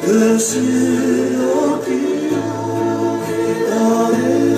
LETIO FIETOKONI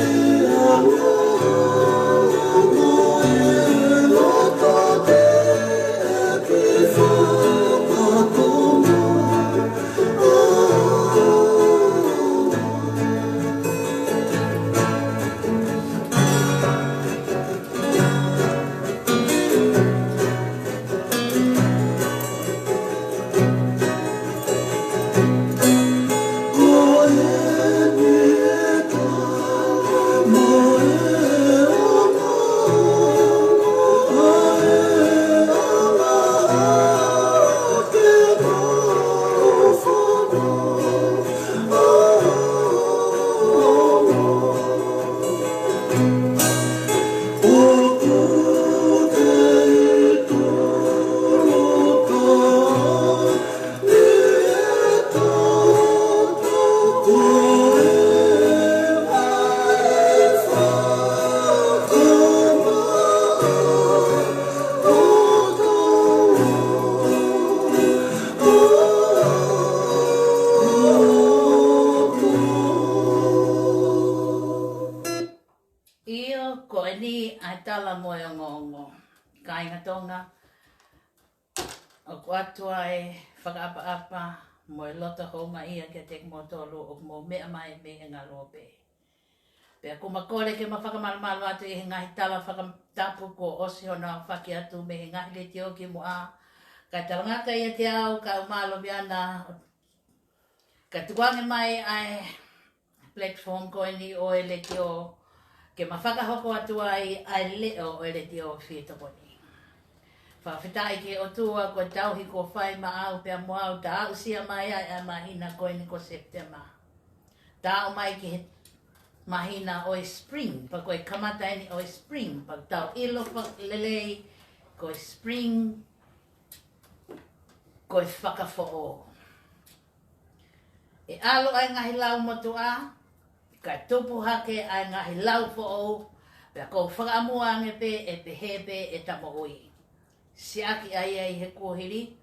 Io ko ni ai tala mo e ngongo. Kainga tonga. O kuatua e whakaapa-apa mo e lota honga ia ke tek mo tolu o mo mea mai me e ngā rope. Pea ko makore ke ma whakamalamalwa atu e he ngahi tala whakatapu ko osi hona whaki atu me he ngahi LETIO ki mo a. Ka talangaka ia te au ka umalo biana. Ka tuange mai ai platform ko ni o e LETIO. Ke mawhakahoko atu ai leo e LETIO FIETOKONI. Whawhitai ke o tua ko tauhi ko whai maau pia moau ta au sia mai ai a mahina koe ni ko September. Ta au mai ke mahina o spring, pa koe kamata ni o spring, pa tau ilo pa lelei ko spring ko whakafoo. E alo ai ngahi lau motua, ka tupu hake ai ngahi lau fo'o, pia ko whakaamua ngepe e pehepe e tamoui. Siaki ai ai he kuhiri,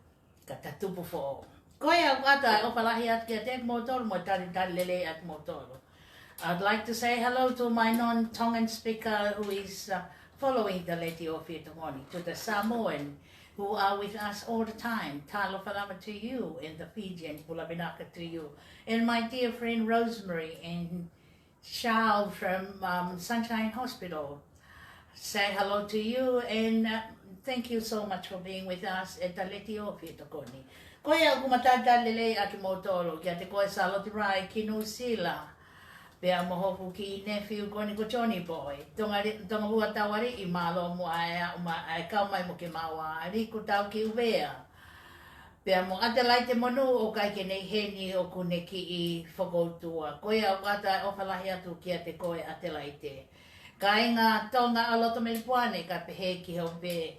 ka tatupu fo'o. Koe au kata ai opalahi at kia tek motoro, mo tari lele at motoro. I'd like to say hello to my non-Tongan speaker who is following the LETIO FIETOKONI, to the Samoan who are with us all the time. Talo whalama to you, and the Fijian, Pulabinaka to you. And my dear friend Rosemary and Charles from Sunshine Hospital. Say hello to you and thank you so much for being with us at the LETIO FIETOKONI. Koe au kumatata lele aki motoro, kia te koe saloti rai kinu sila. Pea mohopu ki nephew koni ko Johnny Boy. Tonga hua tawari i malo mo ai kau mai mo ke maua. Riku tau ki uwea. Pea mo atelaite monu o kai ke nei heni o kune ki i whakoutua. Koe au kata o whalahi atu kia te koe atelaite. Ka inga tonga aloto me puane ka pehe ki hau pe.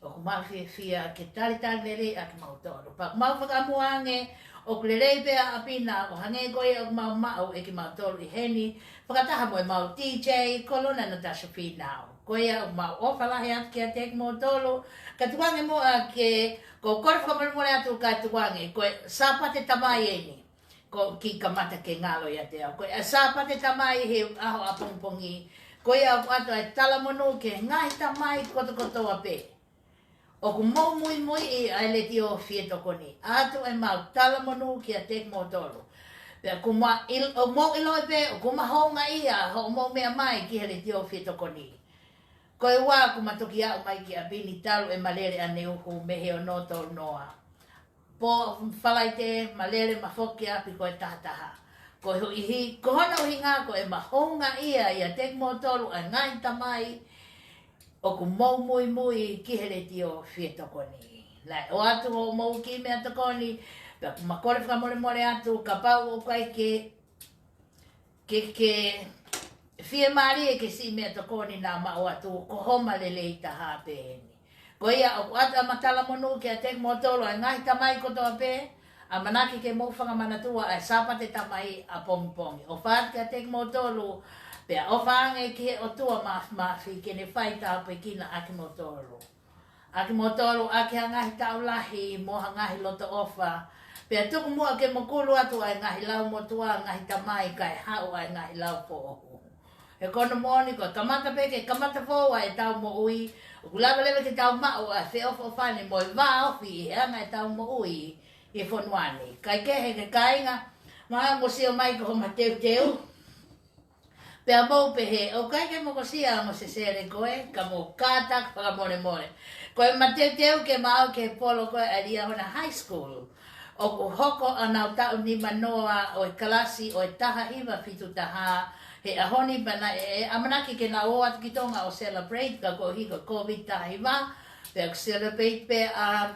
O kumawhi fia ke tari lere a ki mautoro. Pa kumau whakamuange o kulelei pea apina o hange koe o mau mau e ki mautoro i heni. Whakataha mo e mau DJ Kolona Natasha Finau. Koe au mau o whalahi atu kia tek mautoro. Ka tuange mo a ke ko kore whakamore atu ka tuange. Koe sapate tamai eni. Ko ki kamata ke ngalo ia te au. Koe sapate tamai he aho apongpongi. Koe au atu ai talamono ke ngahi tamai koto a pe. O ku mau mui i ai LETIO FIETOKONI. Atu e mau talamonu ki a tek motoro. Pea ku o mau iloi pe, o ku mahonga ia, ho mau mea mai ki he LETIO FIETOKONI. Koe wā ku matoki au mai ki a bini talu e malere a neuhu mehe o noto noa. Po whalaite malere mafoki api koe tahataha. Koe hu ihi, ko hona uhi ngā ko e mahonga ia i a tek motoro a ngai tamai. O ku mau mui ki he LETIO FIETOKONI. Lai o atu o mau ki mea tokoni, pia ku makore whakamore atu, ka pau o kai ke fie maari e ke si mea tokoni nā mao atu, ko homa lelei taha pēni. Ko ia o ku atu a matala monu ki a tek motoro, a ngahi tamai kotoa pē, a manaki ke mau whakamanatua, a sapate tamai a pongi. O whaat ki a tek motoro, pea o whaange ki o tua mawhi ke ne whai tāpu i kina aki motoro. Aki motoro aki a ngahi taulahi moha ngahi loto ofa. Pea tuku mua ke mokulu atu ai ngahi lau motua, ngahi tamai kai hau ai ngahi lau po ohu. E kono moni ko kamata peke, kamata fōua e tau mo ui. O kulawa lewe ke tau mao a se ofo whane mo i wā ofi e anga e tau mo ui i whonuani. Kai kehe ke kainga, maha mo sio mai ko homa teu. Pea mau pehe, o kai ke moko sia mo se sere koe, ka mo kātak whakamore. Koe mateu ke mau ke polo koe a ria hona high school. O ku hoko anau tau ni manoa o e kalasi o e taha iwa fitu taha. He ahoni bana e amanaki ke na o atu ki tonga o celebrate ka ko hiko COVID taha iwa. Pea ku celebrate pe a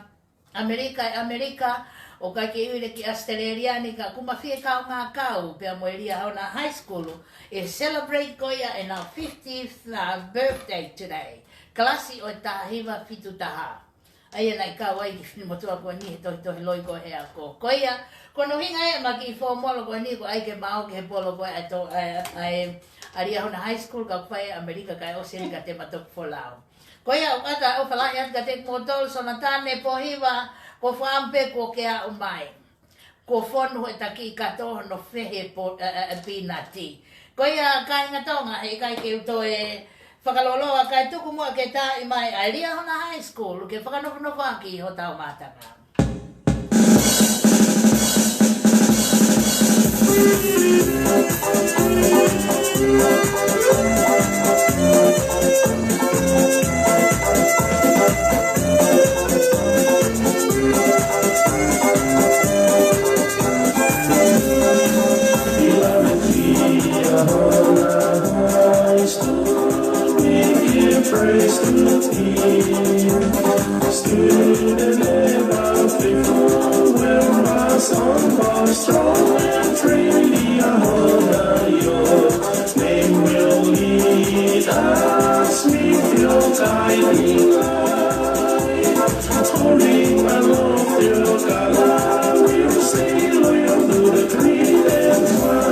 Amerika. O kai ke uire ki Australia ni ka kumawhia kau ngā kau pia mo eria hauna high school e celebrate koia e nā 50th birthday today. Kalasi o tahiwa fitu taha. Aia nai kau ai ki whini motua kua ni he tohi loi ko he ako. Koia, kono hinga e maki i fōmolo kua ni ko ai ke mao ke he polo koe ai aria hauna high school ka kwhai Amerika kai osiri ka te matok folau. Koia o kata o whalahi at ka te motol so na tāne pohiwa ko whaampe ko ke a o mai. Ko whonu e taki i katoho no whehe pinati. Ko ia kai ngatonga he kai ke uto e whakaloloa kai tuku mua ke tā I mai alia hona high school ke whakanowhanowha ki ho tau mātanga. Praise to the King, student ever faithful, where my son was strong and free. Honor your name will lead us with your guiding light. Holding my love, your color, we'll stay loyal to the green and white.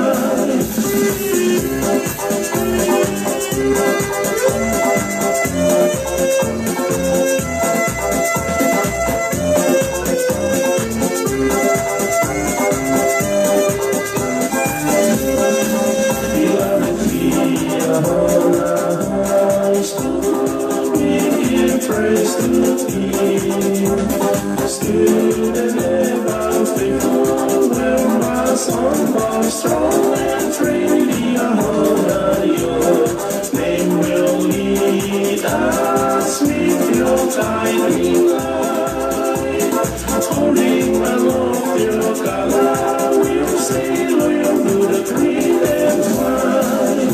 Praise to the King, student ever faithful, where my son was strong and free. Honor your name will lead us with your guiding light. Holding my love, your color, we'll stay loyal to the green and white.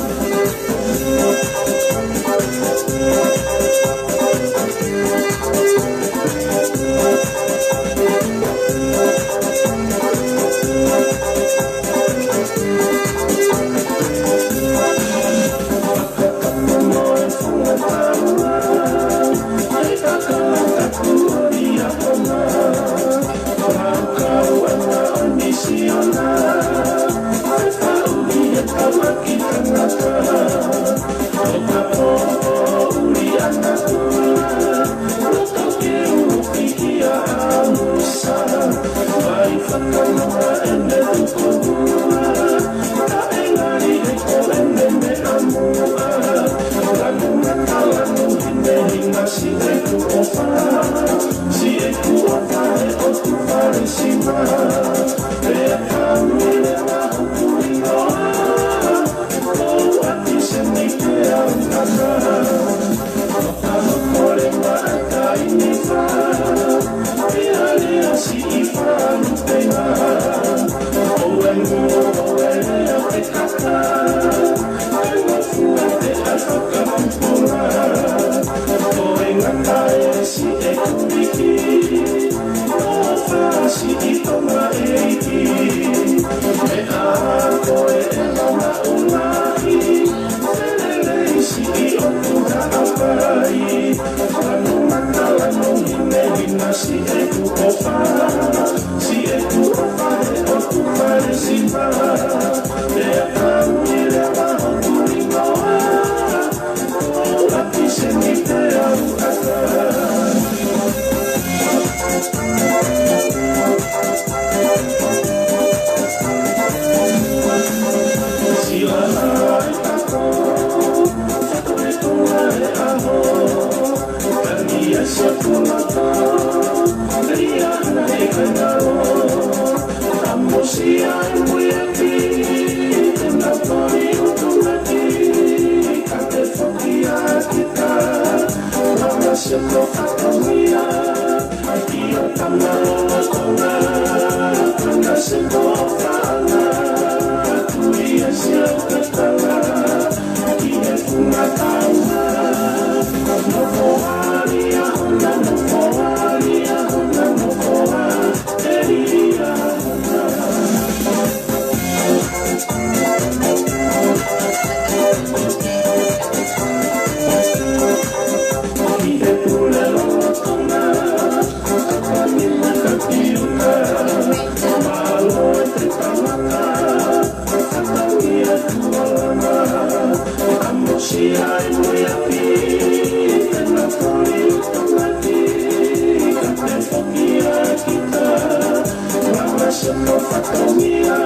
Fatomia,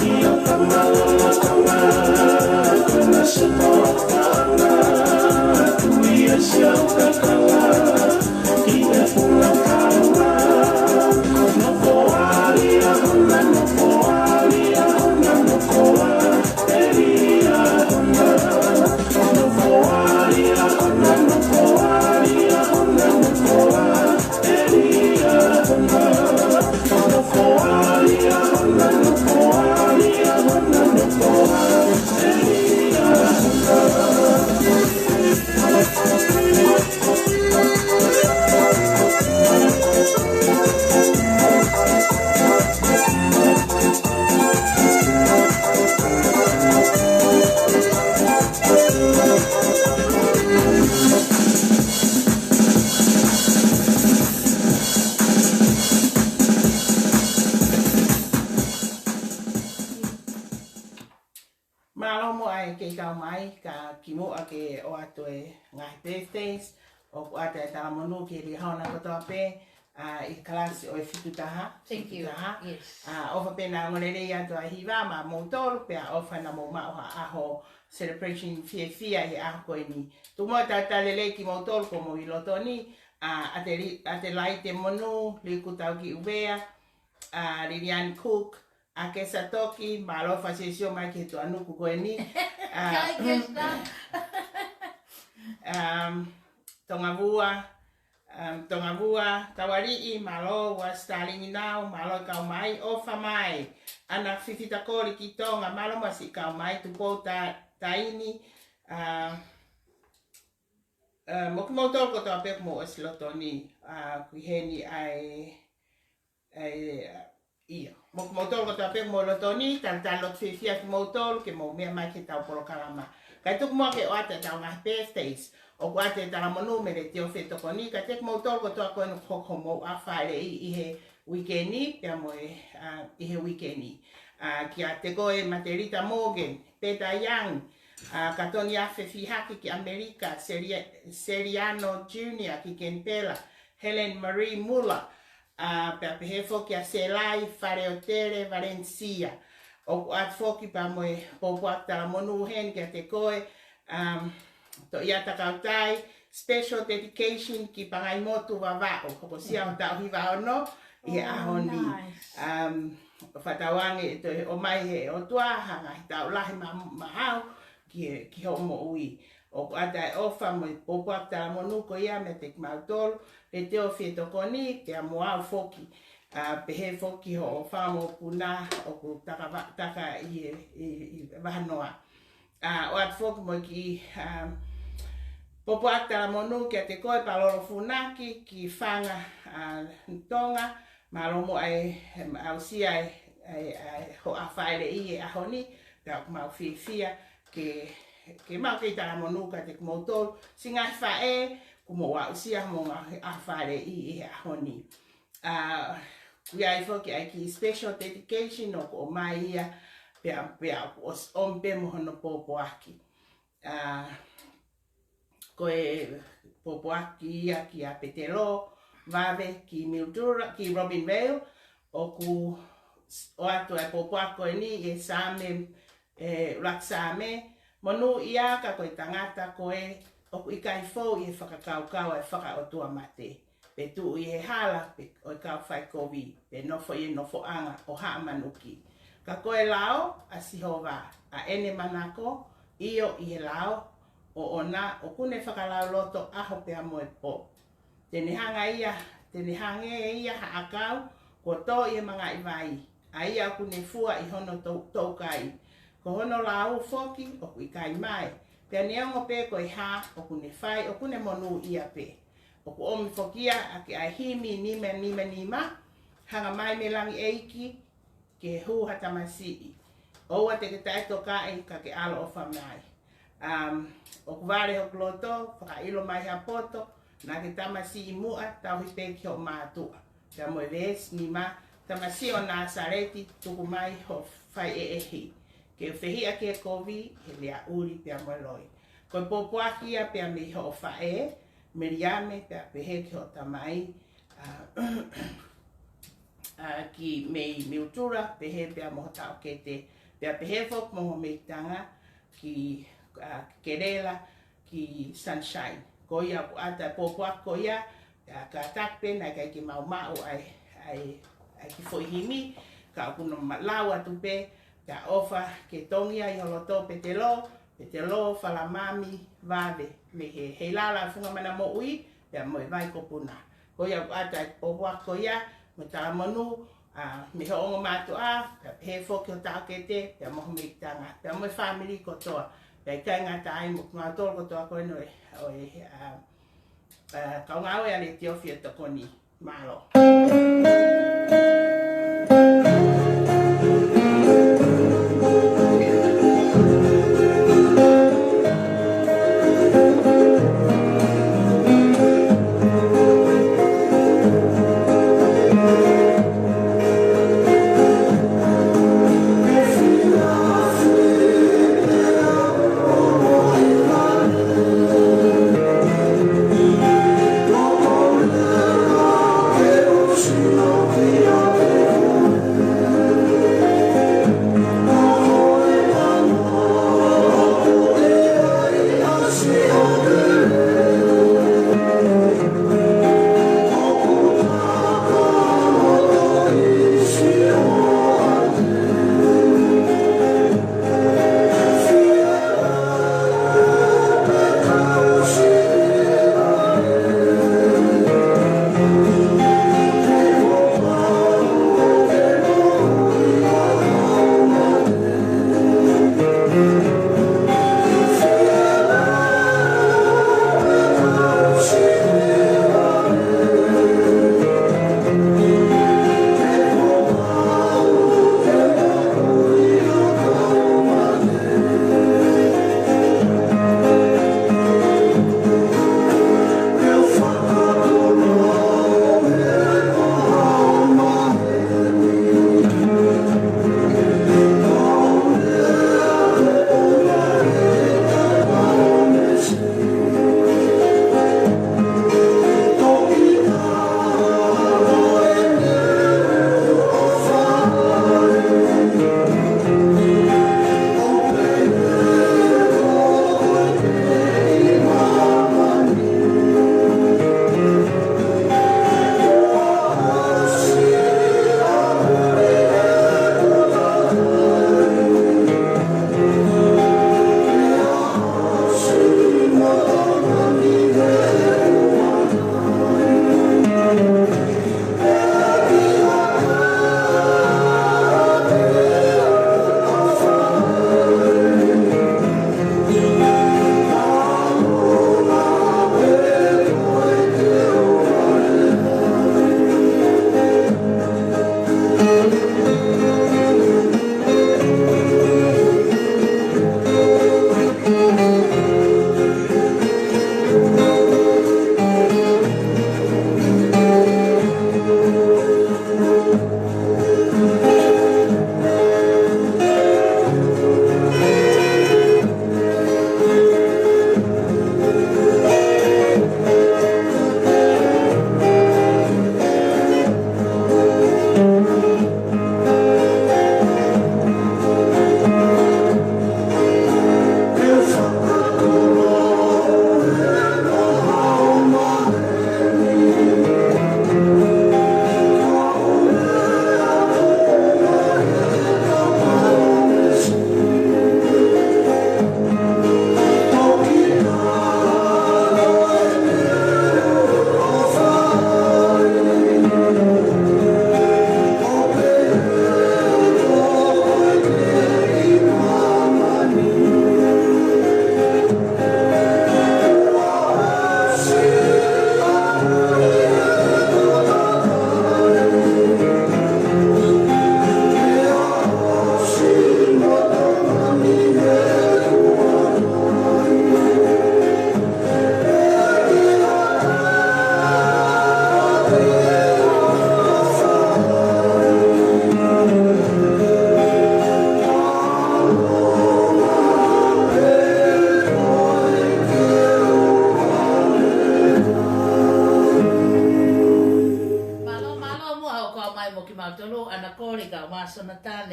Ia Kamala, mai ka kimoa ke o ato e ngai birthdays o ku ata e talamonu ke li haona kotoa pe I kalasi o e fitutaha. Thank you. Fitutaha. Yes. Ofa pe na ngolele ato a hiwa ma moutolo pe a ofa na mo maoha aho celebration fia i aho koe ni. Tumo tatalele ki moutolo ko mo iloto ni ate lai te monu li kutau ki uwea Lilian Cook a ke satoki ma alofa sesio mai ke tu anuku koe ni. Kai kesta. Tonga vua, kawarii, malo, wa stalingi nau, malo kau mai, ofa mai. Ana fifitakori ki tonga, malo masi kau mai, tupo taini. Moki motor ko toa pek mo esloto ni, kui heni ia. Moki motor ko toa pek mo loto ni, talot fifia ki motor, ke mo mea mai ke tau polokalama. Kai tuk mo ke oata tau ngah birthdays. O ku ate taramonu me LETIO FIETOKONI ka tek moutol ko toa koe no koko mo a whaere i he weekendi, pia mo i he weekendi. Ki a te koe Materita Morgan, Peter Young, ka Tony Afe Fihaki ki Amerika, Seriano Jr. ki Kenpela, Helen Marie Muller, pia pehefo ki a Selai, Fareotere, Valencia. O ku at foki pa mo e popo at taramonu hen ki a te koe, to ia takautai, special dedication ki pangai motu wawao. Koko sia o tau hiwa ono, i aho ni. Whatawange to o mai he o tua, hanga hi tau lahi mahau ki ho mo ui. O ata e ofa mo i popo ata monu ko ia me te mautol, LETIO FIETOKONI, te amoau foki. Pehe foki ho o whamo puna o ku taka i wahanoa. O at foki mo ki popo ata monu ki a te koe palolo funaki ki whanga tonga maromo ai ausia ho a whaere i e aho ni pia mau whiwhia ke mau kei tala monu ka te kumoutol singa whae kumo wa ausia mo a whaere i e aho ni. Kui ai whoki ai ki special dedication o mai ia pia os ompe mohono popo aki. Koe popoaki ia ki a Petelo, Vave ki Mildura, ki Robin Vale, o ku o ato e popoako e ni e same, raksame, monu ia ka koe tangata koe, o ku ikai fau i e whakakaukau e whakaotua mate. Pe tu i he hala, pe o i kau whai kovi, pe nofo i nofo anga o haa manuki. Ka koe lao, a sihova, a ene manako, io i he lao, o ona o kune whakalau loto aho pea mo e po. Tene hanga ia, tene hange ia haakau, ko tō i mga iwai. A ia kune fua i hono taukai. Ko hono lau foki o kui kai mai. Pea neongo pe ko i ha o kune whai o kune monu ia pe. O ku omi fokia a ke ai himi nima. Hanga mai me langi eiki ke hu hatamasi. Oua te ke taito kai ka ke alo o whamai. O kuware o kloto, whakailo mai hea poto, nā ke tamasi i mua, tau hi peki o mātua. Pea moe ves ni ma, tamasi o nā sareti, tuku mai ho whai ehi. Ke whehia ke kovi, he lea uri pea moe loi. Koe popoakia pea me ho whae, meriame pea peheki o tamai, ki mei miutura, pehe pea moho tau kete, pea pehefok moho me tanga, ki Kerela ki Sunshine. Ko ia ku ata popoak ko ia ka takpe na kai ki mau ai ki foihimi ka kuno malau atu pe ka ofa ke tongia i holoto petelo falamami vave me he lala funga mana mo ui ya mo vai ko puna. Ko ia ku ata popoak ko ia mo ta manu me ho ongo matua ka he foki o takete ya mo me tanga ya mo family ko toa. Pei kai ngā tai mo ngā tōrko toa koe no kaungawe a LETIO FIETOKONI. Malo.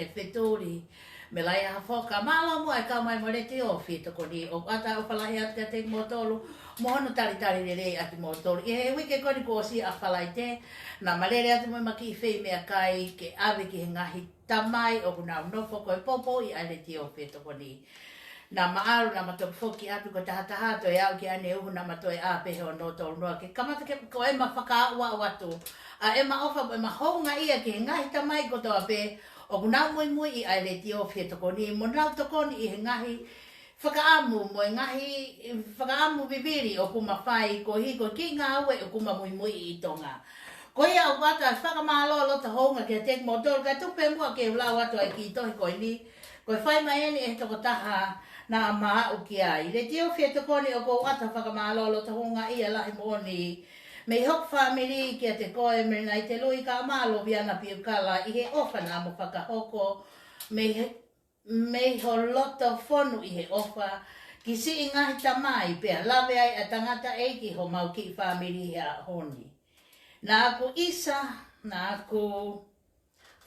le wheturi. Me lai a whoka malo mua e ka mai mo LETIO FIETOKONI. O ata o whalahi atu te motolu. Mohono tari le re atu motolu. I he wike koni ko si a whalai te. Na marere atu mo maki whei mea kai ke awe ki he ngahi tamai o kuna unofo koe popo i a LETIO FIETOKONI. Na maaru na mato foki atu ko tahataha to e au ki ane uhu na mato e a pehe o no tolu noa. Ke kamata ke ko e ma whakaua o atu. A e ma ofa e ma honga ia ki he ngahi tamai ko toa pe. O kuna mui i a LETIO FIETOKONI. Mo nau tokoni i he ngahi whakaamu mo e ngahi whakaamu bibiri o kuma whai ko hiko ki ngā ue o kuma mui i tonga. Ko ia o wata whakamalo lota honga ki a tek motor ka tupe mua ke ulau atu ai ki tohi ko ni. Ko whai mai eni e toko taha na maa u ki ai. LETIO FIETOKONI o ko wata whakamalo lota honga i a lahi moni. Me hok family ki a te koe MELENAITE lui ka amalo viana PIUKALA i he ofa na mo whakahoko. Me ho loto fonu i he ofa. Ki si i ngahi tamai pia lawe ai a tangata eiki ho mau ki family hea honi. Na aku isa, na aku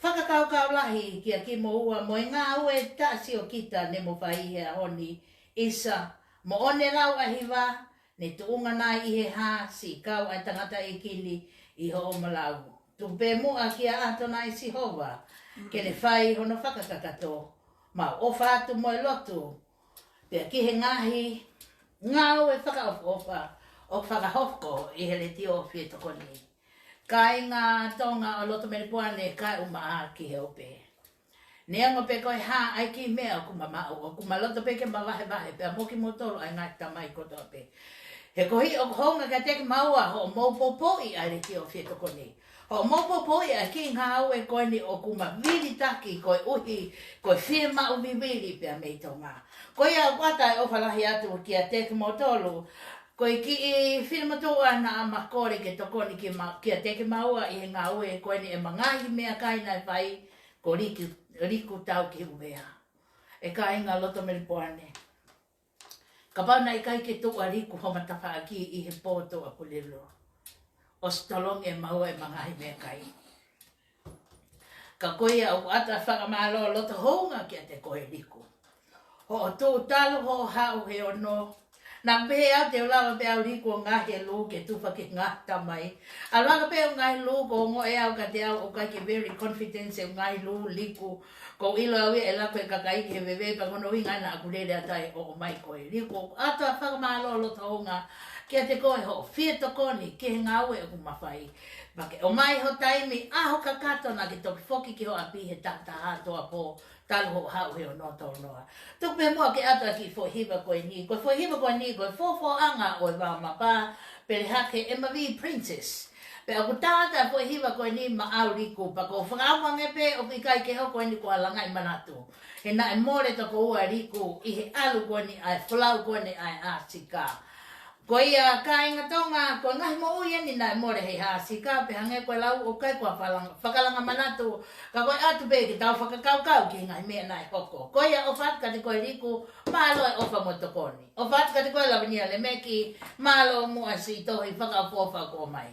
whakakaukau lahi ki a ki mo ua mo i ngā ue tasi o kita ne mo whai hea honi. Isa, mo one rau ahiwa. Ne tuunga nai i he ha si kau ai tangata i kili i ho o malau. Tupe mua ki a ato nai si hova. Ke le whai hono whakakakato. Ma ofa atu mo e lotu. Pea ki he ngahi ngau e whakaofa. O whakahofko i he LETIO FIETOKONI. Kai ngā tonga o loto meripuane kai uma a ki he ope. Neango pe koe ha ai ki mea o kuma mau. O kuma loto pe ke mawahe wahe. Pea moki motolo ai ngai tamai koto pe. He kohi o honga ka teki maua ho maupopo i a LETIO FIETOKONI. Ho maupopo i a ki ngā au e koe ni o kuma vili taki koe uhi, koe whima uvi vili pia mei tonga. Koe a wata e ofalahi atu ki a teki motolu. Koe ki i whima tua na a makore ke tokoni ki a teki maua i he ngā au e koe ni e mangahi mea kaina e whai ko riku tau ki uwea. E ka inga loto meripoane. Ka pauna i kai ke tua riku homa tawhaaki i he poto a kulelo. O stolong e maua e mangahi mea kai. Ka koe au ata whakamalo loto honga ki a te koe riku. Ho o tō talo ho hau he ono. Nā pehe au te ulawa pe au riku o ngahi e lū ke tuwha ki ngā tamai. A langa pe o ngahi lū ko ngo e au ka te au o kai ke very confidence e o ngahi lū liku. Ko ilo au e lako e kakaiki he wewe pa kono winga na akurere atai o mai koe. Riku ata whakamalo loto honga ki a te koe ho FIETOKONI ki he ngā ue o kumawhai. Make o mai ho taimi aho kakato na ki toki foki ki ho api he tataha toa po. Talo ho hau he o noto noa. Tuk me mua ke ata ki fohiwa koe ni. Koe fohiwa koe ni, koe fofo anga o wa mapa. Pere hake MV Princess. Pe aku tāta fohiwa koe ni ma au riku. Pa ko whakawange pe o ki kai ke ho koe ni kua langa i manatu. He na e more to ko ua riku i he alu koe ni ai whalau koe ni ai asika. Ko ia ka inga tonga, ko ngahi mo uia ni nai more hei hasika, pe hange koe lau o kai kua whakalanga manatu, ka koe atu pe ki tau whakakaukau ki ngahi mea nai hoko. Ko ia o whatka te koe riku, malo e ofa mo tokoni. O whatka te koe lawinia le meki, malo mua si tohi whakaufofa ko mai.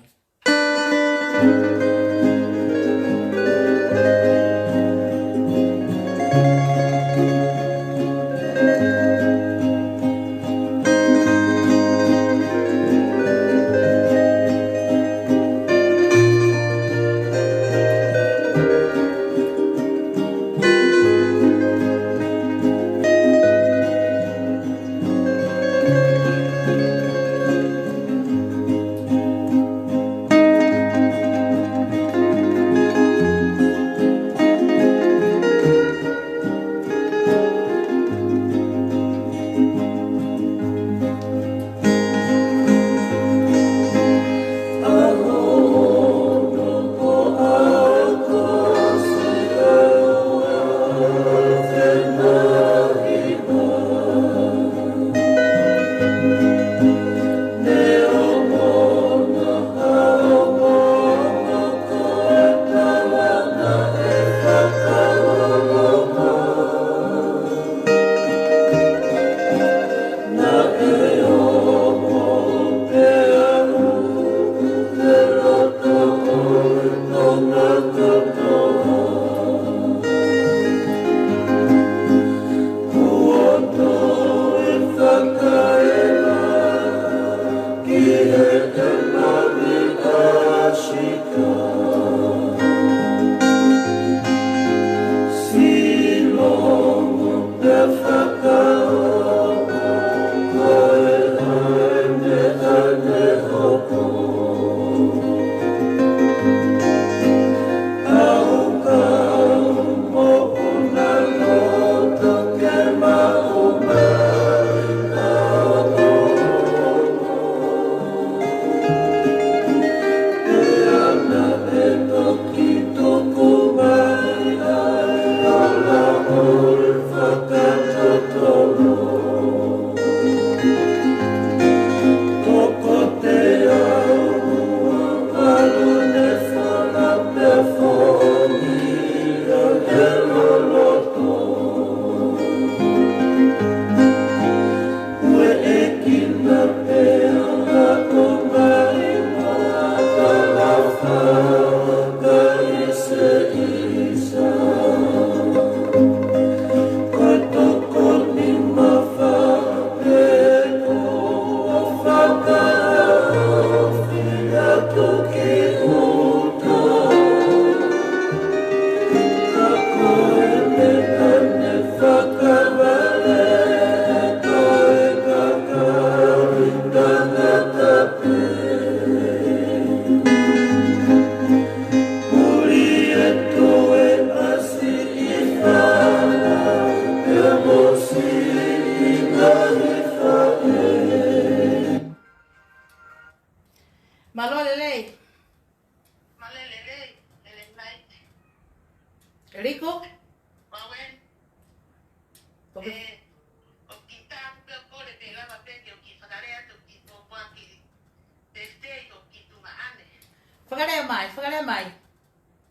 whakalea mai.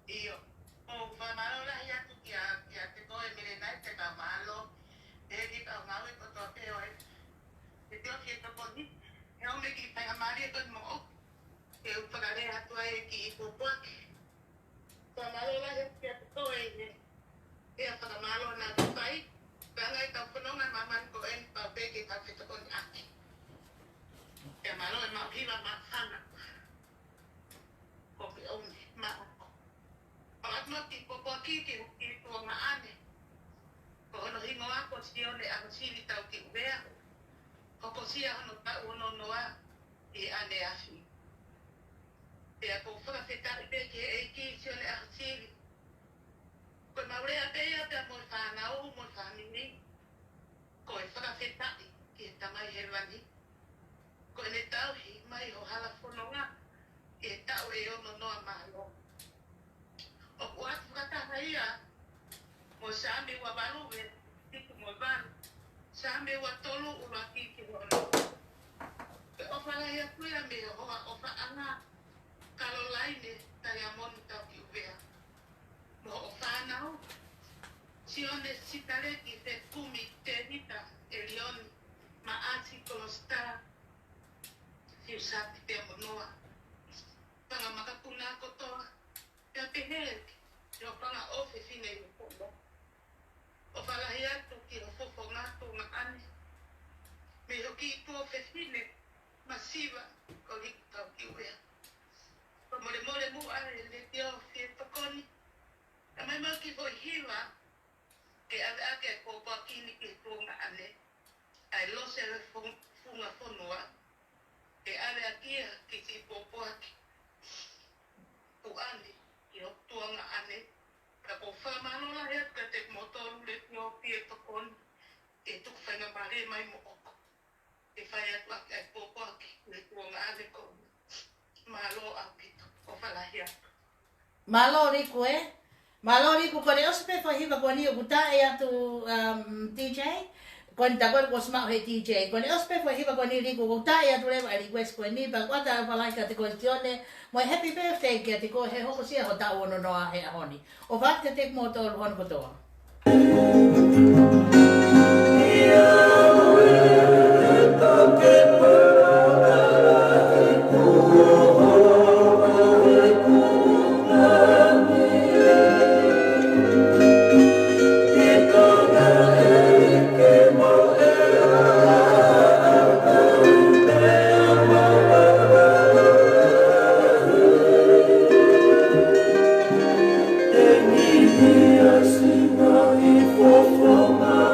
Io, whamalo la ia tu kia te koe MELENAITE ka malo, e ki tau ngau e koto peo e. Te teo FIETOKONI, e o me ki panga mari e koe mo o, e u whakalea atua e ki i pupuaki. Whamalo la ia kia te koe e, e a whakamalo na te pai, kanga i tau whanonga maman ko e pau peke tau FIETOKONI ake. E malo e mauhiwa mawhana. Ko ke omi, maako. Paatma ki pupuaki ki tua maane. Ko ono hingo ako si one ako siri tau ki ubea. Ko sia ono tau ono noa i ane afi. E ako whakawhetari peke e ki si one ako siri. Ko maurea pea pea moi whanau, moi whanini. Ko e whakawhetari ki e tamai herwani. Ko e ne tauhi mai ho hala whanonga. E tau e ono noa mahalo. O kuatu kataha ia, mo same wa balu e tiku mo balu. Same wa tolu ura kiki hono. Pe ofala ia kuia me hoa ofa anga Caroline Diamond tau ki uvea. Mo ofa anau. Si one sitareki te kumi te hita e lioni ma ati kolostar. Si usati te monoa. Panga makapuna kotoa. Pea pehereki. Yo panga ofe fine i upomo. O whalahi atu ki o fofo ngātu ngā ane. Me hoki i tō fefine, masiva, ko liku tau ki uea. Ko more mua e LETIO FIETOKONI. A mai mau ki voi hiwa, ke ave ake e kōpua kini ki tō ngā ane. Ai lose e funga whonua. Ke ave akia ki si pōpuaki. Ku ane, ki o tō ngā ane. Ka po whamano la hea ka te motoru LETIO FIETOKONI. E tuku whainga mare mai mo oko. E whai atu ake ai pōpaki. Le tō ngā ane ko. Malo au kito. O whalahi atu. Malo riku e. Malo riku kone ospe whahiwa kone o kuta e atu DJ. Kone takore ko smau he DJ. Kone ospe whahiwa kone riku kuta e atu rewa e request koe ni. Pa kota a whalai ka te koestione. Moi happy birthday kia te koe he hoko sia ho tau ono noa he ahoni. O whakte te mo tōru hono kotoa. Assim, não me for formar,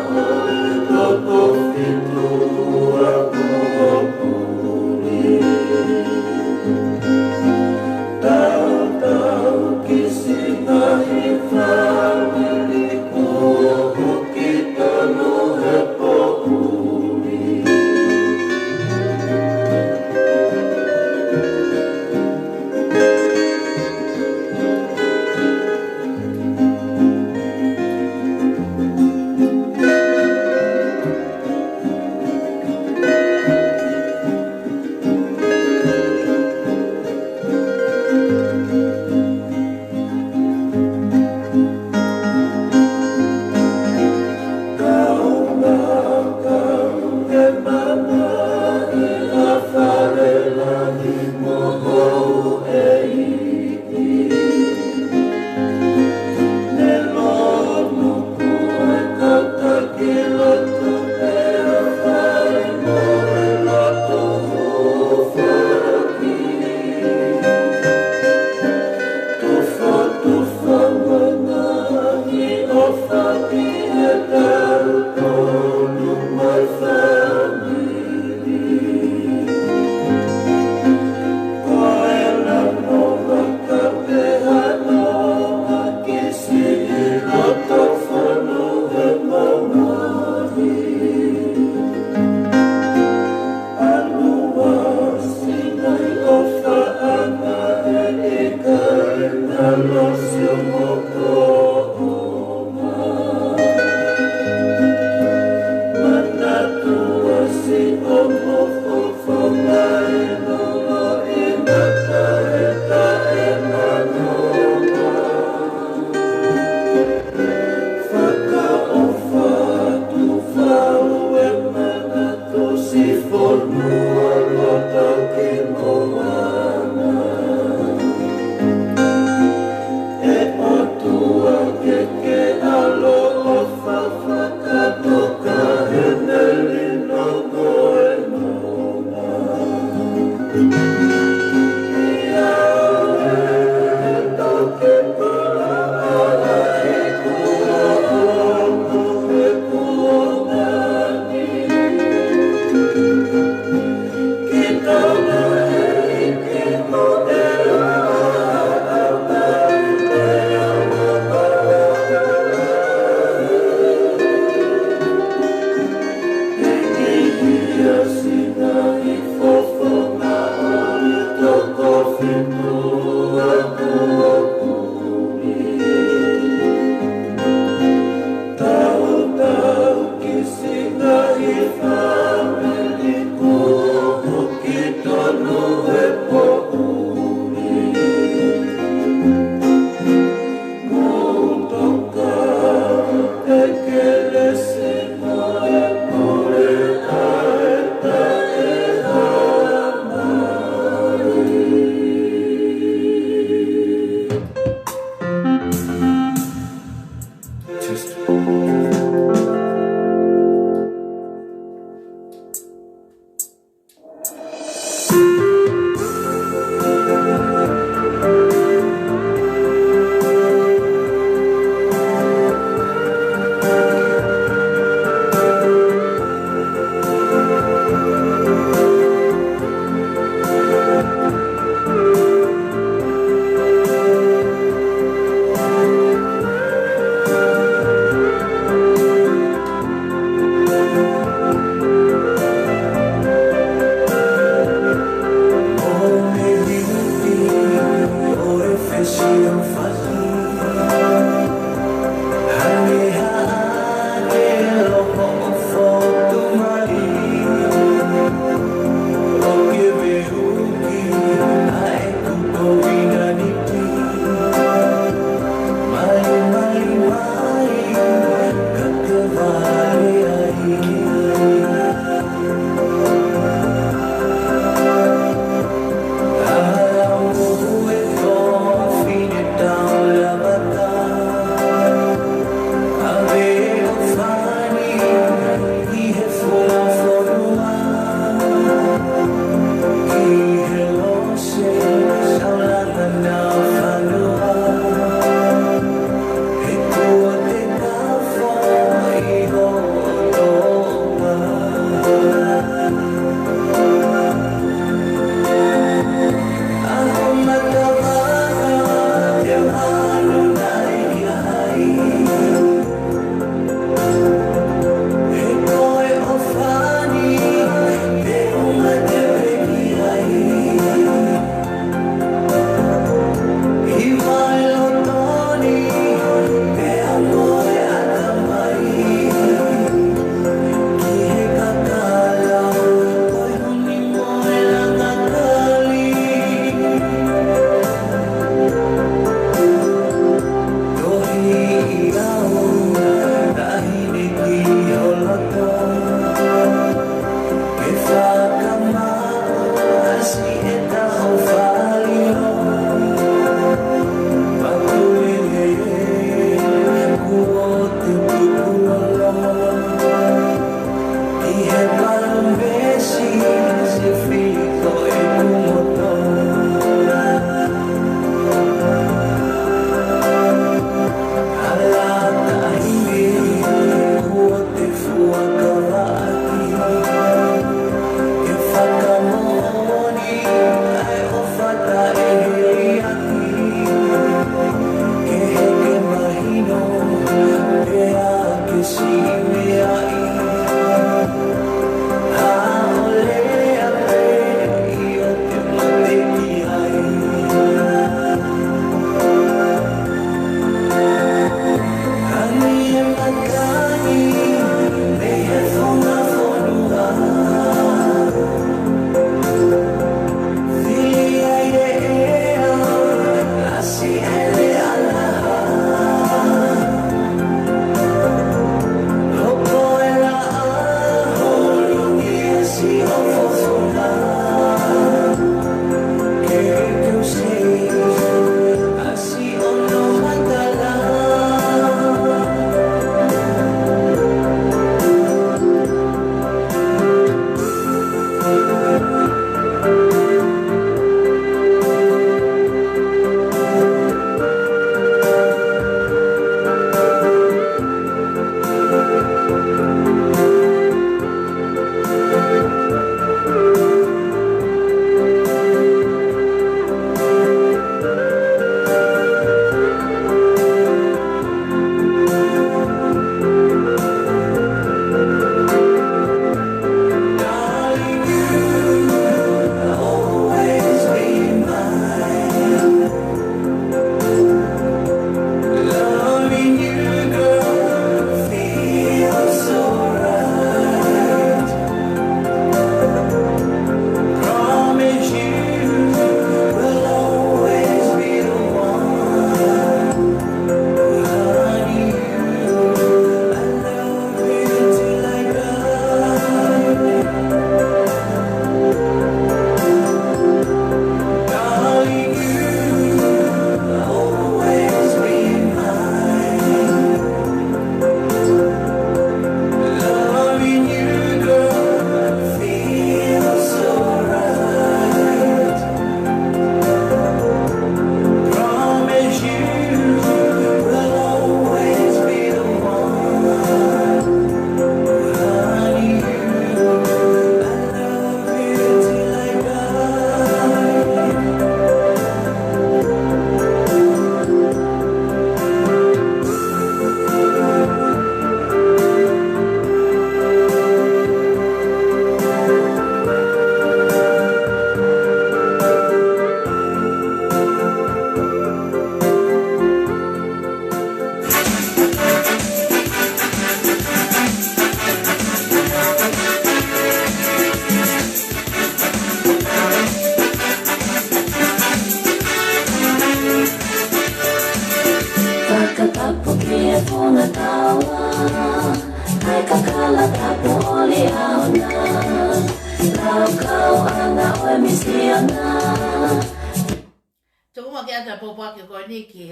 Tōkuma ke ata popaki ko ni ki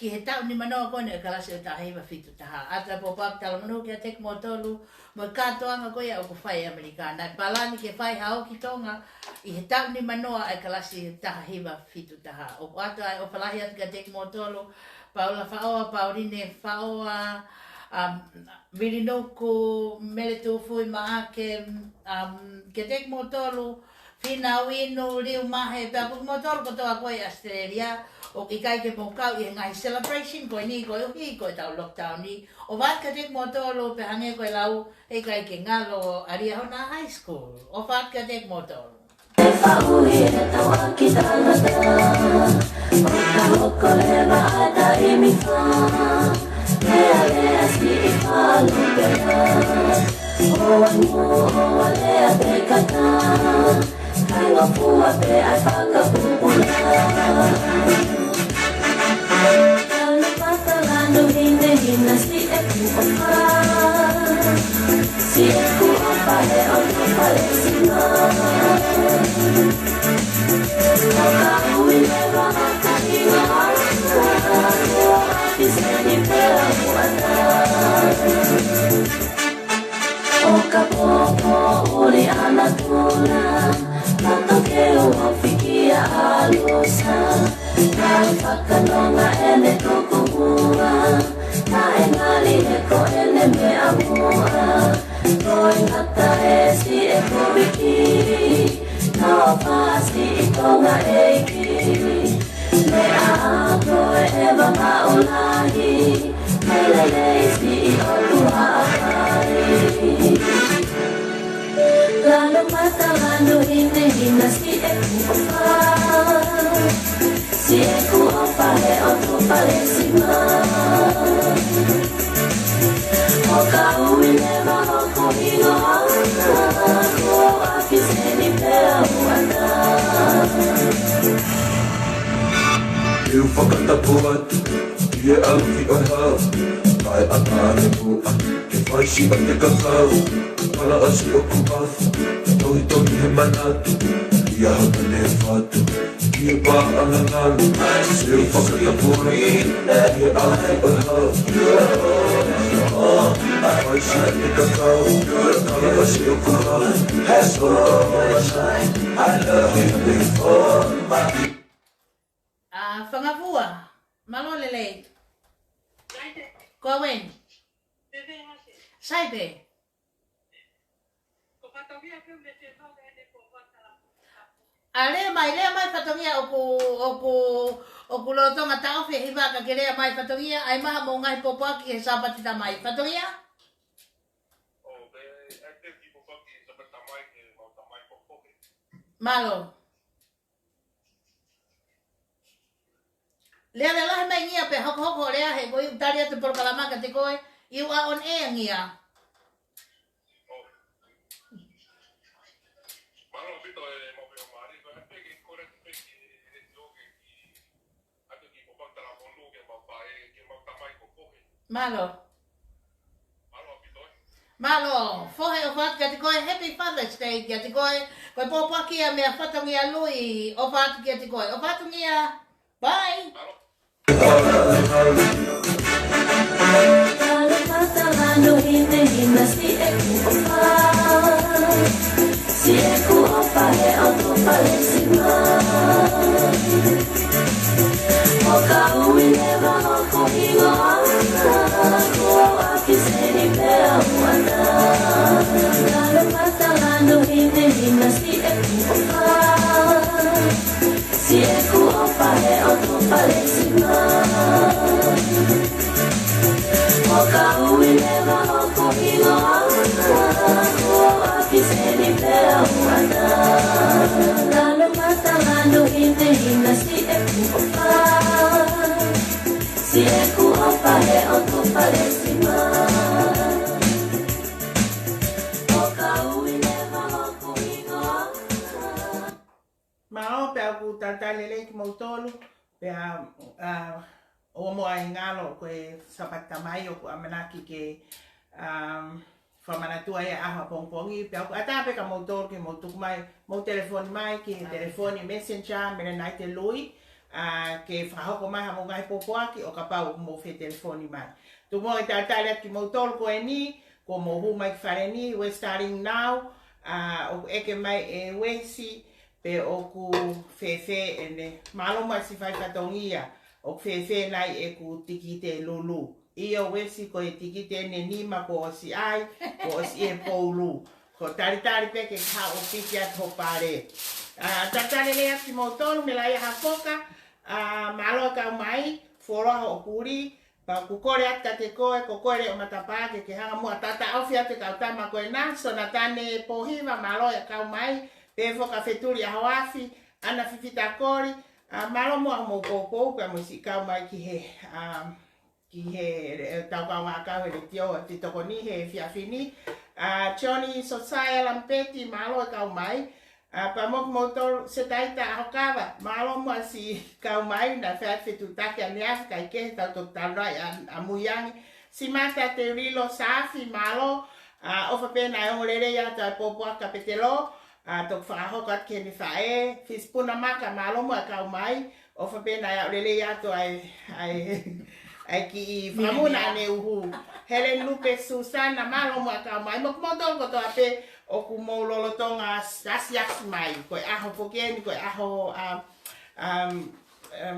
he tau ni manoa koe e kalasi o tahiwa fitu taha. Ata popaki tala manu ki a tek motolu mo katoanga koe au ko whai Amerikana. Palani ke whai hao ki tonga i he tau ni manoa e kalasi tahiwa fitu taha. O ata ai o palahi atu ka tek motolu paula whaoa, paurine whaoa, Virinoku, mele tūfui maake, ke tek motolu, Fina winu, liu mahe, pia puku motolu kotoa koe Australia, o ki kai ke pokau i ngai celebration koe ni koe uhi koe tau lockdown ni. O wat ka tek motolu, pe hange koe lau, e kai ke ngalo aria hona high school. O wat ka tek motolu. E whauhi e tau aki tangata, o ka hoko le maata I mi wha, lea lea si I whalu pera, o anu o lea te kata, kai ngopua pe ai whakapupula. Kalu patalanu hine hina si e ku opa, si e ku opa he o tupa le sima. Oka ui le wahaka I ngā aua, o api seni pera muana. Oka popo uri ana tula, Mato ke ua whikia alusa, Kai whakanonga ene toko mua, Na e ngali he ko ene mea mua, Koe ngata e si e kowiki, No pasi I tonga eiki, Mea a koe ewa maulahi, Melelei si I oku haapai. Lalo mata lalo hine hina si e ku opa, si e ku opa he o tupa le sima. O ka ui lewa hoko hino ana, ko api seni pera muana. Eu whakatapu atu, I e aluhi o hau, Kai atane pua, ke Vai si ate kakau, kala asi o kumafu, Toi toi he manatu, ia hana ne whatu, Kia pā angangalu, se o whakatapuri, Ia ahi o hau, Vai si ate kakau, kala asi o kumafu, Toi toi I love you before my Whangavua, malolele. Koa wen? Saipe? Lea mai whatongia o ku lotonga taofi hi waka ke lea mai whatongia ai maha mo ngai popoaki he sapatita mai. Whatongia? Malo. Lea le lahi mai ngia pe hoko lea he koi utari atu POLOKALAMA ka te koe iu a on air ngia. Malo, fohe o whāt kia te koe Happy Father's Day kia te koe popoaki a mea whatongia lui o whātu kia te koe. O whātungia, bye! Kalau matangano hina si eku opa, si eku opa he auto palesima. Oka uileva oko higo ana, kua waki seni pea uana. Kalau matangano hina si eku opa, si eku opa he auto palesima. Oka uileva oko higo ana, kua waki seni pea uana. Kalau matangano hina si eku opa, si eku opa he auto palesima. Oka uileva oko higo ana. Mao pe aku tatalele ki mautolu pe o mo ai ngalo ko sapata mai o ku amanaki ke whamanatua e aha pongpongi pe aku ata pe ka mautolu ki mautuk mai mo telefoni mai ki telefoni messenger MELENAITE lui ke whahoko mai hamo ngai popoaki o ka pau mo fe telefoni mai tu mo e tatale ki mautolu ko e ni ko mo hu mai ki whare ni we're starting now o eke mai e wesi pe oku fefe ene maloma si fai katongia o fefe nai e ku tikite lulu iyo wesi ko e tikite ne nima ko si ai ko si e poulu ko tari pe ke ka o pikia topare tatale le ki motor me la ya foka malo ka mai fora o puri pa ku kore ata te koe ko kore o matapa ke hanga mo tata au fia te ka tama ko na so natane pohiva malo ya ka mai pe foka feturi a hawafi ana fifita kori malo mo popo ka mo si ka mai ki he tau ka wa ka LETIO FIETOKONI he FAFINE Johnny Sosaya Lampeti malo ka mai pa mo motor setaita hakawa malo mo si ka mai na fa fetutaki anias ka ke ta total rai amuyang si mata te rilo safi malo o fa pena o lele ya ta popo ka petelo tok whakahokat ke ni whae, fispuna maka malo mo ka mai, o whapena ya lele ya to ai ki whamuna ane uhu. Helen Lupe Susana malo mo ka mai, mok moto ko to ape o ku mo lolotonga asias mai, koe aho pokeni, koe aho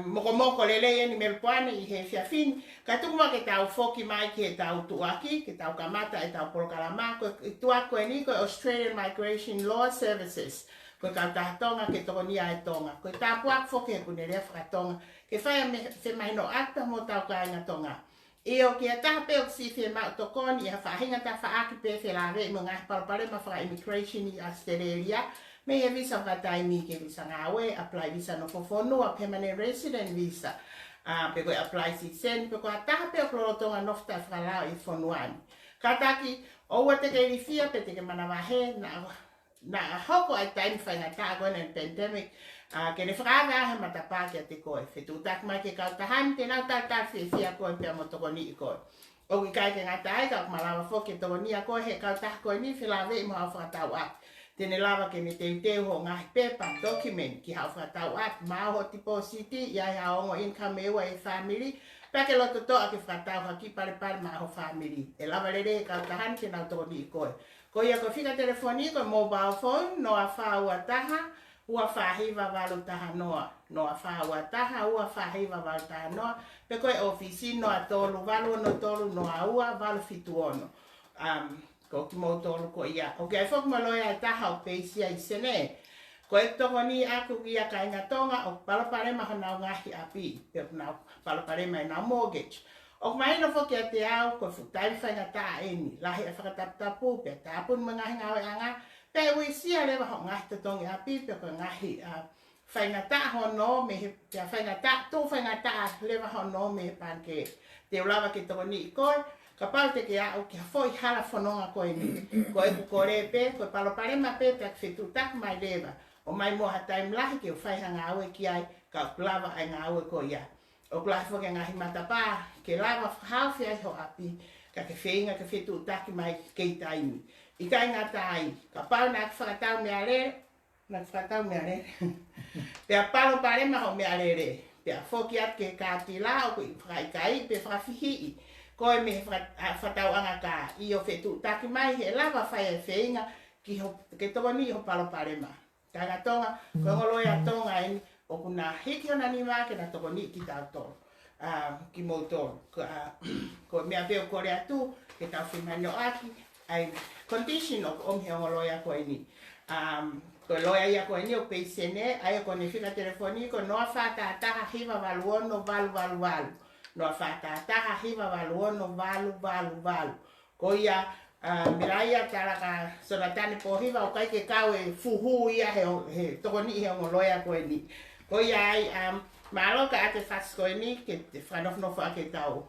moko lele ni melpoane I he FAFINE, ka tukuma ke tau foki mai ke tau tuaki, ke tau kamata e tau POLOKALAMA, ko tuako e ni ko Australian Migration Law Services, ko ka tatonga ke tokonia e tonga, ko ta puak foki e kune rea whakatonga, ke whaia me mai no akta mo tau ka inga tonga. E o kia tape o si whi ma tokoni, e whahinga ta whaaki pe whela re mo ngai palpare ma whaka immigration I AOSITELELIA, me e visa whatai mi ke visa ngawe, apply visa no fofonua, permanent resident visa. Pe koe apply si sen, pe koe ataha pe o klorotonga nofta whakalao I fonuani. Kataki, oua te ke rifia, pe te ke manawahe, na hoko ai time whainga tāgoena in pandemic, ke ne whakawa he matapaki a te koe. Whetu tak mai ke kautahan, te nau tātar whia koe pe amotokoni I koe. O ki kai ke ngata ai ka malawa foke to ni a ko he ka ta ko ni fila ve mo fa ta wa. Tene lava ke ni te ho ngahi pepa document ki ha fa ta wa ma ho deposit ya ya ongo income e wa e family. Pa ke loto to a ke fa ta ha ki pare ma ho family. E lava le ka ta han ke na to ni ko. Ko ia ko fika telefoni ko mobile phone no a fa wa taha. Ua whahiva walu taha noa. Noa whaua taha, ua whahiva walu taha noa. Pe koe ofisi noa tolu, walu no tolu noa ua, walu fitu ono. Ko ki mou tolu ko ia. O kia whok maloia e taha o peisia i sene. Ko e toko ni aku ia ka inga tonga o palaparema hanau ngahi api. Pe nau palaparema e nau mortgage. O mai no whoki a te au, ko futai whainga taa eni. Lahi a whakataputapu, pe tapun mangahi ngawe anga. Pe ui sia lewa ho ngahi tatongi api, pe ko ngahi whaingata ho no me he, te whaingata, tō whaingata lewa ho no me he panke. Te ulawa ki toko ni i koe, ka pau te ke au ki hafoi hala whanonga koe ni. Ko e kukore pe, ko e paloparema pe, pe whetu tak mai lewa. O mai moha taim lahi ke o whaihanga aue ki ai, ka ulawa ai ngā aue ko ia. O kulahi whoke ngahi matapā, ke lawa hawhi ai ho api, ka ke whainga ke whetu taki mai kei taimi. I kai ngā tai, ka pau nā whakatau mea rere, nā whakatau mea rere. Pea palo pare maho mea rere. Pea whoki at ke kāti la o kui whakaikai, pe whawhihi. Koe me whatau anga ka i o whetu taki mai he lava whai e whainga ki ke toa ni ho palo pare ma. Ka ngā tonga, koe ngoloi a tonga eni, o kuna hiki o nani wā ke nā toko ni ki tau toro. Ki mou toro. Ko mea peo kore atu, ke tau whimano aki, ai condition of omhe o loya ko ini. Ko loya ia ko ini o peisene, ai ko ne fika telefoni ko noa fata taha hiva valuono valu. Noa fata taha hiva valuono valu. Ko ia miraia taraka sonatane po hiva o kai ke kau e fuhu ia he tokoni he o loya ko ini. Ko ia ai malo ka ate fas ko ini ke te whanofnofo ake tau.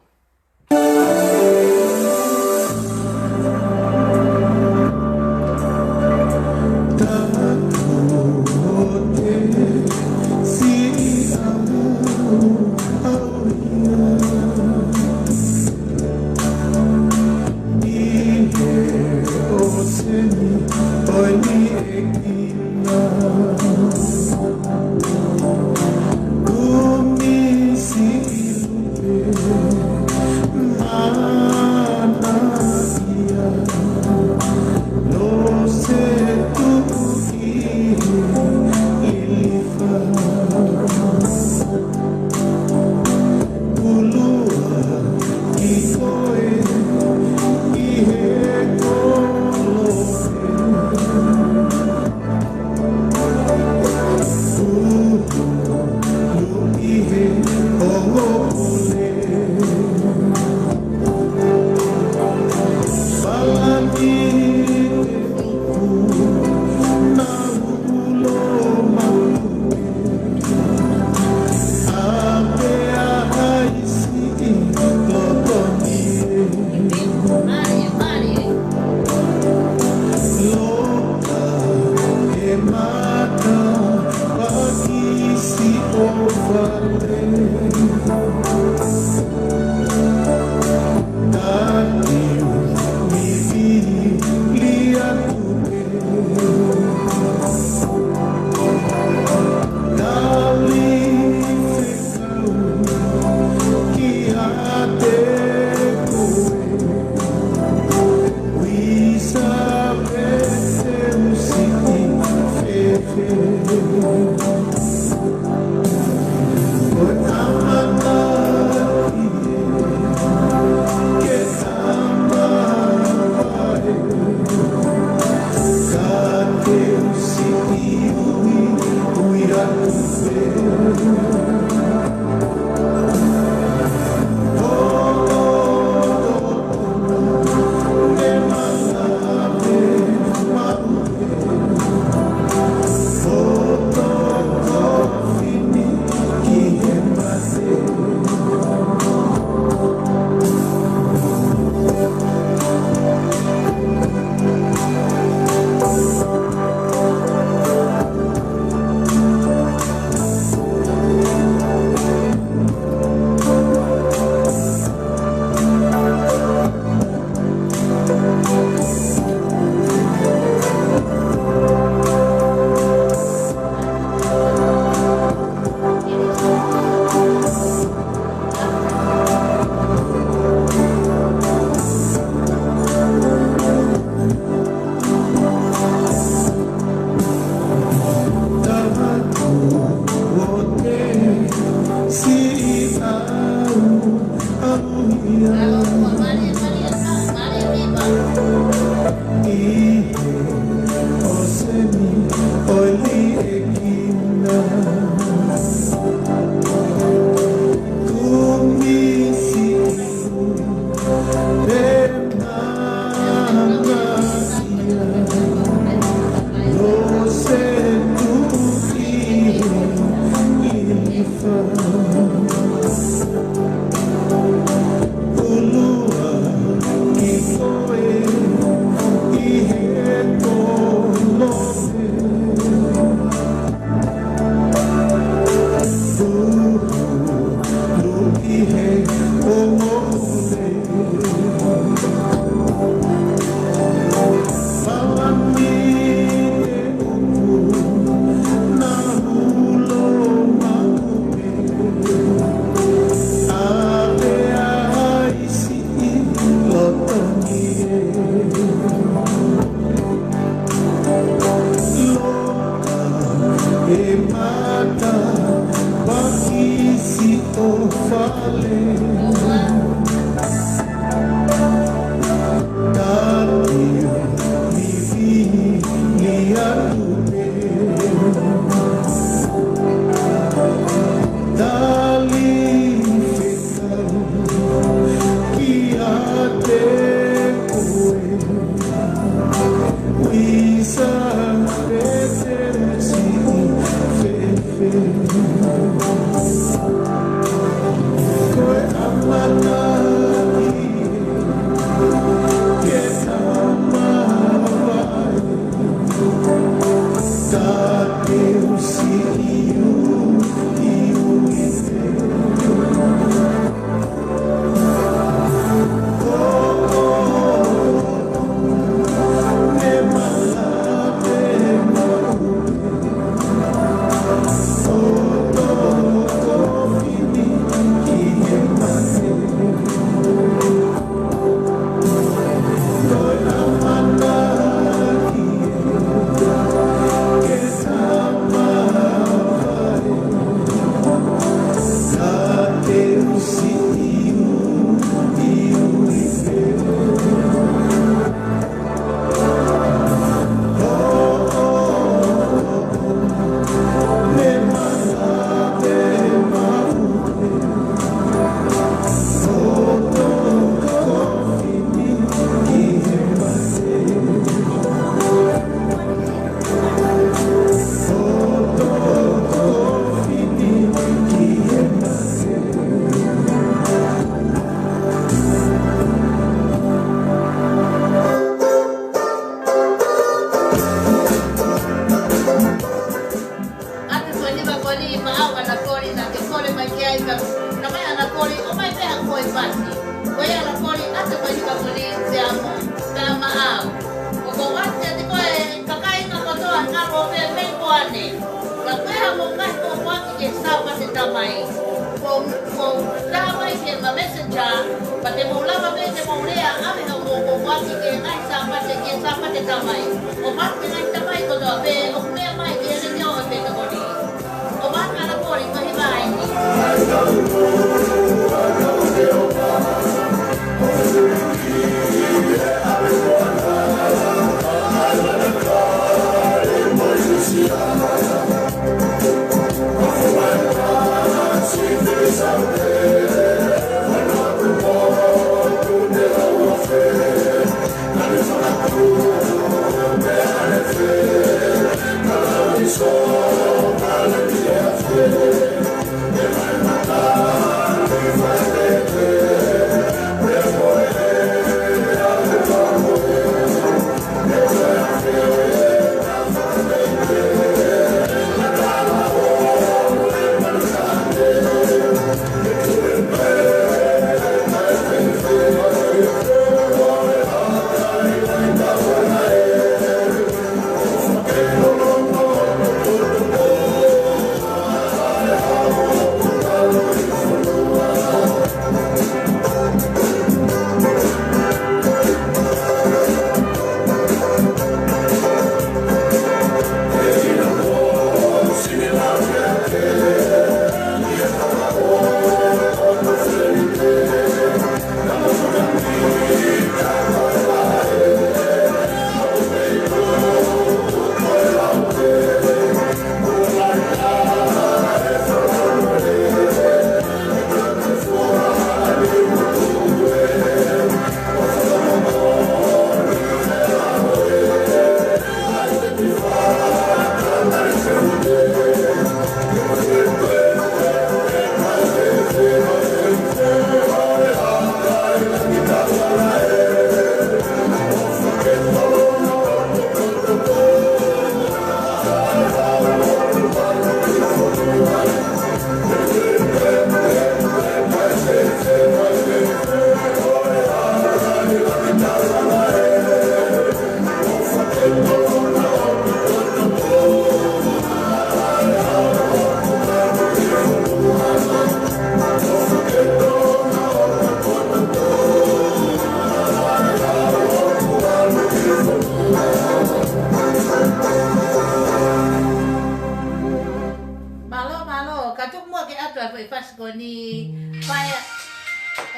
e pas ko ni pai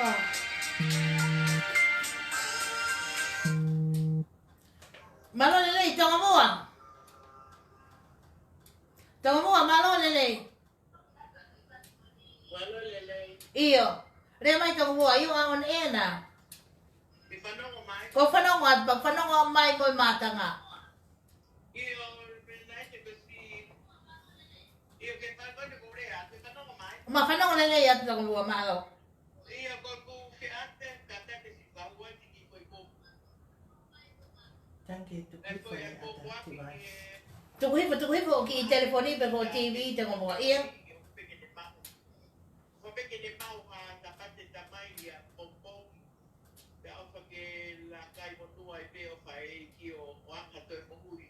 oh malo lele tonga mua malo lele iyo re mai tonga mua iyo on ena ko fanongo mai mo matanga iyo MELENAITE besi iyo ke pa ko ko re ate fanongo mai ma fanongo lele ya tonga mua malo iyo ko ku ke ate kata ke si ba wa ti ko ko Tanke tu e ko e ko wa ti tuku hipo ki telefoni pe ko TV tonga mua iyo que de pau a da parte da mai ya pompom da ofa que la kai mo tu ai pe o fai ki o anga to e mui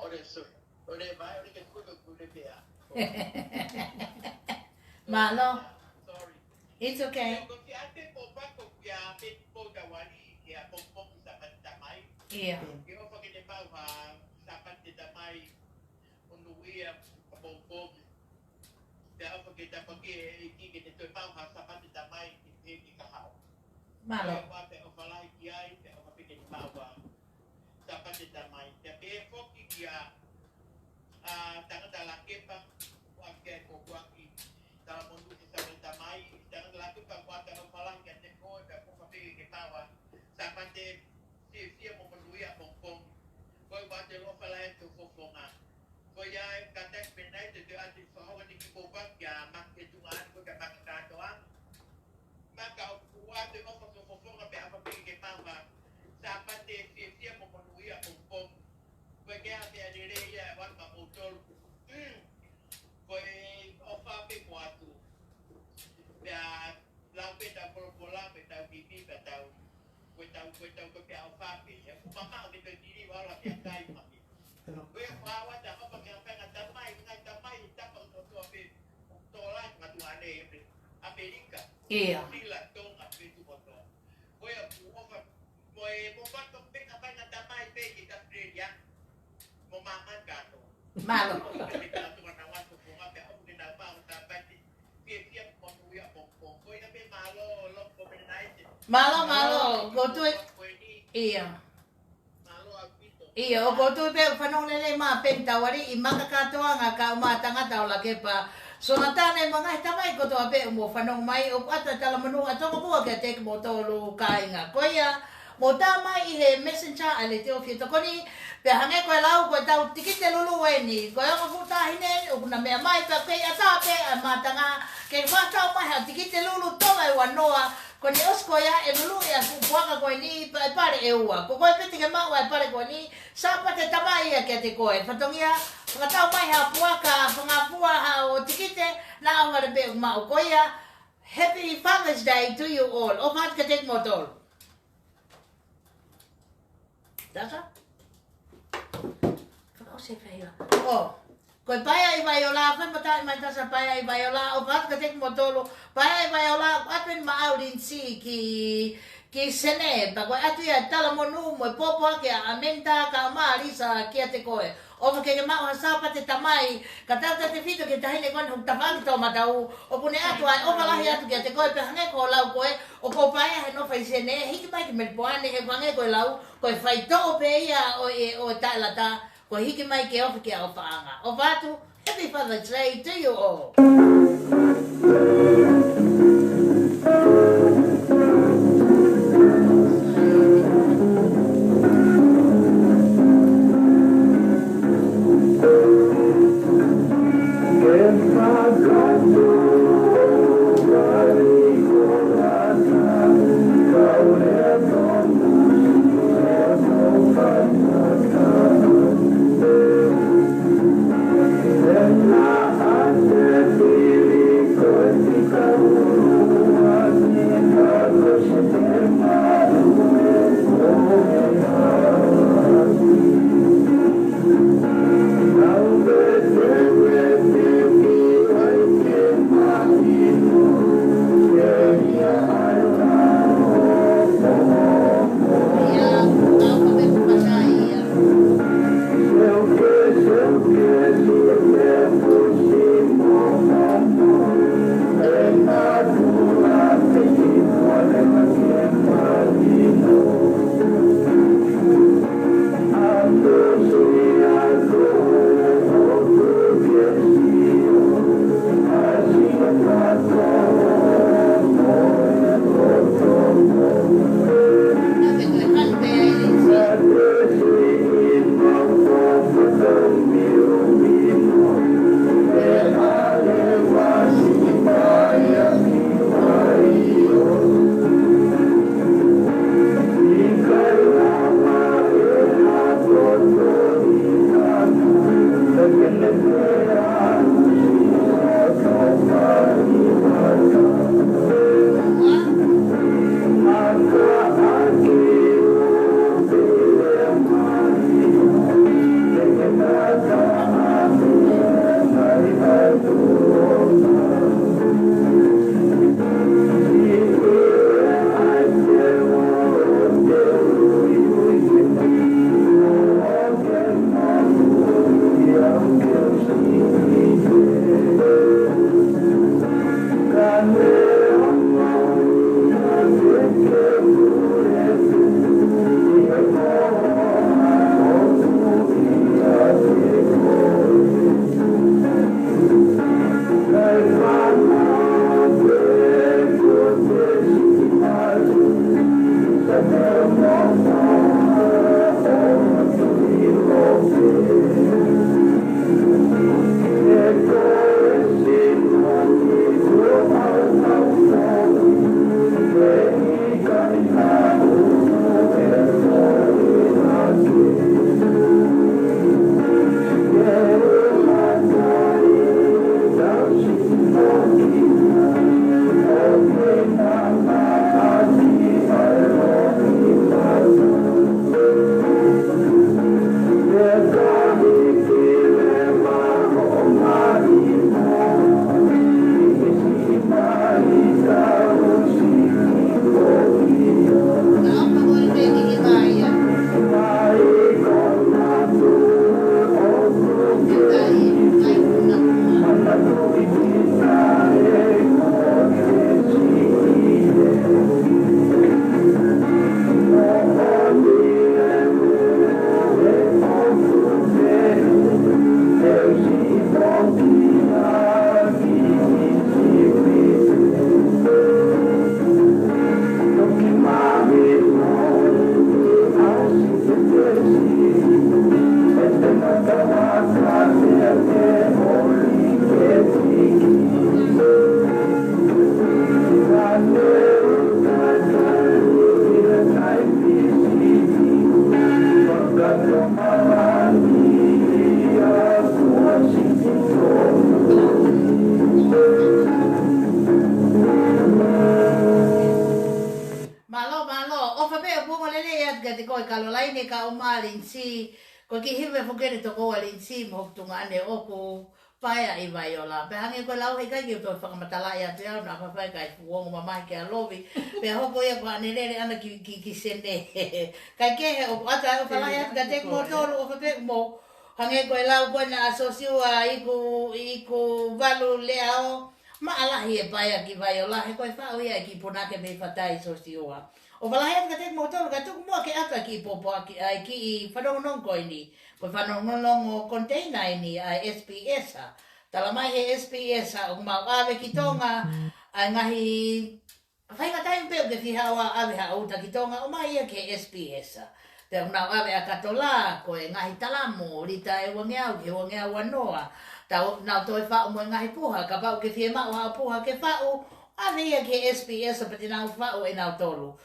ore so ore vai ore que ku le pe a malo sorry it's okay ko ki ate po pa ko ya pe po da wali ya pompom sa parte da mai iya que ofa que de pau a sa parte da mai onu ia pompom da apa kita pakai iki kita tu pau ha sapat da mai ki ka hao malo apa pe o fala ki ai pe o pe ki pau ha sapat da mai te pe fo ki kia tanga da la kepa wa ke ko kwa ki da mundu ki sa da mai tanga da la kepa kwa ta o fala ki te ko pe ko pe ki pau ha sapat si mo mundu ya pom ko wa te lo fala tu fo fonga ko ya kata MELENAITE tu ati faham ni ko ba ya mak itu an ko ka mak ka doang maka kuat tu ko ko ko ka apa ke pa ba sapat si mo mo ya pom ko ke ati adire ya wan ma motor ko ofa pe kuatu ya la pe ta por la pe ta bibi pe ta ko pe ofa pe ya ku mama ke te diri wala ke kai ma we fa wa ta apa ke apa ngata mai ta pa to pe to la ngatu ane Amerika iya sila to ngape tu boto we ofa we mo pa to pe apa ngata mai pe ki Australia mo mama ka to malo kita tu na wa to ko ngape o ni na pa ta pa ti pe mo ya po ko ina pe malo lo ko MELENAITE malo go to iya iya o go to pe fanong lele ma penta wari i maka katoa nga ka ma tanga tau la kepa so natane mga tamai ko to ape mo fanong mai o ata tala manu ato ko ke tek mo to lu kai nga koya mo tama i he messenger LETIO FIETOKONI pe hange ko lau ko tau tikite lulu weni ko yo futa hine o na me mai pa pe ata pe ma tanga ke fa tau mai ha tikite lulu to ai wanoa ko ni osko ya e lulu ya ku puanga ko ni pare e ua ko pe te ma wa pare ko ni sapa te tamai ya ke te ko e fatongia nga tau mai ha puaka nga pua ha o tikite na wa be ma ko ya happy Father's Day to you all o pat ke tek motor Dasa? Kau siapa ya? Oh, kau payah ibayola, kau betul macam saya payah ibayola. Obat ketik motolo, payah ibayola. Apa maulin si ki sene, bagai atu ya talamonu mo popo ke amenta ka marisa kia te koe. O ke mau hasapa te tamai, kata te fito ke tahine kon huk tafang to matau. O pune atu ai o malahi atu kia te koe pe hange ko lau koe. O ko payah no fai sene, hiki mai ke melpoane he hange ko lau, ko fai to pe ia o talata, ko hiki mai ke ofi ke o faanga. O vatu, happy Father's Day to you all. Thank you. Ko ki hiwe fokere to ko alin si mo tunga ane oku paia I vai ola. Pe hange ko lau hei kai ki to whakamatala ia te au na whawhai kai fuongo mamai ke a lovi. Pe hoko ia ko ane rere ana ki sene. Kai kehe o ata o whalai atu ka te mo tolu o whapek mo. Hange ko lau ko na asosiua iku valu lea o. Ma alahi e paia ki vai ola. He koe whao ia ki ponake me whatai sosiua. O walahe ka te motor ka tuku mua ke ata ki popo ki I whanongonong koe ni. Koe whanongonong o container ni a SPS a. Tala mai he SPS a o mau awe ki tonga a ngahi whainga taim peo ke whihawa awe ha auta ki tonga o mai ia ke SPS a. Te unau awe a katola koe ngahi talamo rita e wangeau ke wangeau wanoa. Tau nau toi whao mo ngahi puha ka pau ke whie mau ha puha ke whao awe ia ke SPS a pati nau whao e nau tolu.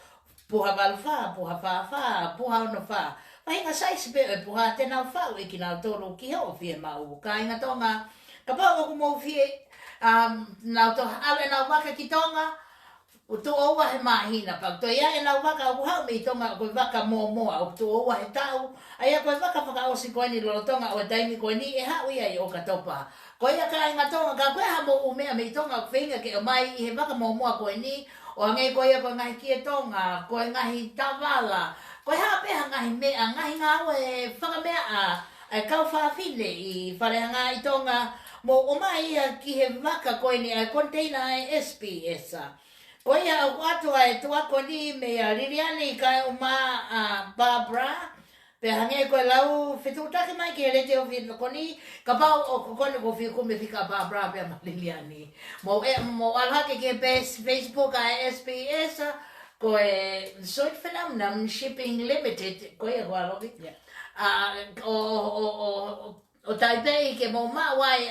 Puha balfa, puha fa, puha ono fa. Pahinga sais pe e puha te nau fa e ki nau tolu ki ho fie mau. Ka inga tonga, ka pao ko mo fie nau to ale nau waka ki tonga. O tu owa he mahina pa. To ia e nau waka o hau me tonga ko waka moa o tu owa he tau. Ai ko waka waka o si ko ni lo tonga o taimi ko ni e ha ia I o ka topa. Ko ia ka inga tonga ka ko ha mo o me tonga ko finga ke o mai he waka moa ko ni. O ngai koe ko ngai ki e tonga, koe ngahi tavala, koe hapeha ngahi mea, ngahi ngā ue whakamea a kau FAFINE I wharehanga I tonga, mo o mai ia ki he waka koe ni a container e SPS a. Koe ia au atua e tuako ni me a Liliani kai o ma a Barbara, pe hange koe lau whetutake mai ki LETIO FIETOKONI, ka pau o kokone ko whikume whika Barbara pe ma Liliani. Mo alhake ki Facebook a SPS, koe soit phenomenon shipping limited, koe e koa lovi. O Taipei ke mo mawai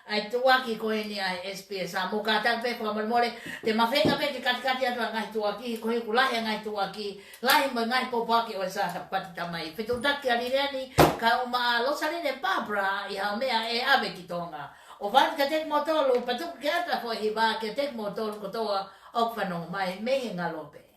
a ai tuaki ko ni ai SPS a mo ka ta pe ko mole te mafenga pe te katikati atu ngai tuaki ko ku lahi ngai tuaki lahi mo ngai popaki o sa pati tamai pe tu taki ali ni ka uma lo sale ne papra i ha mea e ave ki tonga o van ka tek motolo pa tu ke ata fo hi ba ke tek motolo ko toa o fano mai me ngalope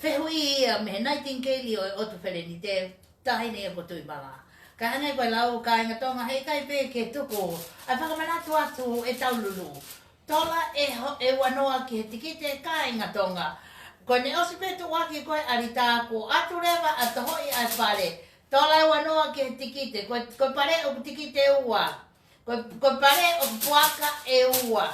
Fehui a MELENAITE keli o tu feleni te tahi ne ko tui mala. Ka hanga koe lau ka inga tonga hei kai pe ke tuku. Ai whakamanatu atu e taululu. Tola e wanoa ki he tikite ka inga tonga. Koe ne osi pe tu waki koe arita ko atu rewa ata hoi ai pare. Tola e wanoa ki he tikite. Koe pare o tikite ua. Koe pare o puaka e ua.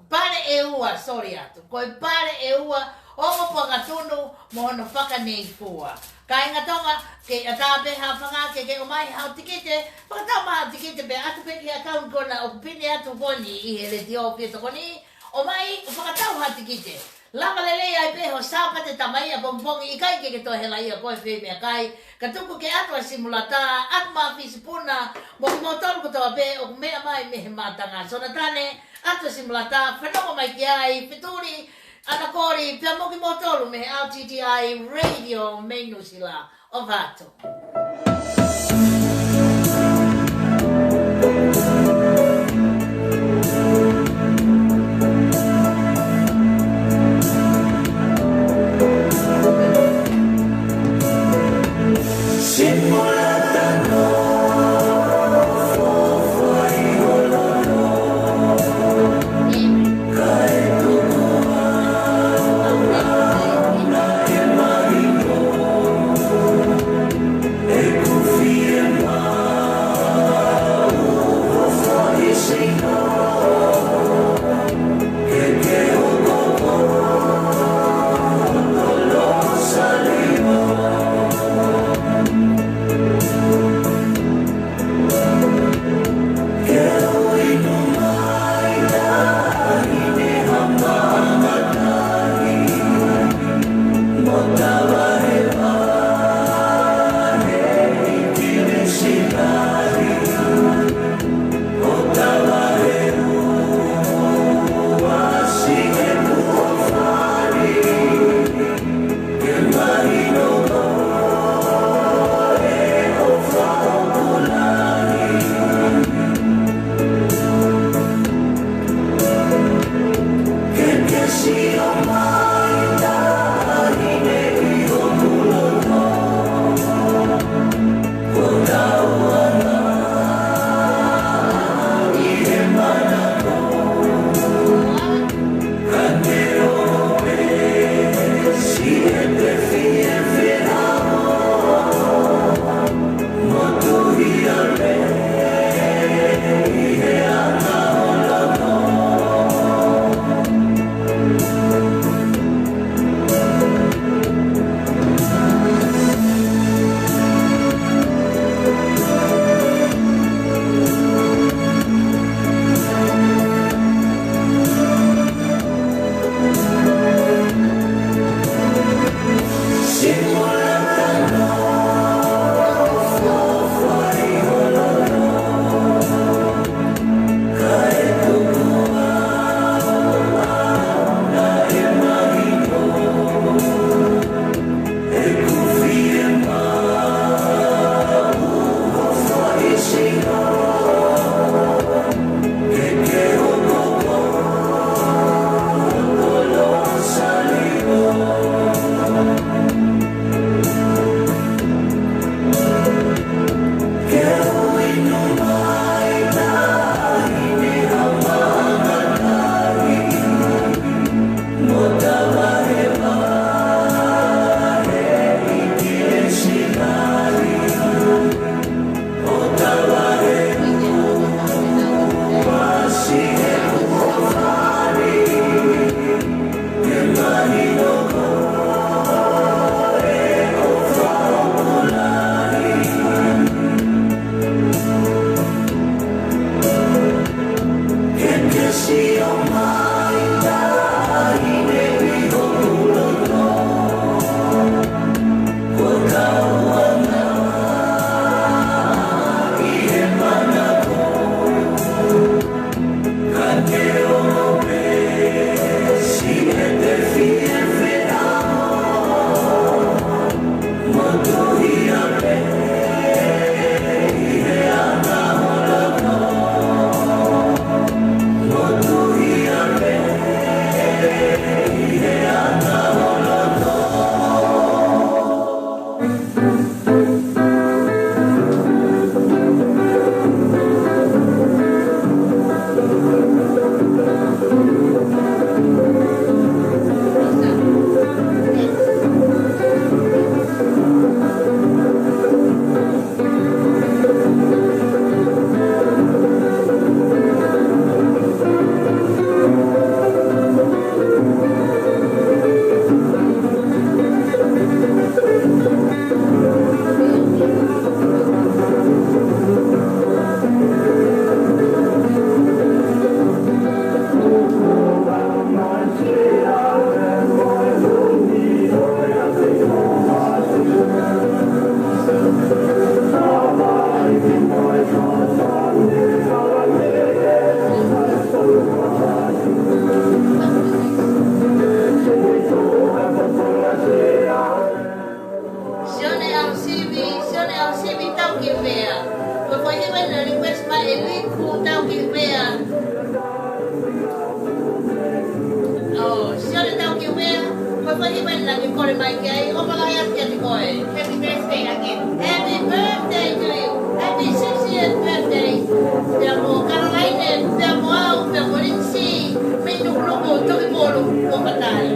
Pare e ua, sorry atu. Koe pare e ua. Ongo pakatunu mohono whaka nei fua. Ka inga tonga ke atape ha whanga ke o mai hao tikite. Whakatau maha tikite pe atu pe ki akaun kona o pine atu koni I he LETIO FIETOKONI. O mai whakatau ha tikite. Lama lele ai pe ho sapate tamai a pompongi I kai ke tohela ia koe whi mea kai. Ka tuku ke atua simulata, atu maa fisipuna, mo ki motoru kutoa pe o mea mai mehe matanga. Sona tane, atua simulata, whanonga mai ki ai, whituri, Ana kori, pia moki motoru me LTTI Radio Menu sila o vato. na ke kore mai ke o pala ya ke te koe. Happy birthday again. Happy birthday to you. Happy 60th birthday. Te amo Caroline, te amo au, te amo Lindsay. Me no grupo, toki polo, o patai.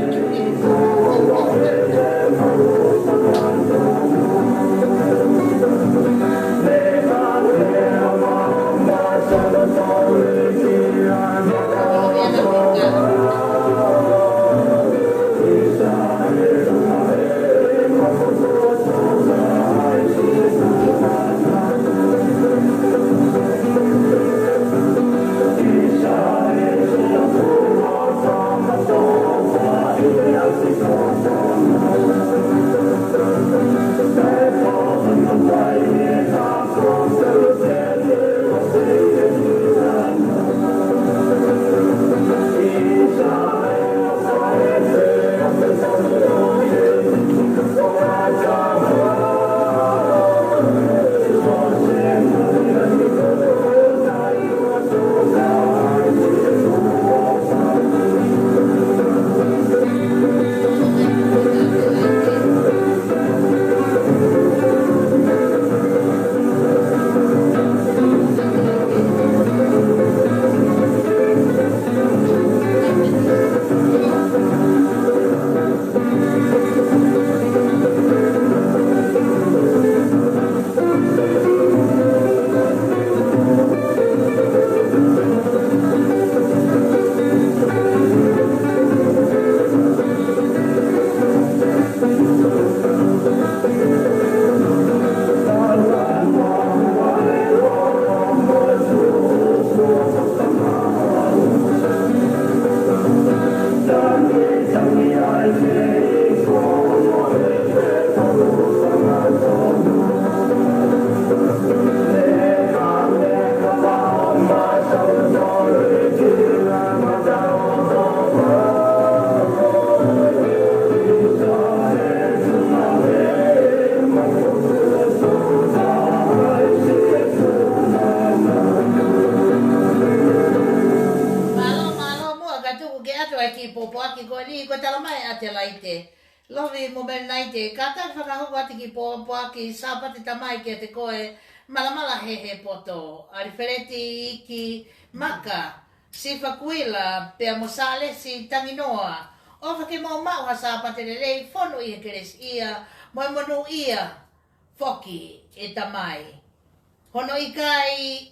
Lovi mo MELENAITE, kata whakahoko ati ki pōpua ki sāpati tamai ki te koe malamala he poto. Ari whereti ki maka, si whakuila pia mo sale si tanginoa. O whake mo mau ha sāpati rei, whono ia keres ia, moi monu ia whoki e tamai. Hono ikai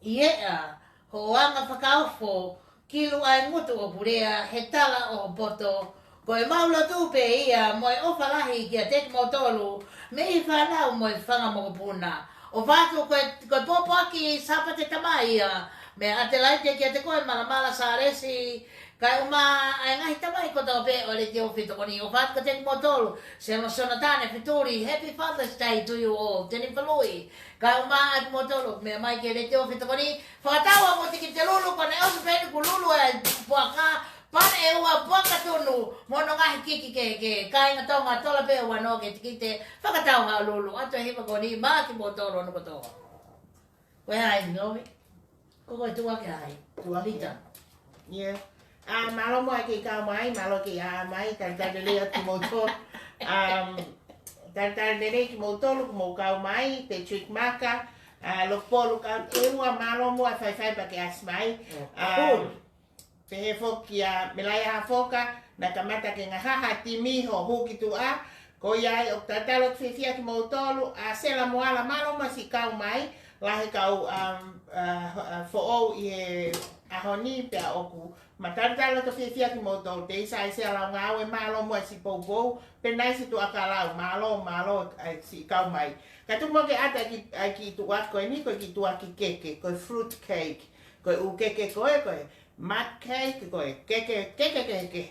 iea, ho anga whakaofo, kilu ai ngutu o purea, he tala o poto. Koe maula tupe ia, moe ofalahi kia teki mautolu, me I whanau moe whanga mo puna. O whātu koe pōpaki sāpate tamai ia, me AOSITELELIA kia te koe malamala sāresi, kai uma ai ngahi tamai ko tau pe o LETIO FIETOKONI, o whātu ko teki mautolu, se no sona tāne whituri, Happy Father's Day to you all, teni whalui. Kai uma ai mautolu, me mai ke LETIO FIETOKONI, whakataua mo tiki te lulu, kone osu pēni ku lulu e puaka, pane e ua puaka tonu, mono ngahi kiki ke kainga tonga tola pe ua no ke tiki te whakatau hao lulu. Ato e hipa koni, maa ki mōtoro anu kotoa. Koe hai, Lovi? Koko e tua ke hai? Lita? Yeah. Malo mo ai ki kau mai, malo ki mai, LETIO ki mōtoro. LETIO ki mōtoro, ki mō kau mai, te trick maka, lokpolu kau, e ua malo mo ai whai pa ke as mai. Te he foki a melaia ha foka na kamata ke ngā haha timi ho huki tu a ko iai o tatalo whiwhia ki mautolu a sela moala malo ma si kau mai lahe kau fo'ou I he ahoni pia oku ma tatalo to whiwhia ki mautolu te isa I sela ngau e malo mo si pougou pe nai si tu akalau malo si kau mai ka tu mo ke ata ki tu at koe ni koe ki tu a ki keke koe fruit cake koe u keke koe mud cake, koe keke,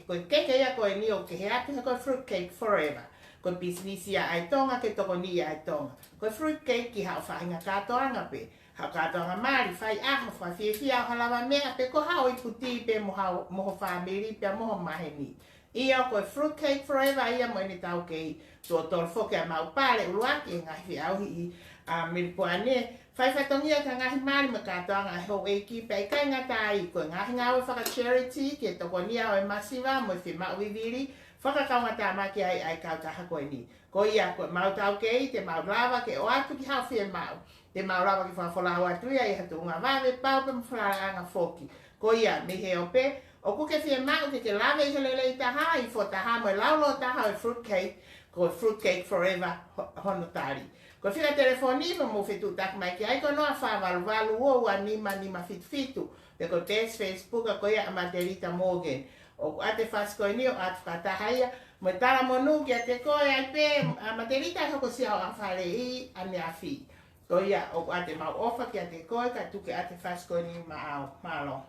koe keke ia koe ni o ke he atu koe fruit cake forever. Koe business ia ai tonga ke toko ni ai tonga. Koe fruit cake ki hao whahinga katoanga pe. Hao katoanga maari, whai aho, whai whiwhia o halawa mea pe ko hao I puti pe moho whamiri pe moho maheni. Ia koe fruit cake forever ia mo ene tau kei tuo toro whoke a maupare uruaki e ngai whiauhi I miripuane whaiwhatongia ka ngahi mari ma katoa ngā ho e ki pei kai ngā tai ko ngahi ngā whaka charity ki tokonia o e masiva mo fi mauiwiri whakakaunga tā maki ai kau taha koe ni. Ko ia koe mau tau kei te mau rawa ke o atu ki hau whia mau. Te mau rawa ki whawholau atu ia i hatu unga wawe pau pe mwharaanga whoki. Ko ia me he ope o kuke whia mau ke lawe i helelei taha i fo taha mo e laulo taha o fruit cake ko fruit cake forever honotari. Ko whina telefoni mo whitu tak mai ki ai ko noa whawalu o ua nima fitu. Te ko tes Facebook a ko ia Amaterita Morgan. O ate fasko ni o atu katahaia mo tara monu ki ate koe ai pe Amaterita hoko sia o awhare I ane afi. Ko ia o ate mau ofa ki ate koe ka tuke ate fasko ni ma ao malo.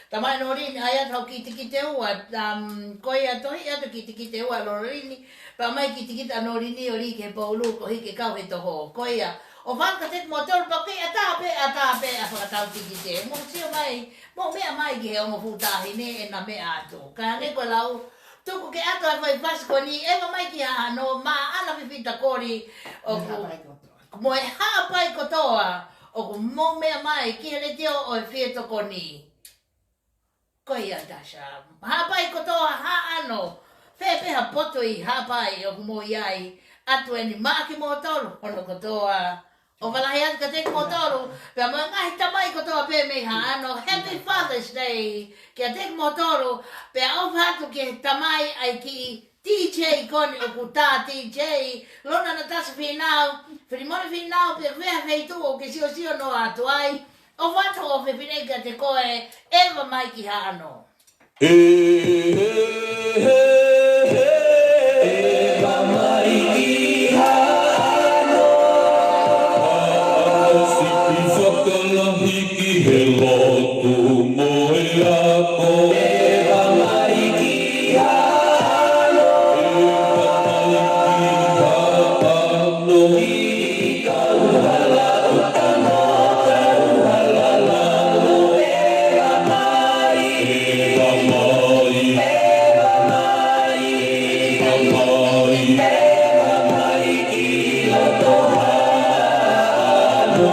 Tamai nori ni aya tau ki tiki te ua, koi a tohi atu ki tiki te ua lorini, pa mai ki tiki ta nori ni ori ke paulu ko hike kau he toho, koi a. O whanka te motor pa ke a tāpe a whakatau tiki te. Mo sio mai, mo mea mai ki he ongo futahi ne e na mea atu. Ka ne koe lau, tuku ke ato ai whai pasko ni, ewa mai ki a no ma ana whiwhita kori, mo e haapai kotoa, o ku mo mea mai ki he letio o e fietokoni. Koi a dasha. Hapai kotoa ha ano. Whepeha poto I hapai o mo iai. Atu e ni maki motoru. Ono kotoa. O walahi atu ka teki motoru. Pea mo ngahi tamai kotoa pe mei ha ano. Happy Father's Day. Kia teki motoru. Pea o hatu ke tamai ai ki DJ koni o ku tā DJ. Lona na tasa whinau. Whirimone whinau pe whea wheitu o ke sio no atu ai. O wato o whiwhineka te koe, ewa mai ki hano. Ewa mai ki Kalahiki he lotu moe ako e hamaiki hano e hamaiki hano I kauhala utano kauhala lalo e hamai e hamai e hamai e hamai e hamai ki loto hano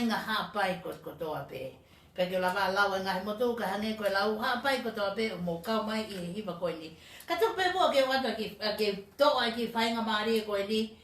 ngā hāpai ko toa pē. Ka ke lava lawa ngahi motu ka hange koe lau hāpai ko toa pē o mō kau mai i he hiwa koe ni. Ka tuku pē mua ke wata ke toa ki whainga maari koe ni.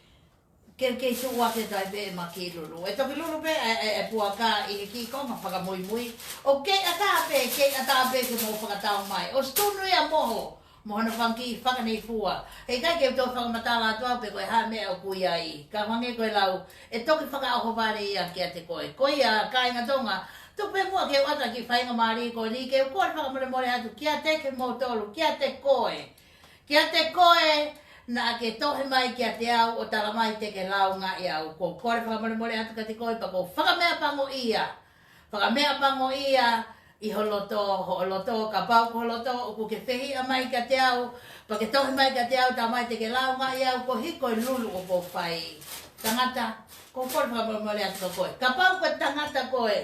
Ke tu wake tai pē ma ki lulu. E toki lulu pē e puaka i he ki konga whakamui mui. O ke ata pē ke mō whakatau mai. O stunu ia moho. Mohana whanki whakanei fua. Hei kai ke tō whakamatala atua pe koe hā mea o kui ai. Ka wange koe lau, e toki whakaoho whare ia kia te koe. Koe ia kāinga tonga, tupe mua ke wata ki whainga maari koe ni, ke koe whakamore more atu, kia te ke mō tolu, kia te koe. Kia te koe, na ke tohe mai kia te au, o tala mai te ke lau ngā i au. Ko koe whakamore more atu ka te koe, pa ko whakamea pango ia. Whakamea pango ia, I holoto, ka pau ko holoto, o ku ke whehi a mai ka te au, pa ke tohi mai ka te au, ta mai te ke lau ngā i au, ko hiko I lulu o po whai. Tangata, ko kore whakamore atu ka koe. Ka pau ko tangata koe,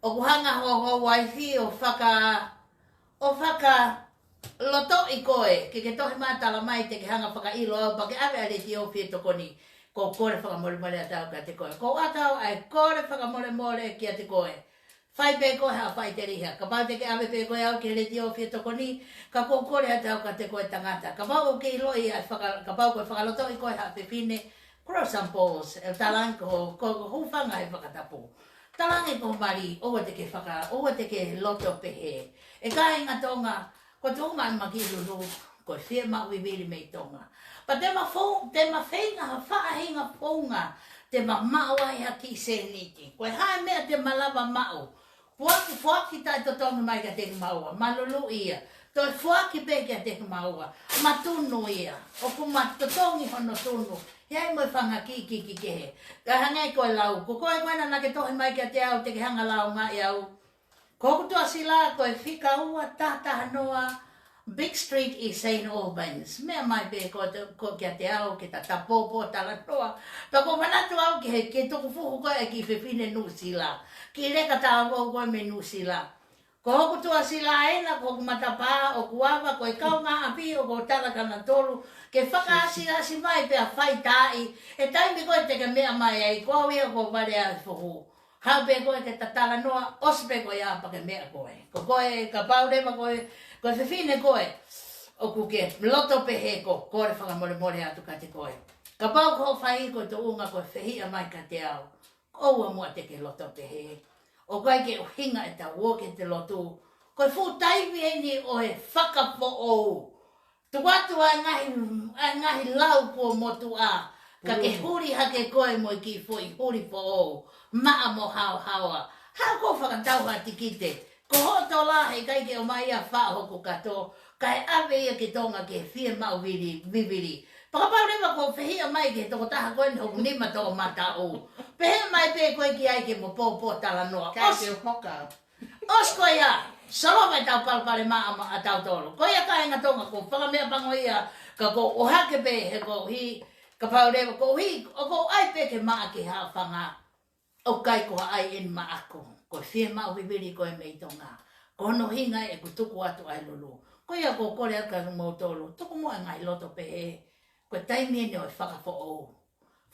o ku hanga ho waifi o whaka loto I koe, ke tohi mai tala mai te ke hanga whaka ilo au, pa ke awe a LETIO FIETOKONI, ko kore whakamore atu ka te koe. Ko atau ai kore whakamore kia te koe. Whai pē koe hea whai te riha. Ka pau te ke awe pē koe au ke LETIO FIETOKONI, ka kōkore atau ka te koe tangata. Ka pau o ke iloi ka pau koe whakaloto I koe hea FAFINE, cross and pause, e talang ko hufanga he whakatapu. Talangi ko mari, oa te ke loto pehe. E kai inga tonga, ko tonga I makilulu, ko whia mau wibiri mei tonga. Pa te ma whenga, whaahinga whonga, te ma maua I haki se niti. Koe hae mea te malava mau. Fuaki tai to tonga mai ka te maua, malulu ia. Toi fuaki pe ka te maua, matunu ia. O ku matotongi hono tunu. Iai moi whanga ki kehe. Ka hangai koe lau, ko koe koe na ke tohi mai ka te au, te ke hanga lau ngā i au. Ko kutua sila koe whika ua tata noa, Big Street I St. Albans. Mea mai pe ko kia te au, ke ta tapopo tala noa. Pa ko manatu au ke toku fuhu koe ki FAFINE nu sila. Ki reka tā wau koe me nu sila. Ko hoku tua sila ena, ko hoku matapā, o kuawa, ko kau ngā api, o ko tarakana tolu, ke whakaasi mai pia whai tāi, e taimi koe te ke mea mai ai, ko au ia ko ware a fuhu. Hau pe koe ke tatala noa, ospe koe apa ke mea koe. Ko koe, ka pau rewa koe, ko FAFINE koe, o ku ke loto pehe ko, kore whakamore atu ka te koe. Ka pau ko whai koe to unga koe whehia mai ka te au. Oua mua te ke loto pehe. O kai ke hinga e ta woke te loto. Koe fu taimi e ni o he whakapo ou. Tuatu a ngahi lau po motu a. Ka ke huri hake koe mo ki fui huri po ou. Maa mo hawa. Hau ko whakatau ha tikite. Ko hoto la he kai ke o mai a whahoku kato. Kai awe ia ke tonga ke whia mau viviri. Pakapau rewa ko whehia mai ke toko taha koe ni hoku nima toko mata o. Pehea mai pe koe ki ai ke mo pōpō tala noa. Kai te hoka. Os koe ia, salo mai tau palpare maa a tau tolu. Koe ia ka inga tonga ko whakamea pango ia, ka ko o hake pe he ko hi, ka pau rewa ko hi, o ko ai pe ke maa ki haa whanga. O kai ko ai en maa ako. Ko whia maa wibiri koe mei tonga. Ko no hinga e ku tuku atu ai lulu. Koe ia ko kore aka mo tolu, tuku mua ngai loto pe he. Ko taimi ene o e whakafo ou.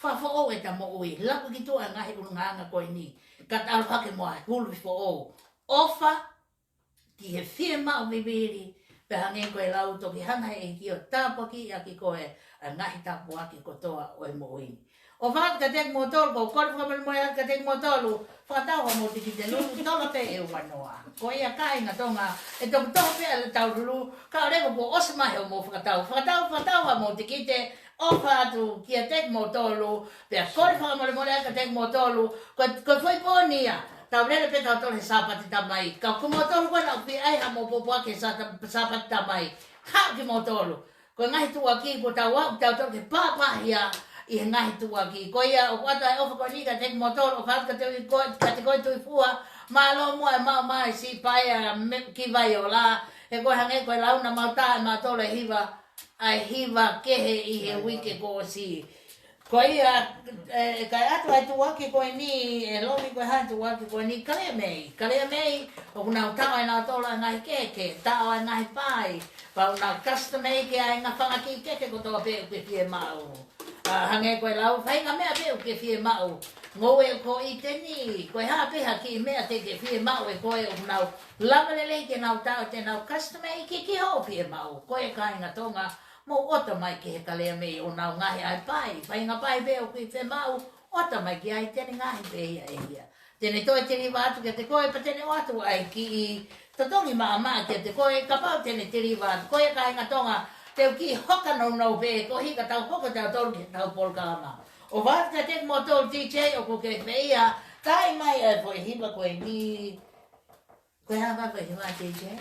Whakafo ou e ta mo ui. Lapu ki tua ngahi urunganga koe ni. Ka tau hake moa hulu fo ou. Ofa ki he whia mao viviri. Pe hange koe lau toki hanga e ki o tāpaki a ki koe. A ngahi tapu aki kotoa o e mo ui. O whakat ka tek mo tolu. Ko kore whakamere moe ka tek mo tolu. Whakatau ha mo tiki te lulu. Tola pe e wanoa. Ko ia kainga tonga. E toku toha pe ale tau lulu. Ka rewa ko osmahe o mo whakatau. Whakatau ha mo tiki te. Ofa atu kia tek mo tolu. Pea kore whakamere ka tek mo tolu. Ko foi ponia. Tau rere pe tau tole sapati tamai. Ka ku mo tolu koe lau pi ai ha mo popoa ke sapati tamai. Hau ki mo tolu. Ko ngahi tua ki ko tau au tau tole ke pāpahia. I he ngahi tua ki. Ko ia o kata e ofa koe ni ka tek mo tolu. O whatu ka te koe tui fua. Malo mua e mau mai si pai a ki vai o la. E koe hange koe launa mauta e mautole hiva. Ai hiva kehe I he wike ko si. Ko ia, kai atu ai tuwaki koe ni, e lovi koe hai tuwaki koe ni, kalea mei. Kalea mei, o kuna utawa e nao tola ngai keke, tao e ngai pai. Pa una custom e ke ai ngā whangaki keke ko toa pe pie mau. Hange koe lau, whainga mea peo ke fie mau. Ngoe ko I teni, koe hapeha ki mea te ke fie mau e koe o nau. Lamalele ke nau tau te nau customer I ki ho fie mau. Koe ka inga tonga, mo ota mai ke he kalea me o nau ngahi ai pai. Whainga pai peo ki fie mau, ota mai ki ai teni ngahi pe ia e ia. Tene toi teni watu ke te koe pa tene watu ai ki I tatongi maa ke te koe kapau tene teri watu. Koe ka inga tonga, teo ki hoka no pe, ko hika tau hoka tau tolu ki tau POLOKALAMA. O wātka te mo tolu DJ o ko ke meia, tai mai e koe hipa koe ni... Koe hawa koe hiwa DJ?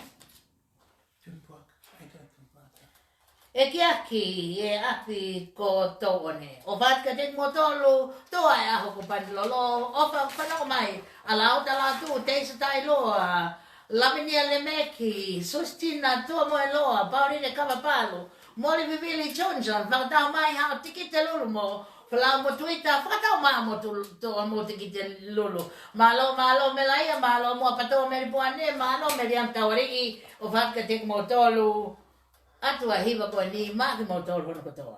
E ki aki, e aki ko toone. O wātka te mo tolu, toa e aho ko panilolo, o whanako mai, ala o tala tu, teisa tai loa, Laminia le meki, sustina tua mo e loa, paurine kava palu, mori vivili Johnson, whakatau mai hao tiki te lulu mo, whalau mo tuita, whakatau maa mo toa mo tiki te lulu. Malo me laia, malo mo patoa meri puane, malo meri am tawariki, o whaka te mo tolu, atua hiwa koe ni, maa ki mo tolu hono kotoa.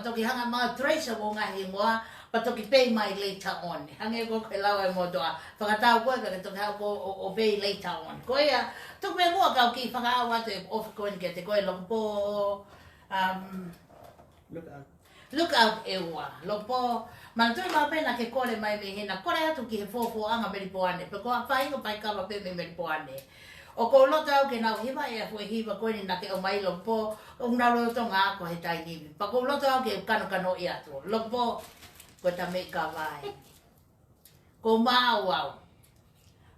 patoki hanga mga tracer mo ngahi moa, patoki pay mai later on. Hange ko kay lawa mo doa. Whakatau koe ka toki hau ko o pay later on. Koe a, tuk me mua kau ki whakaawa te off koe ke te koe loko po, look out e ua. Loko po, mana tui maa pena ke kore mai me hina, kore atu ki he fōfō anga meripoane, pe koa whaingo pai kawa pe me meripoane. O ko lota au ke nau hiwa e a fue hiwa koe ni na ke o mai loko po, o ngā roto ngā ako he tai niwi. Pa ko lota au ke kano i atu. Loko po, ko ta me ka vai. Ko mau au.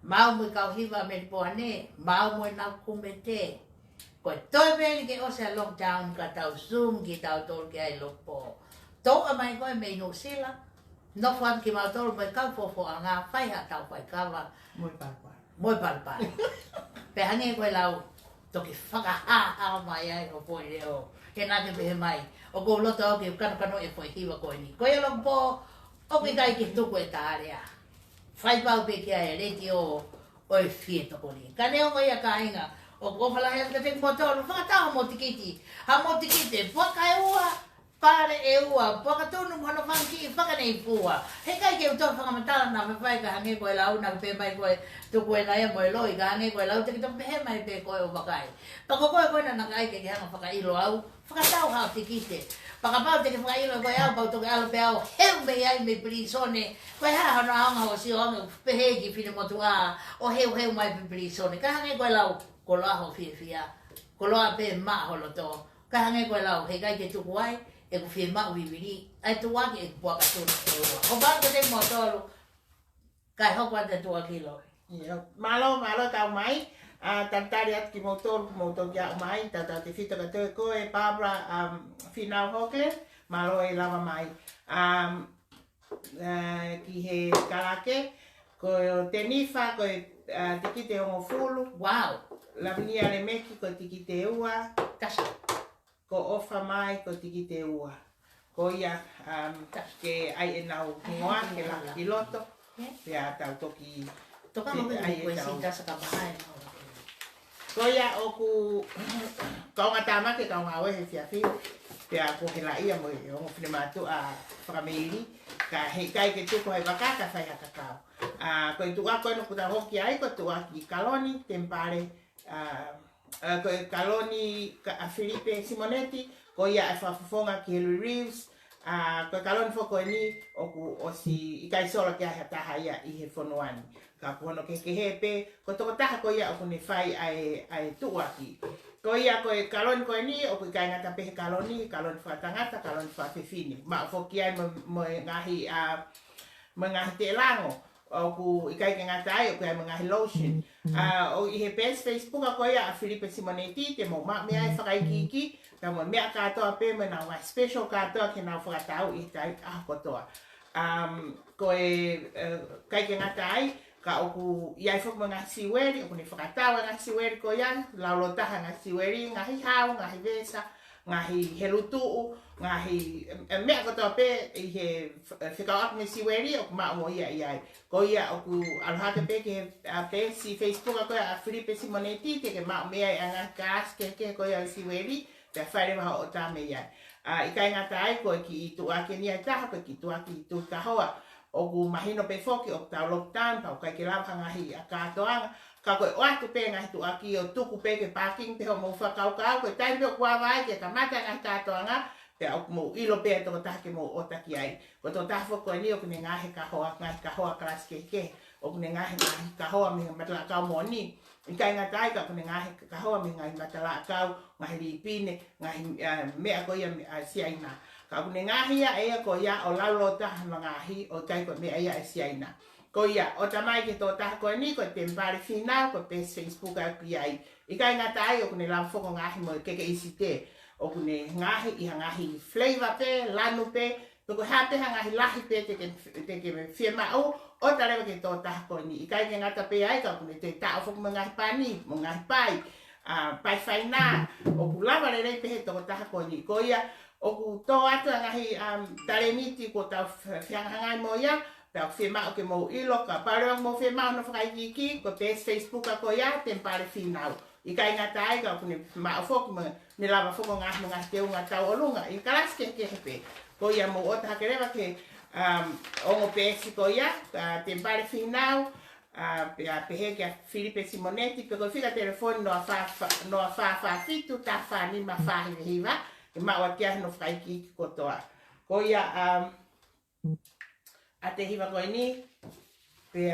Mau mo kau hiwa meripoane, mau mo nau kumete. Ko toi meni ke o se lockdown ka tau Zoom ki tau tolu ki ai loko po. Tau a mai koe me ino sila. No whan ki mau tolu mai kau fofo a ngā whaiha tau whai kawa. Moi palpa. Pe hange koe lau toki whakahaha mai ai o poe reo. Ke nake pehe mai. O ko loto au ke kano e poe hiwa koe ni. Koe loko po, o ke kai ki tuku e tārea. Whai pau pe kia e LETIO FIETOKONI. Ka neo mai a ka inga. O ko whalahe ka te motoro. Whakatau mo tikiti. Ha mo tikiti. Whaka e ua. Pare e ua, whakatonu mono whanki, whakanei pua. He kai ke utoa whakamatala na whawhai ka hange koe lau, na pe mai koe tuku e naia moe loi, ka hange koe lau, te ki tope he mai pe koe o wakai. Pako koe koe na nakai ke hanga whakailo au, whakatau hao tikite. Pakapau te ke whakailo koe au, pau toke alo pe au, heu me ai me pirisone, koe haa hana aonga o si o anga pehegi whine motu a, o heu mai pe pirisone. Ka hange koe lau, ko loa ho fia, ko loa pe maa holo to. Ka hange koe lau, he kai ke tuku ai, e ko firma viviri ai tu waki e po ka tu o ba ko te motoro kai ho kwa te tu kilo malo tau mai tantari at ki motor ya mai tata te fito ka te ko e Barbara final hokle malo e lava mai ki he karake ko te nifa ko te kite o fulu wow la venia le meki ko te kite ua kasa ko ofa mai ko tiki te ua. Ko ia ke ai e nau ngoa ke la piloto. Pea tau toki toka mo ke ai e tasa ka bahai. Ko ia oku kaunga tama ke kaunga we he fiafi. Pea ko he la ia mo e o fine matu a whakameiri. Ka he kai ke tuko he wakaka whai haka kau. Ko i tua koe no kuta hoki ai ko tua ki kaloni tempare ko kaloni a Felipe Simonetti ko ia e whafonga ki Henry Reeves ko kaloni foko ni o si i kai sola ki a taha ia i he whonoani ka pono ke hepe ko toko taha ko ia o kune whai ai tuaki ko ia ko kaloni ko ni o kai ngata pehe kaloni whatangata kaloni whafifini ma foki ai mo ngahi te lango o ku ikai ke ngata ai o kai mga lotion o i he pes Facebook ko ia a Felipe Simonetti te mo ma me ai whakaikiki ka mo mea katoa pe me na wa special katoa ke na whakatau i tai ko toa ko kai ke ngata ai ka o ku iai fok mga siweri o ku ni whakatau nga siweri ko ia laulotaha nga siweri ngahi hau ngahi vesa ngahi helutuu ngahi mea kotoa pe i he whikau aku me siweri o ku maa mo ia iai ko ia o ku alohake pe ke pe si Facebook a koe a Felipe Simonetti te ke maa mea i anga kaas ke ko ia siweri te whaere maha o tā me iai i kai ngata ai koe ki i tuake ni ai taha koe ki tuake i tu kahoa o ku mahino pe foki o tau lockdown pau kai ke lau ngahi a katoanga ka koe o atu pe ngahi tuaki o tuku pe ke parking te ho mo whakau kau koe tai peo kua vai ke kamata ngahi katoanga pe au mo ilo pe toko taha ke mo otaki ai ko toko taha foko ni o kune ngahi kahoa klas ke o kune ngahi kahoa mi matala kau mo ni i kai ngatai ka kune ngahi kahoa mi ngahi matala kau ngahi ripine ngahi mea ko ia siaina ka kune ngahi ia ea ko ia o laulo taha ngahi o kai ko mea ia siaina ko ia o tamai ke tō taha koe ni ko tempare final ko pe Facebook a ki ai i kai ngatai o kune lau foko ngahi mo keke isi te o kune ngahi i ngahi flavor pe lanu pe ko hate ngahi lahi pe te ke firma o talewa ke tō taha koe ni i kai ke ngata pe ai ka kune te tau foko mo ngahi pani mo ngahi pai pai whaina o ku lava le rei pe he tō taha koe ni ko ia o ku tō atu ngahi taleniti ko tau whiangangai mo ia tau firma o ke mo ilo ka parewang mo firma no whakaikiki ko pe Facebook a ko ia tempare finau I ka inga tai ka kune ma foki ma ni lava foko ngā te unga tau olunga. I kalas ke pe. Ko ia mo ota hakerewa ke ongo pesi ko ia, te mpare finau, pehe kia Filipe Simonetti, pe ko fika telefoni no a fa fitu ta fa ni ma fa hiva, e ma wa kia no fraiki kotoa. Ko ia a te hiva ko ini, pe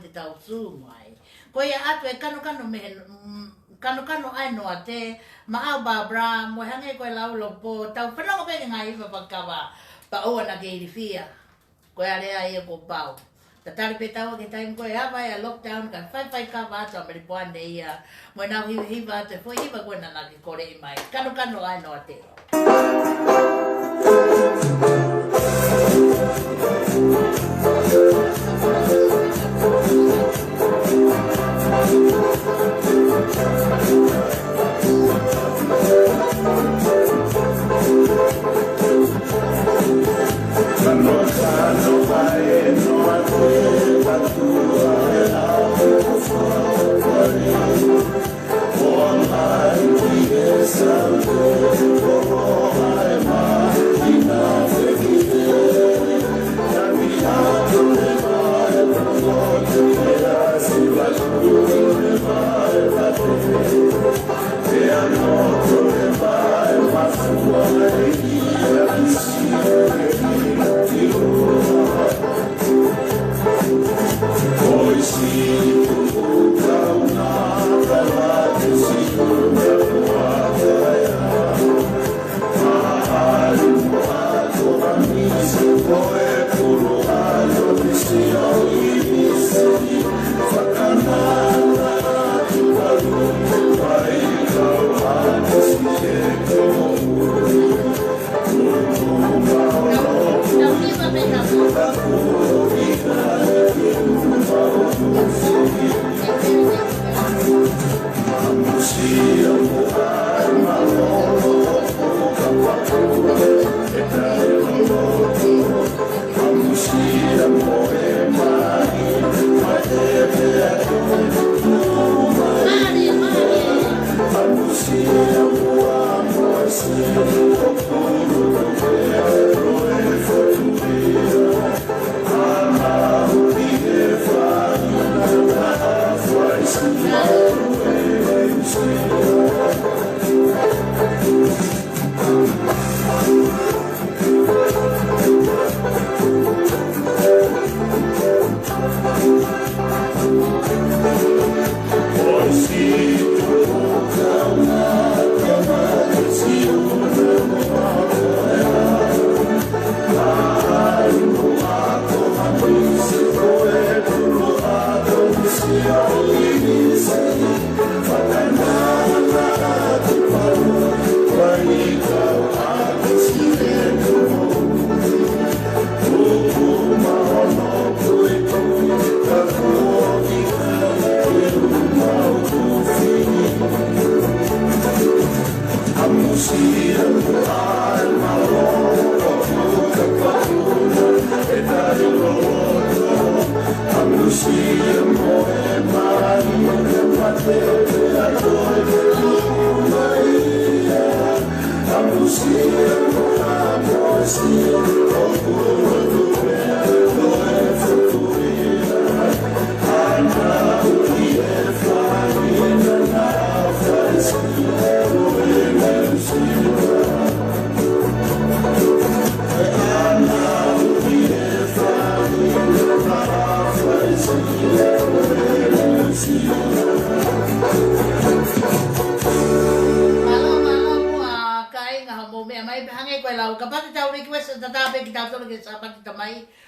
te tau sū mai. Ko ia atu e kano ai noa te maa Barbara mo hange koe laulo po tau whanau pene ngā iwa pakawa pa oa na ke irifia. Koe area ia ko pau. Ta tari pe tau ke taim koe hawa ia lockdown ka whai ka wātua maripuane ia mo nau hiwa atu e fo hiwa koe na naki kore i mai. Kano ai noa te.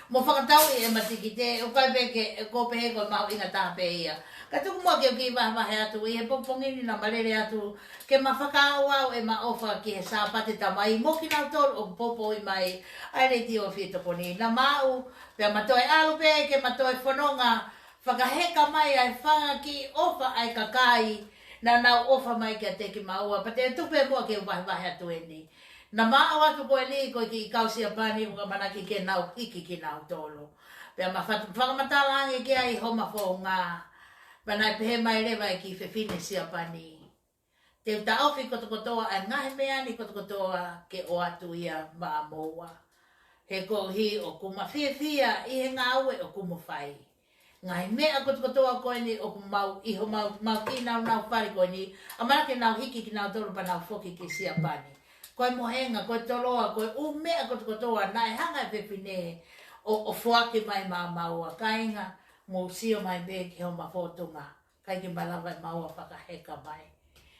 Mo whakatau i e matiki te, o kai peke, ko pehe ko mau inga tāpe ia. Ka tuku mua ki o ki wahawahe atu, i he popongini na malere atu, ke ma whakaawau e ma ofa ki he sāpate tamai, mo ki nau tōru o popo i mai, ai LETIO FIETOKONI. Na mau, pia matoe alupe, ke matoe whanonga, whakaheka mai ai whanga ki ofa ai kakai, na nau ofa mai ki a teki maua, pa te tupe mua ki o wahawahe atu e ni. Na maa watu koe ni koe ki kausia pani uka manaki ke nau iki ki nau tolo. Pea ma whakamatalangi ke ai homa fo ngā. Panai pehe mai rewa ki FAFINE sia pani. Te uta ofi kotokotoa ai ngahe mea ni kotokotoa ke o atu ia maa moa. He ko hi o kuma fia i he ngā ue o kuma whai. Ngahe mea kotokotoa koe ni o kumau iho mau ki nau whari koe ni. Amarake nau hiki ki nau tolo pa nau foki ki sia pani. Koe mohenga, koe toloa, koe umea kotokotoa, nai hanga FAFINE o fuake mai maa maua. Kainga, mo sio mai be ki ho mafotunga kai ki malawa maua whakaheka mai.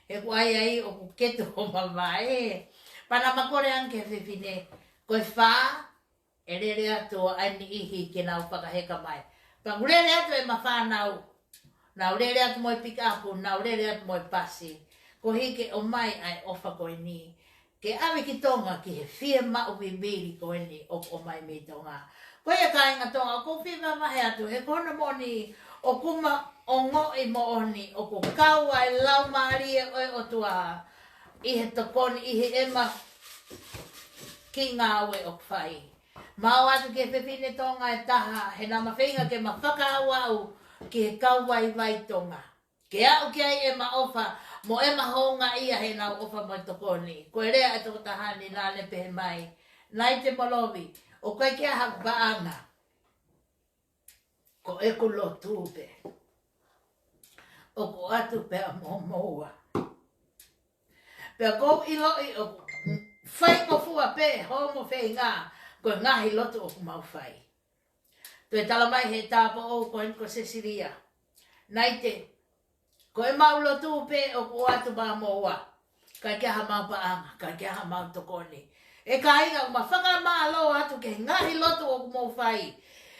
He kuai ai o ku ketu ho mawai. Pana makore anke fefine koe wha e rere atu o ani ihi ki nau whakaheka mai. Pangurere atu e mawhanau. Nau rere atu moi pikapu, nau rere atu moi pasi. Ko hike o mai ai ofa koe ni. Ke awe ki tonga ki he fia mau bibiri koe ni o mai me tonga. Koe e ka inga tonga, ko fia mamahe atu, he kona mo ni o kuma o ngoi mo oni, o ko kaua e lau maari e oe o tua. I he tokoni, i he ema ki ngā oe o kwhai. Mau atu ke pepine tonga e taha, he nama whenga ke ma whakaua au ki he kaua i vai tonga. Ke au ki ai e ma ofa, mo e mahonga ia he nau ofa mo tokoni. Koe rea e toko tahani nāne pehe mai. Nai te molovi, o koe kia haku paanga. Ko e ku lo tūpe. O ko atu pea mo moua. Pea kou ilo i o whai mo fua pe, ho mo whai ngā. Koe ngahi lotu o ku mau whai. Koe tala mai he tāpa o koe ko Cecilia. Nai te, ko e mau lotu pe o ko atu ma moua. Kai kia ha mau paanga, kai kia ha mau tokoni. E ka inga ma whaka maa lo atu ke ngahi lotu o ku mau whai.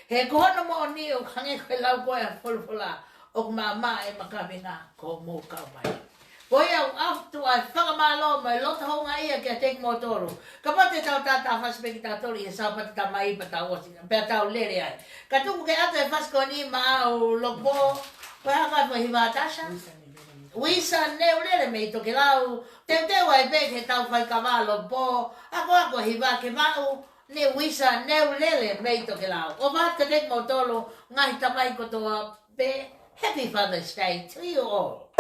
He kohono mo ni o kange koe lau koe a wholwhola o ku maa maa e makawinga ko mou kau mai. Koe au aftu ai whaka maa lo mai loto honga ia kia teki mo toru. Ka pate tau tata whaspeki tau toru i sao pate tau mai pa tau osi, pea tau lere ai. Ka tuku ke atu e whasko ni maa au lopo, koe haka koe hiwa tasha. Wisa neu lere mei toke lau, teu ai pek he tau whai kawalo po, ako hiwa ke mau, ne wisa neu lele mei toke lau. O vat ka tek mo tolo, ngahi tamai kotoa pe, Happy Father's Day to you all.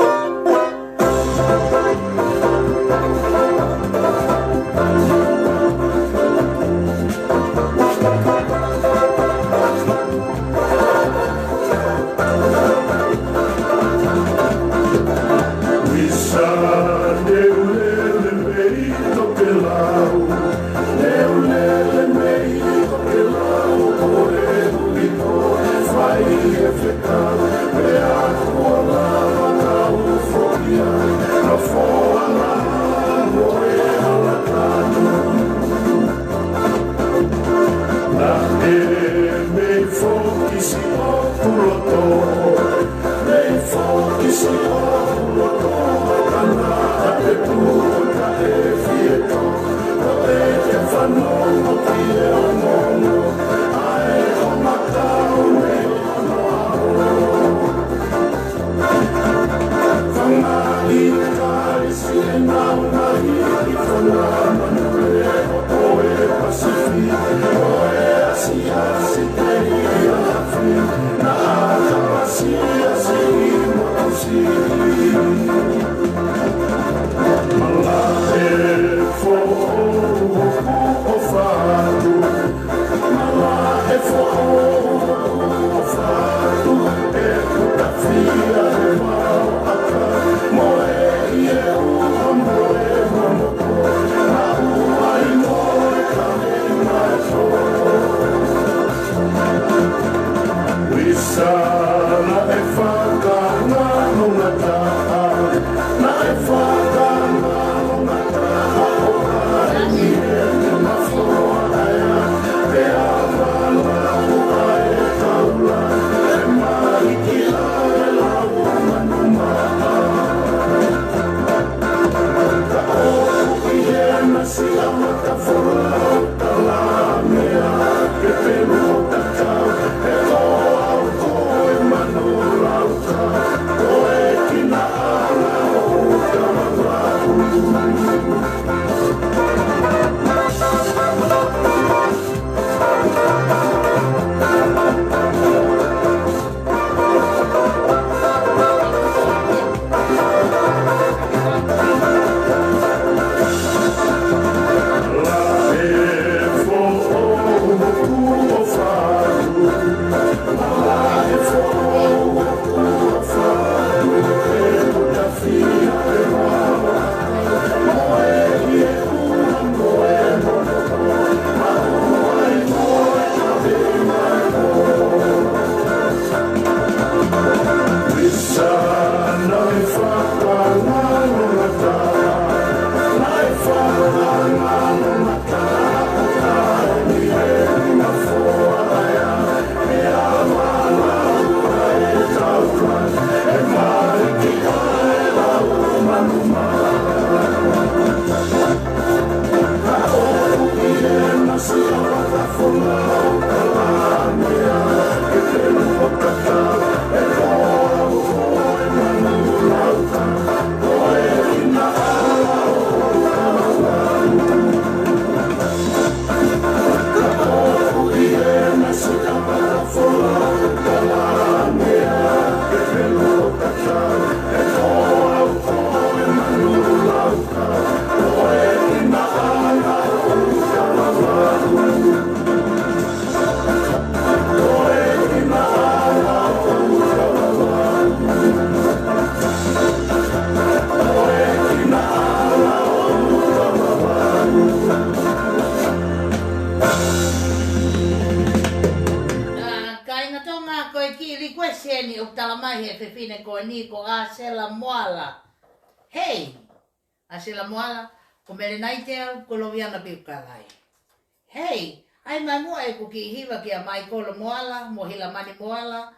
Hei, asila moala, ko MELENAITE ko loviana PIUKALA. Hei, ai mai mua e kuki hiwa ki a mai kolo moala, mo hilamani moala,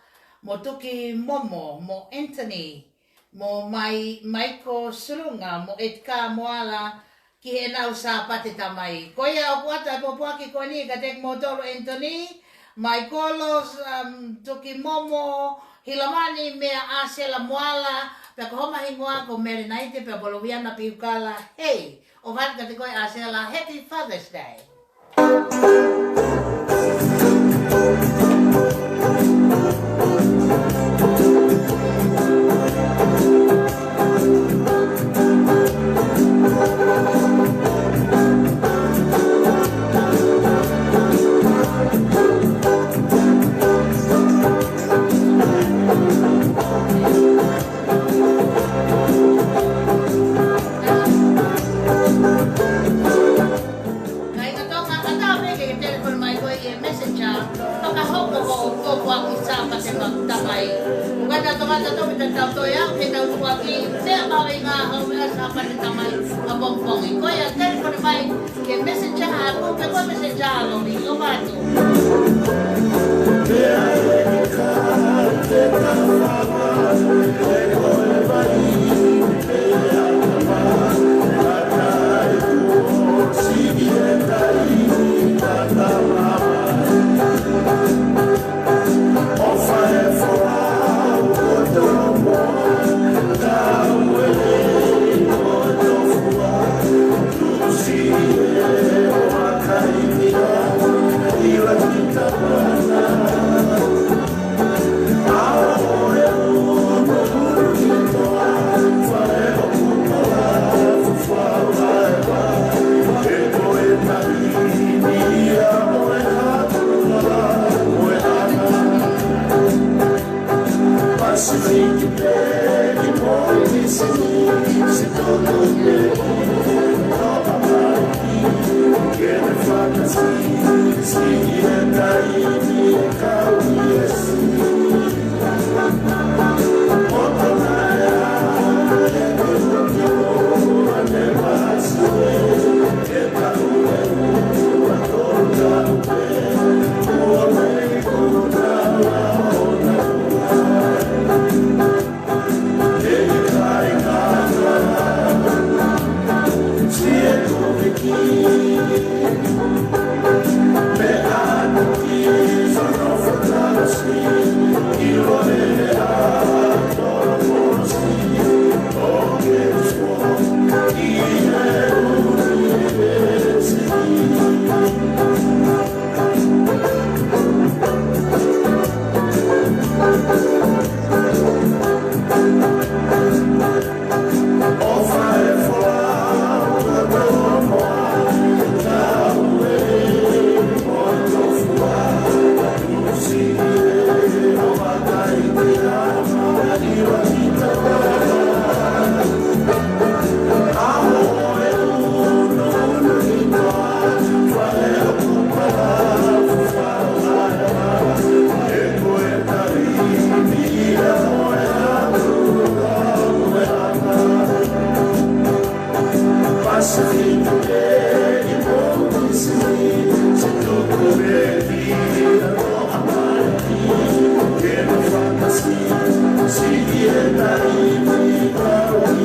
mo tuki momo, mo Anthony, mo mai Maiko Surunga, mo etka moala, ki he nau sa pate tamai. Koia o puata po puaki ko ni ka tek mo tolo Anthony, mai kolos tuki momo, hilamani mea asela moala, pe ko homa hingoa ko MELENAITE pe boloviana PIUKALA. Hey, o van ka te koe asela Happy Father's Day.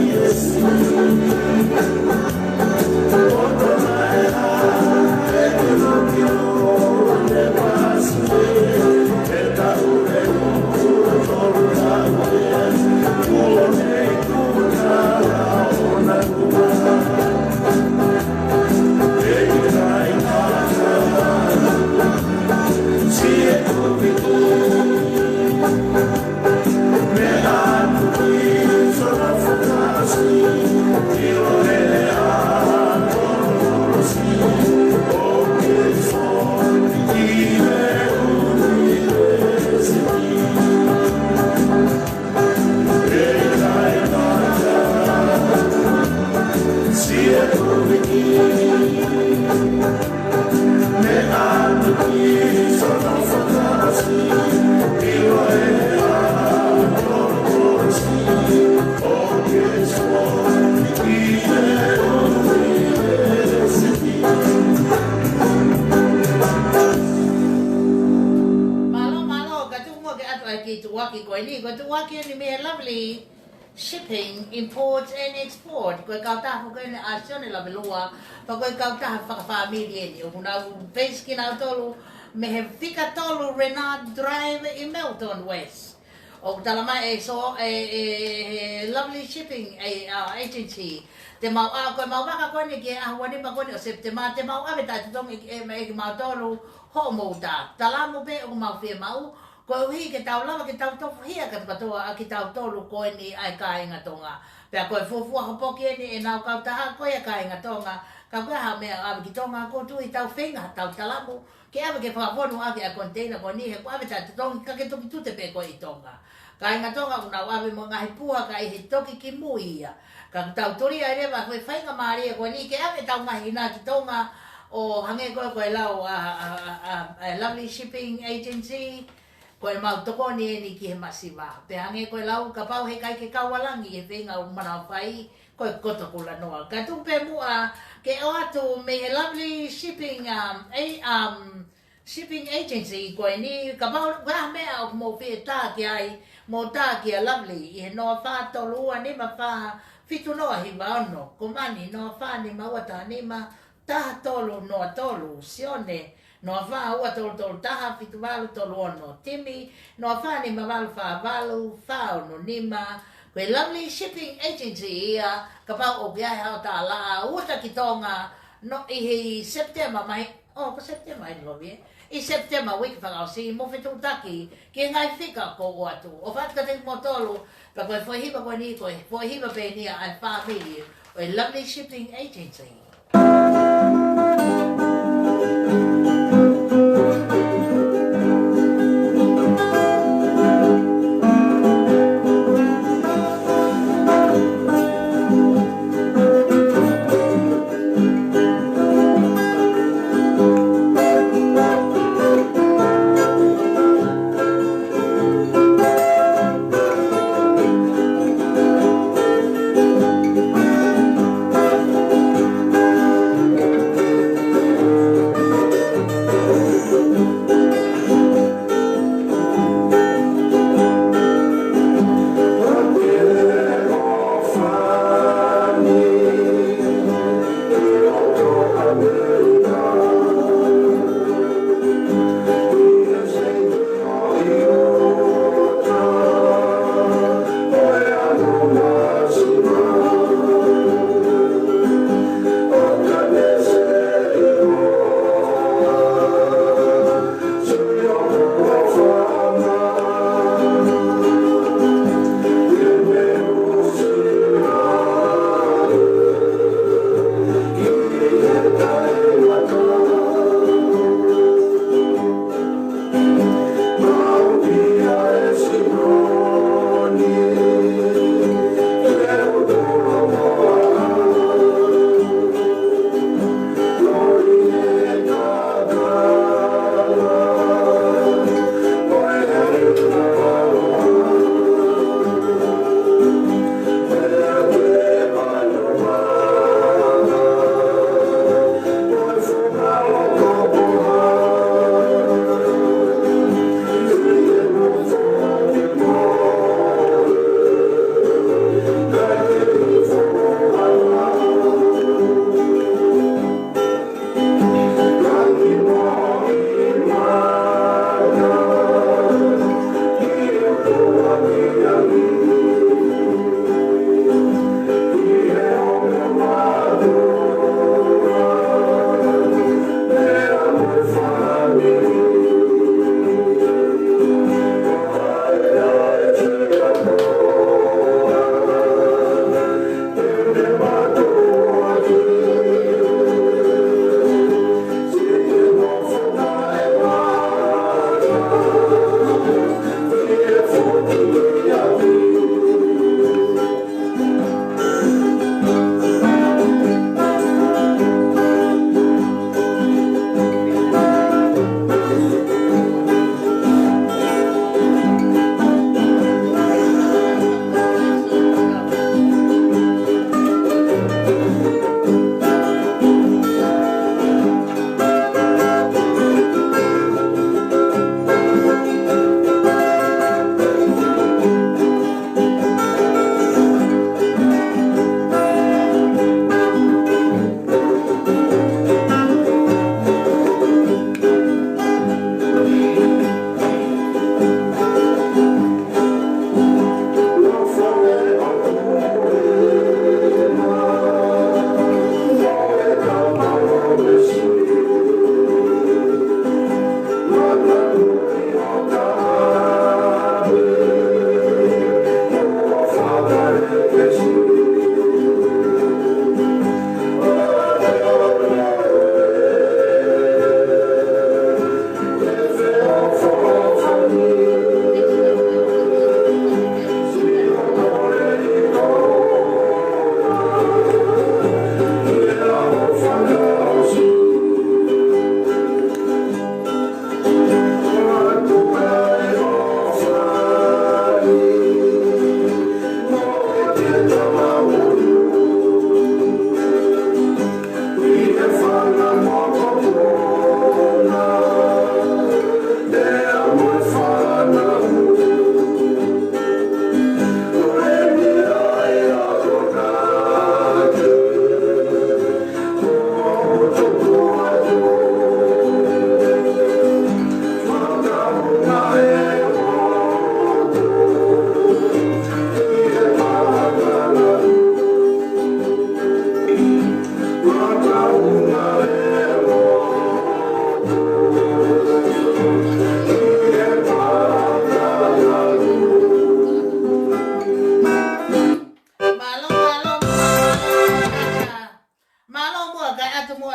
Yes. Lovely shipping, import and export. Koe kauta ko koe asione la belua, pa koe kauta fa family ni una peskin autolu me he fika tolu Renard Drive in Melton West. O talama so Lovely Shipping agency. Te mau a koe mau maka koe ni ke ahwani pa koe o septema te mau ave ta tong e mau tolu ho mo ta. Talamu be o mau fie mau. Ko hi ke tau lava ke tau tofu hia ka patoa a ki tau tolu koe ni ai kāinga tonga. Pea koe fufua hopoki ni e nau kau taha koe a kāinga tonga. Ka koe ha mea awe ki tonga ko tui tau whenga tau talamu. Ke awe ke whakaponu ake a container ko ni he ko awe tatu tongi ka ke toki tute pe koe i tonga. Kāinga tonga kuna awe mo ngahi puha ka i he toki ki mui ia. Ka tau tori a rewa koe whainga maria koe ni ke awe tau ngahi na ki tonga o hange koe lau a Lovely Shipping Agency. Koe mau toko ni ni ki he masima. Pe hange koe lau ka pau he kai ke kawalangi he whenga o mana whai koe koto kula noa. Ka tupe mua ke o atu me he Lovely Shipping Shipping Agency koe ni ka pau wha mea o mo whi tā ki ai mo tā ki a Lovely. I he noa wha tolu ua ni ma wha fitu noa hi waono. Ko mani noa wha ni mawata ni ma tā tolu noa tolu sione. No wha ua tolu taha fitu walu tolu ono timi. No wha ni ma walu wha walu whaono nima. Koe Lovely Shipping Agency ia ka pau o kia hao tā la uta ki tonga no i he September mai. Oh, ko September ai lovi e. I September wiki whakao si mo fitu taki ki ngai whika ko o atu. O whatka te mo tolu pa koe whohiba koe ni koe whohiba pe nia ai whamiri o Lovely Shipping Agency.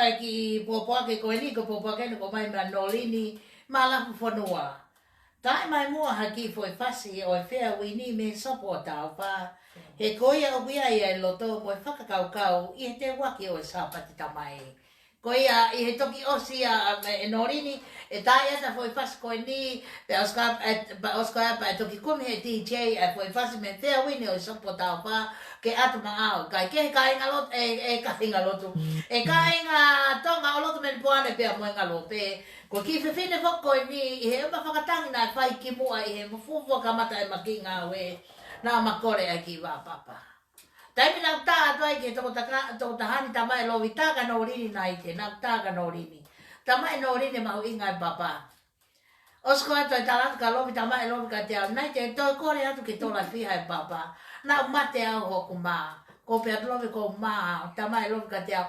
ai ki popoa ke koe ni ko popoa ke ko mai ma nolini mala fonua. Tai mai mua haki foi fasi o fea wini me sopo tau pa. He koia o bia ia loto mo whakakaukau i te waki o sapati tamai. Koia i he toki osia e norini e tai ata foi fasi koe ni pe oska apa e toki kumi he DJ e foi fasi me fea wini o sopo tau pa ke atu maau. Kai ke ka inga loto e ka inga loto. E ka inga tonga o loto me puane pe a moenga lope. Ko ki fefine foko ni i he uma whakatangi na whai ki mua i he mafufu kamata e makinga we na makore ai ki wa papa. Taimi na uta atu ai ke toko tahani tamai lovi taka no rini na ite na taka no rini. Tamai no rini mahu inga i papa. Osko atu e talatu ka lovi tamai lovi ka te au nai te toi kore atu ke tola fiha i papa. Na umate au hoku maa. Ko pe atu lovi ko maa tamai lovi ka te au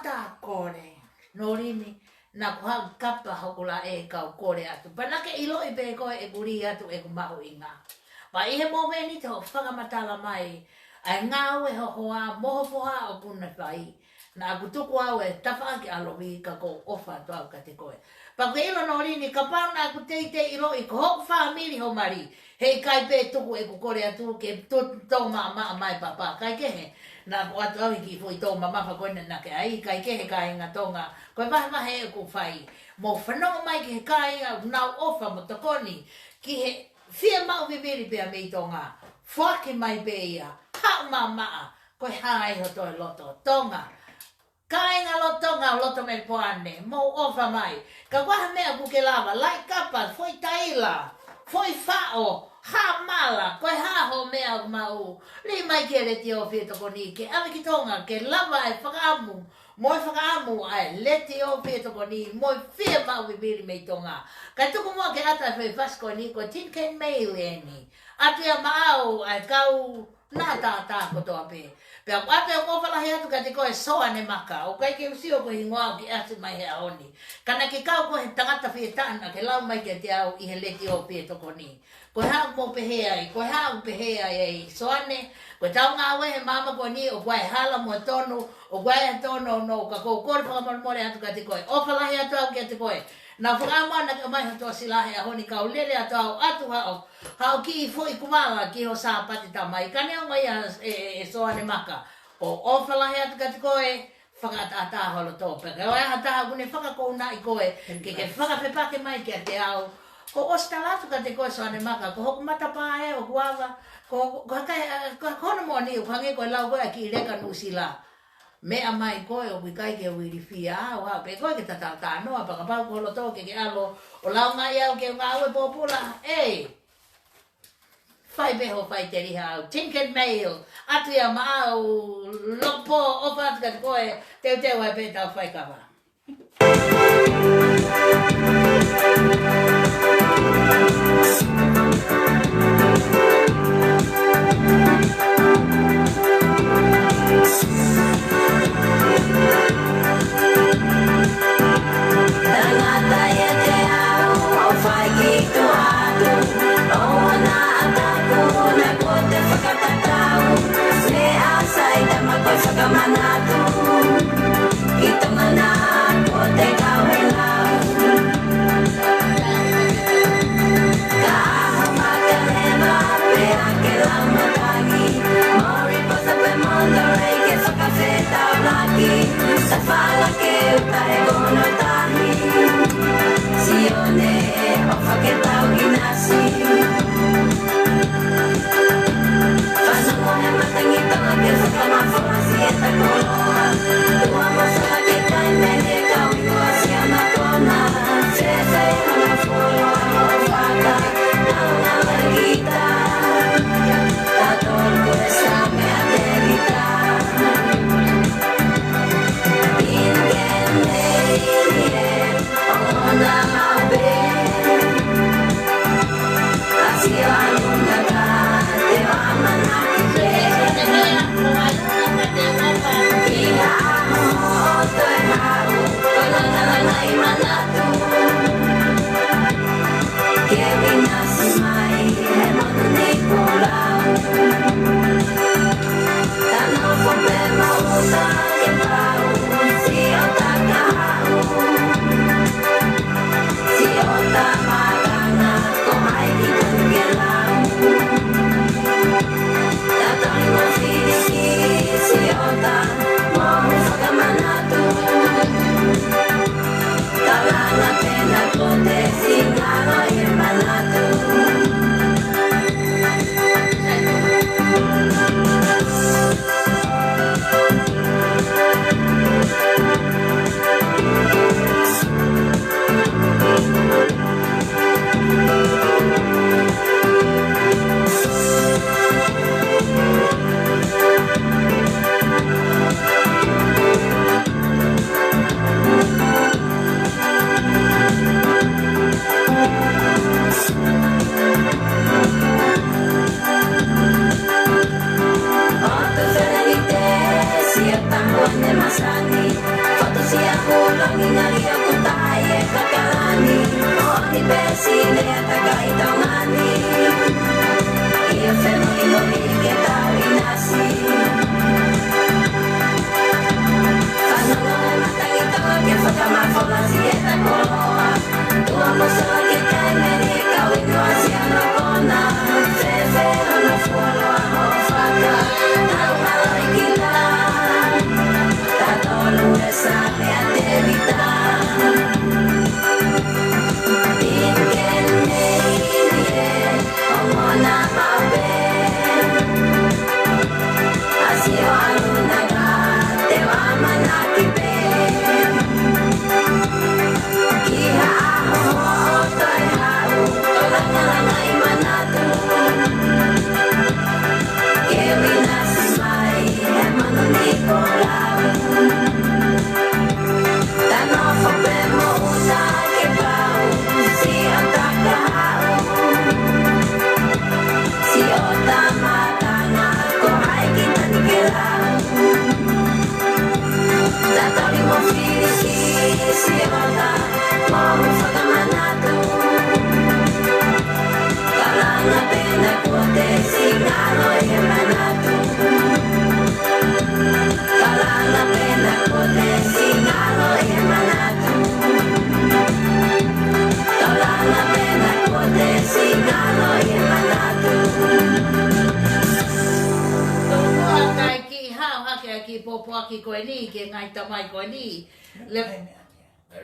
ta kore. No rini. Na kuhau kapa hokula e kau kore atu. Panake ilo i pe koe e guri atu e kumahu inga. Pa ihe momeni te ho whakamatala mai. Ai ngāu e hohoa moho poha o puna whai. Na aku tuku au e tawha ki alohi ka ko ofa tuau ka te koe. Pa koe ilo no rini ka pau na aku te ilo i ko hoku whamiri ho mari. Hei kai pe tuku e ku kore atu ke tō maa mai papa. Kai kehe. Na ko atu au ki fui tō mamafa koe na ke ai. Kai kehe ka inga tonga. Koe wahe e ku whai. Mo whanau mai ki he ka inga nau ofa mo takoni. Ki he fia mau viviri pia mei tonga. Whake mai pe ia. Hau maa. Koe hae ho toi loto. Tonga. Kainga loto me poane. Mo ofa mai. Ka waha mea kuke lava. Lai kapa. Foi taila. Foi fao. Ha mala. Koe ha ho mea mau. Li mai ke LETIO FIETOKONI. Ke ame ki tonga. Ke lava e whakaamu. Moi whakaamu ai. LETIO FIETOKONI. Moi fia mau viviri mei tonga. Kai tuku mua ke ata whai fasko ni. Ko tin ken MEI leni. Atu ya maau ai kau. Nā tā kotoa pe. Pea ate o kōwhalahi atu ka te koe soa ne maka. O kai ke usio ko hingoau ki atu mai he aoni. Kana ke kau ko he tangata whietana ke lau mai ke te au i he LETIO FIETOKONI. Koe hau mo pehea i. Koe hau pehea i soane. Koe tau ngā we he mama ko ni o koe hala mo tonu. O koe he tonu no ka kou kore whakamormore atu ka te koe. O whalahi atu au ki te koe. Nā whakaamua na ka mai hotoa silahe a honi kau lele atu au atu hao. Hao ki i fui kumala ki ho sā pati tamai. Ka neo mai e soane maka. O whalahe atu ka te koe. Whakatata holo tōpe. Ka oe hata kune whakakouna i koe. Ke whakawhepake mai ki a te au. Ko ostalatu ka te koe soane maka. Ko hoku matapa e o kuawa. Ko hono mua ni o hange koe lau koe ki i reka nusila. Mea mai koe o kai ke wiri fia o ha pe koe ke tatata no apa ka pau ko to ke alo o lau ngai au ke ngau e popula fai be ho fai teri ha tinken mail atu ya mau lopo o pat ka koe te wa pe ta fai ka va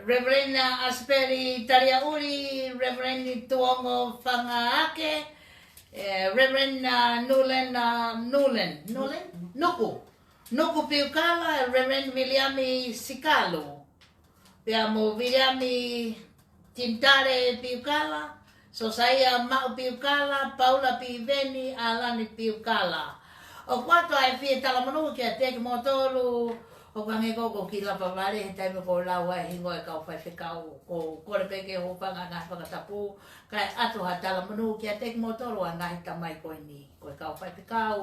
Reverend Asperi Tariauri, Reverend Tuongo Fangaake, Reverend Nuku Piukala, Reverend Williami Sikalo, Piamo Williami Tintare Piukala, Sosaya Mau Piukala, Paula Piveni, Alani Piukala. O quanto ai fie talamanu ke te motolu o kange ko kila pavare he tai ko la wa hingo e ka fa fe ka ko ko pe ke ho panga na fa tapu kai atu ha talamanu ke te motolu anga hita mai ko ni ko ka fa fe ka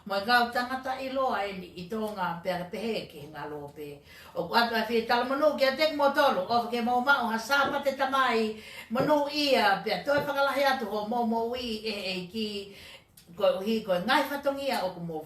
mo ga tangata ilo ai ni itonga pe pe he ke ngalo pe o quanto ai fie talamanu ke te motolu o ke mo ma o hasapa te tamai manu ia pe to fa la ya to mo wi e ki ko hi ko ngai fatongia o ko mo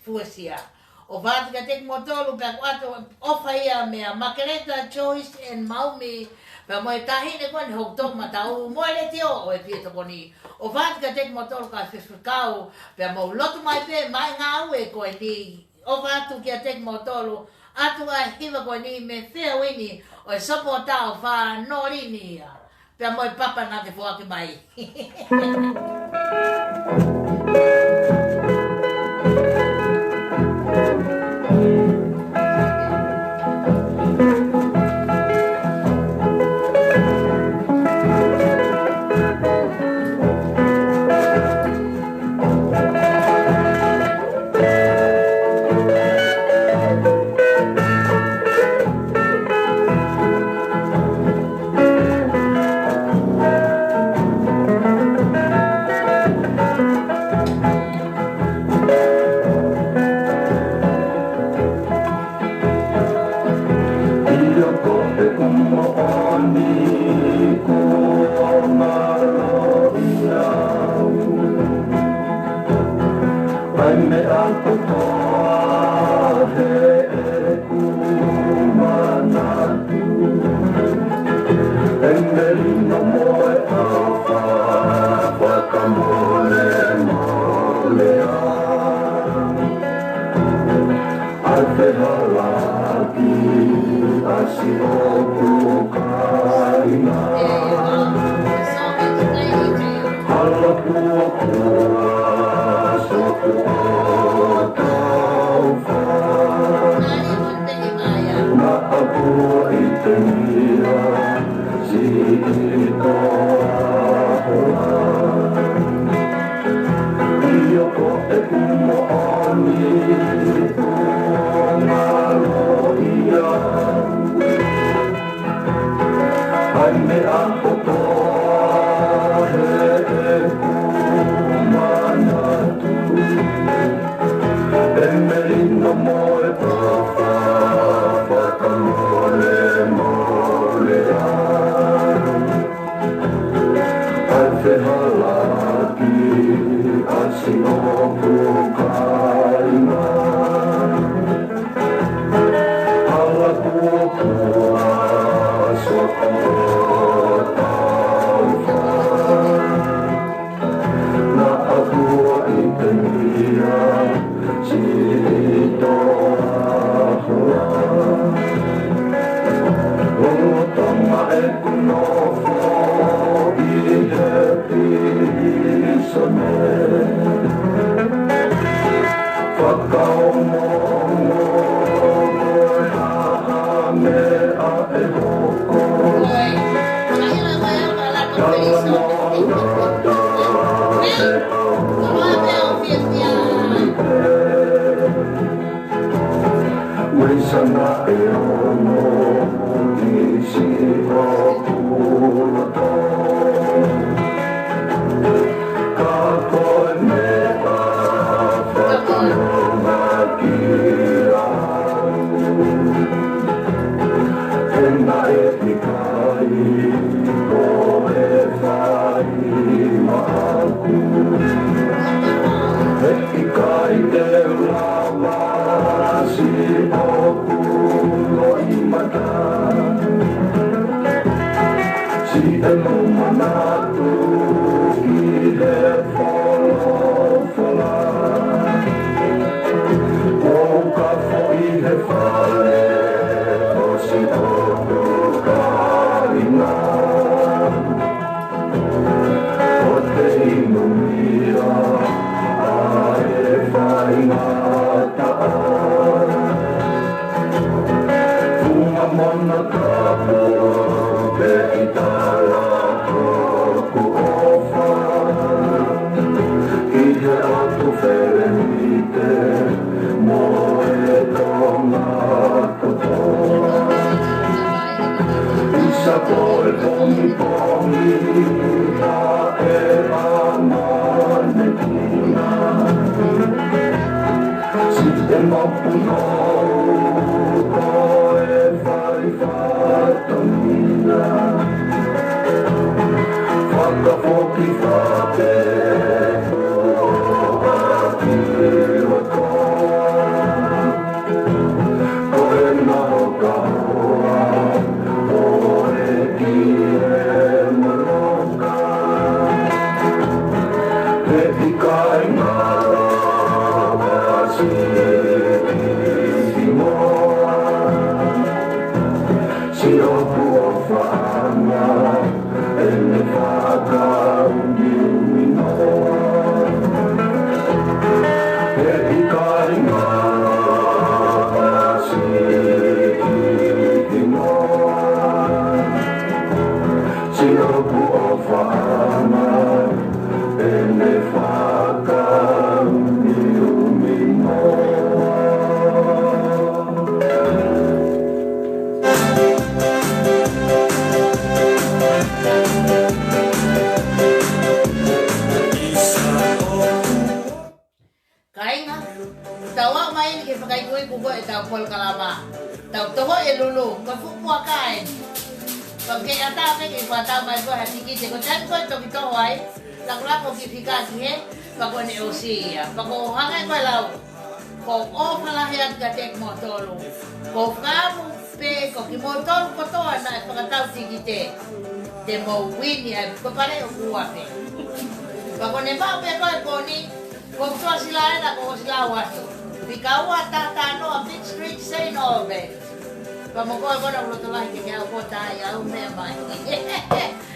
fuesia o vati ka tek motolu pe ato ofa ia me a makereta choice and maumi pe mo tahi ne ko ni hoktok mata o mo le tio o e fietokoni o vati ka tek motolu ka fiskau pe mo lotu mai pe mai ngau e ko ni o vatu ki tek motolu atu a hiva ko ni me fea wini o e sopota o fa norini pe mo papa na te fo ki mai Emmerino moe papa, papa mole mo. Kainga, tawa main ke pakai kue kuku eta POLOKALAMA. Tau toho e lulu, kafupua kain. Pakai ata pe ke pata mai ko hati ki ko tan ko to kito wai. Lakla ko ki fika ki he, pako ne osia. Pako hangai ko lau. Ko o pala hiat ka tek motolu. Ko kamu pe ko ki motolu ko to na pakatau tikite. De mo wini ai ko pare o kuape. Pako ne ba pe ko ni kung tua sila na kung sila wato, ikaw tata no a big street say no be. Pamukoy ko na ulo tulay kaya ko tayo memay.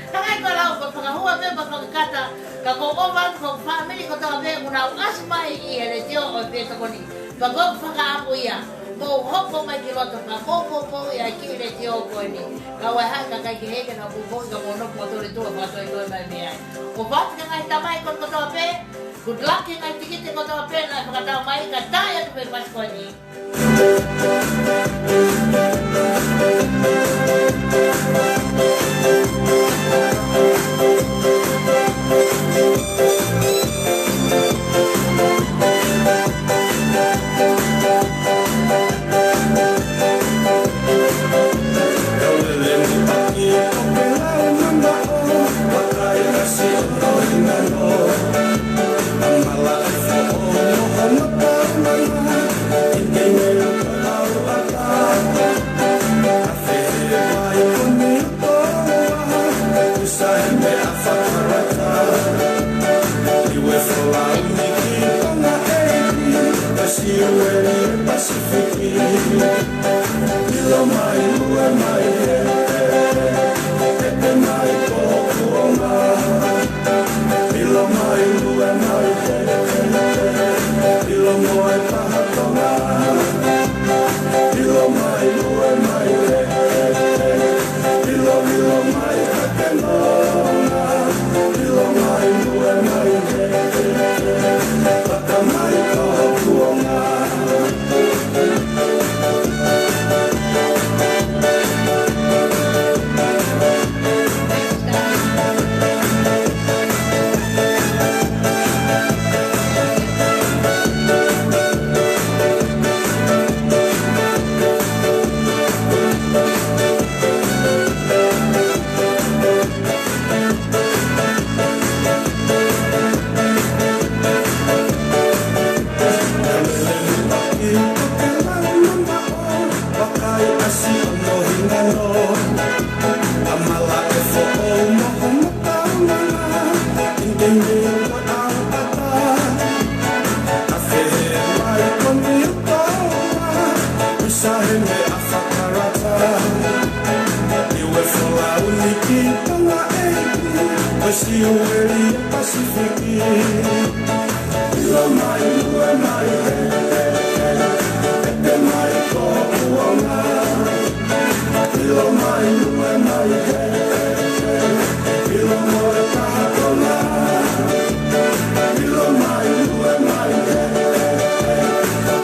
Takay ko lang pag pangahuwa be pagkakata kakokoban kung family ko tayo be muna asmay LETIO FIETOKONI. Pagod pagkaapuya, mo hoko may kiloto pa po ya ki LETIO ko ni. Kaway ha kakay kiheke na bubo ka mo no motor ito bato ito may biya. O bat ka ngay tamay ko tayo be. Good luck yang ay tikit ko to pena pagkatao may kadaya to may Pasko ni. Sahene afakarata Iwe fola uniki pala eiki Wesi uweli pasifiki Ilo mai lue mai Ete mai ko uonga Ilo mai lue mai Ilo more kahakona Ilo mai lue mai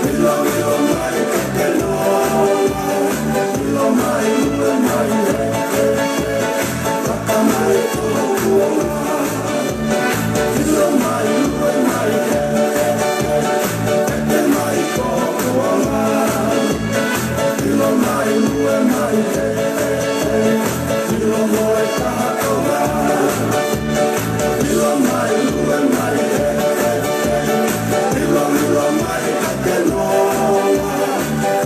Ilo mai kakeno Ilo mai lue mai Kaka mai ko uonga Ilo mai lue mai Ete mai ko uonga Ilo mai lue mai Ilo more kahakona Ilo mai lue mai Ilo mai kakeno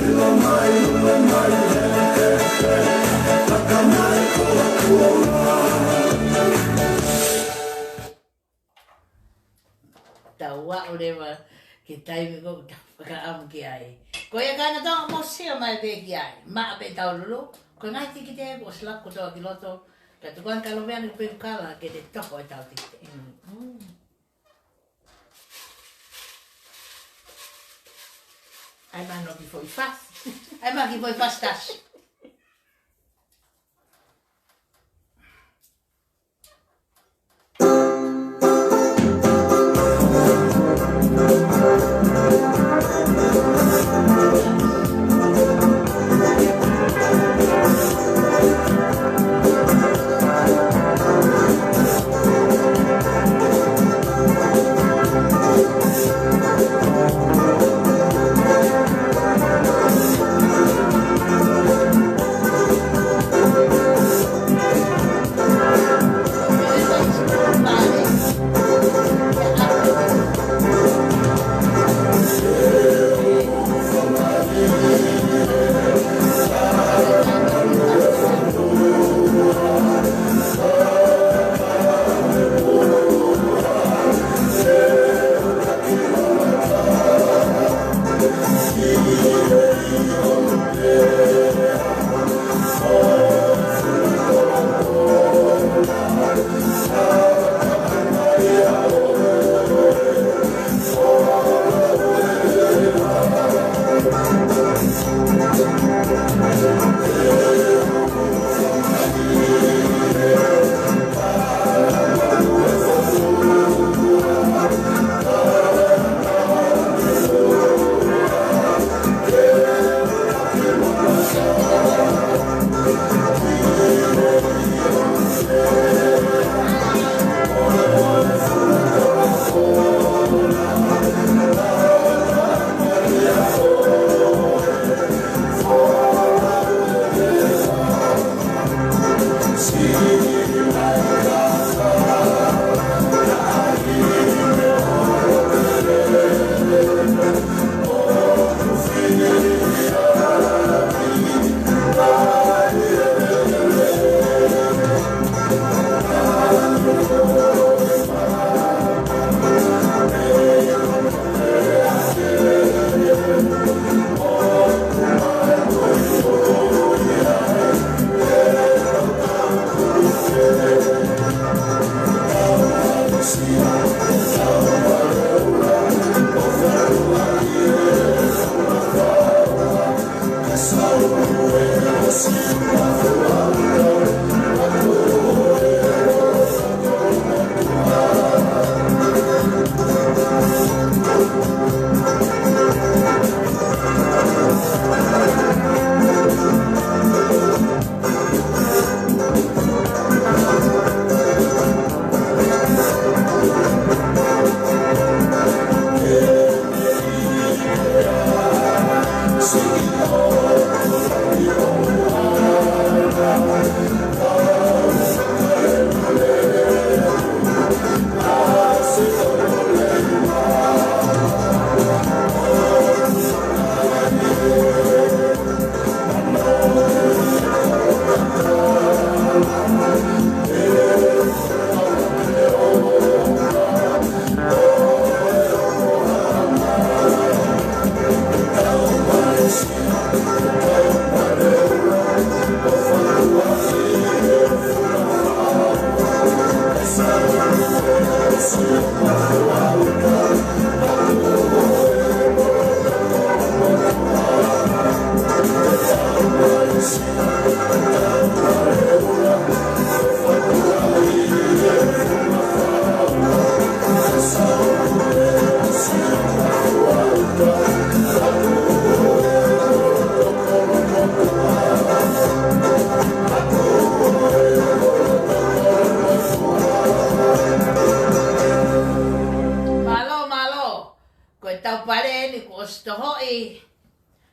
Ilo mai lue mai Kaka mai ko uonga Taua o lewa ke taimi ko whakaamu ki ai. Ko ia kāna tonga mo sea mai pe ki ai. Maa pe tau lulu. Ko ngai tiki te ko slako toa ki loto. Ka tukuan kaloveani ko PIUKALA ke te toko e tau tiki te. Ai mano ki foi fas. Ai maki foi pastas.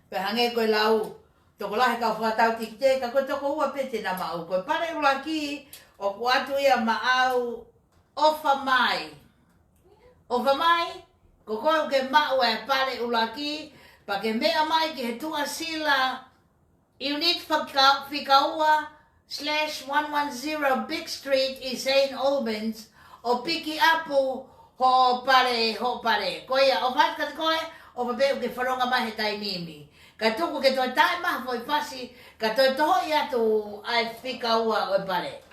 Pe hange koe lau, toko lahe kau whakatau tikite, ka koe toko ua pete na mau. Koe pare ula ki, o ku atu ia maau, ofa mai. Ofa mai, ko koe ke mau e pare ula ki, pa ke mea mai ki he tua sila, Unit Fikaua /110 Big Street i St. Albans, o piki apu ho pare. Koe ia, o whakat koe, o papeu ke wharonga mai he tai mimi. Ka tuku ke toi tae maha foi pasi, ka toi toho i atu ai whikaua o pare.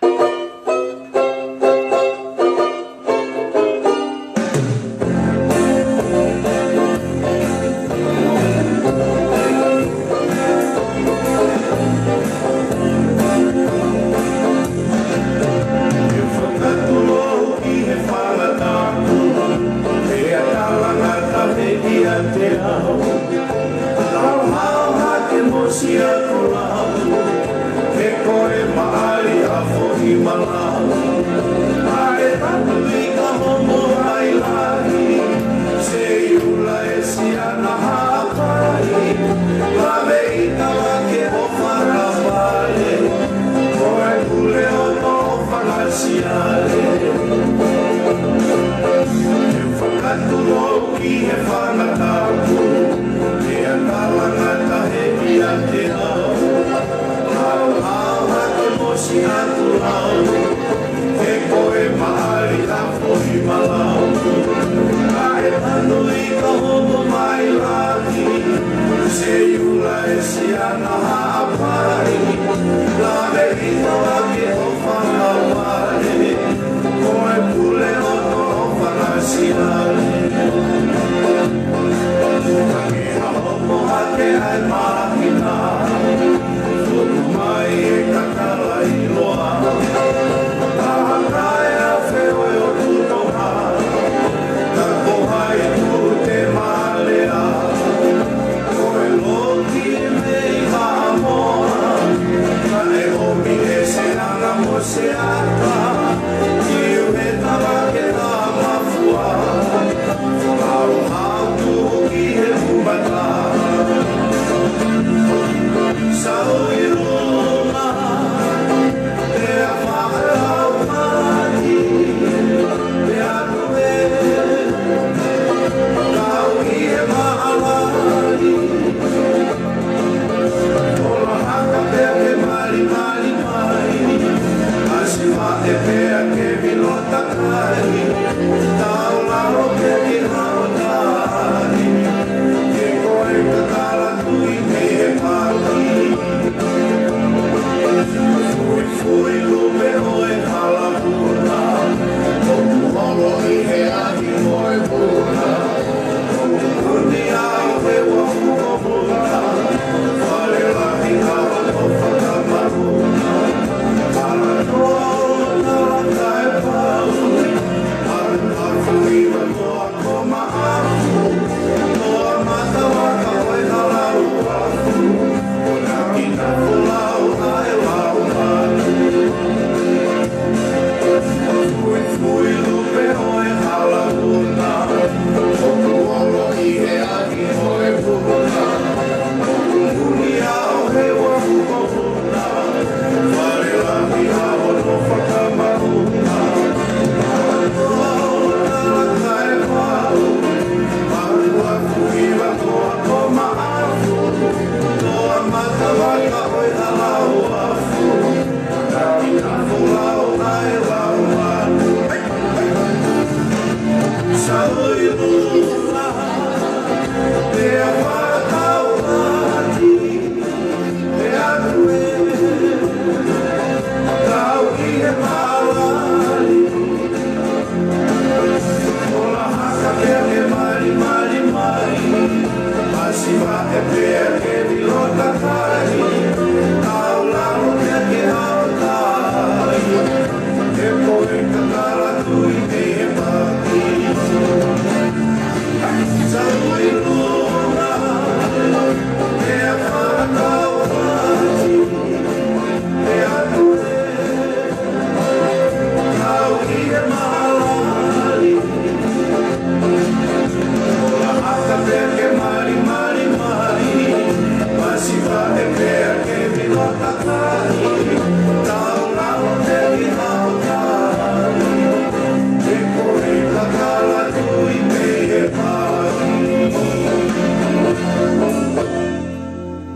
Loki, MEI,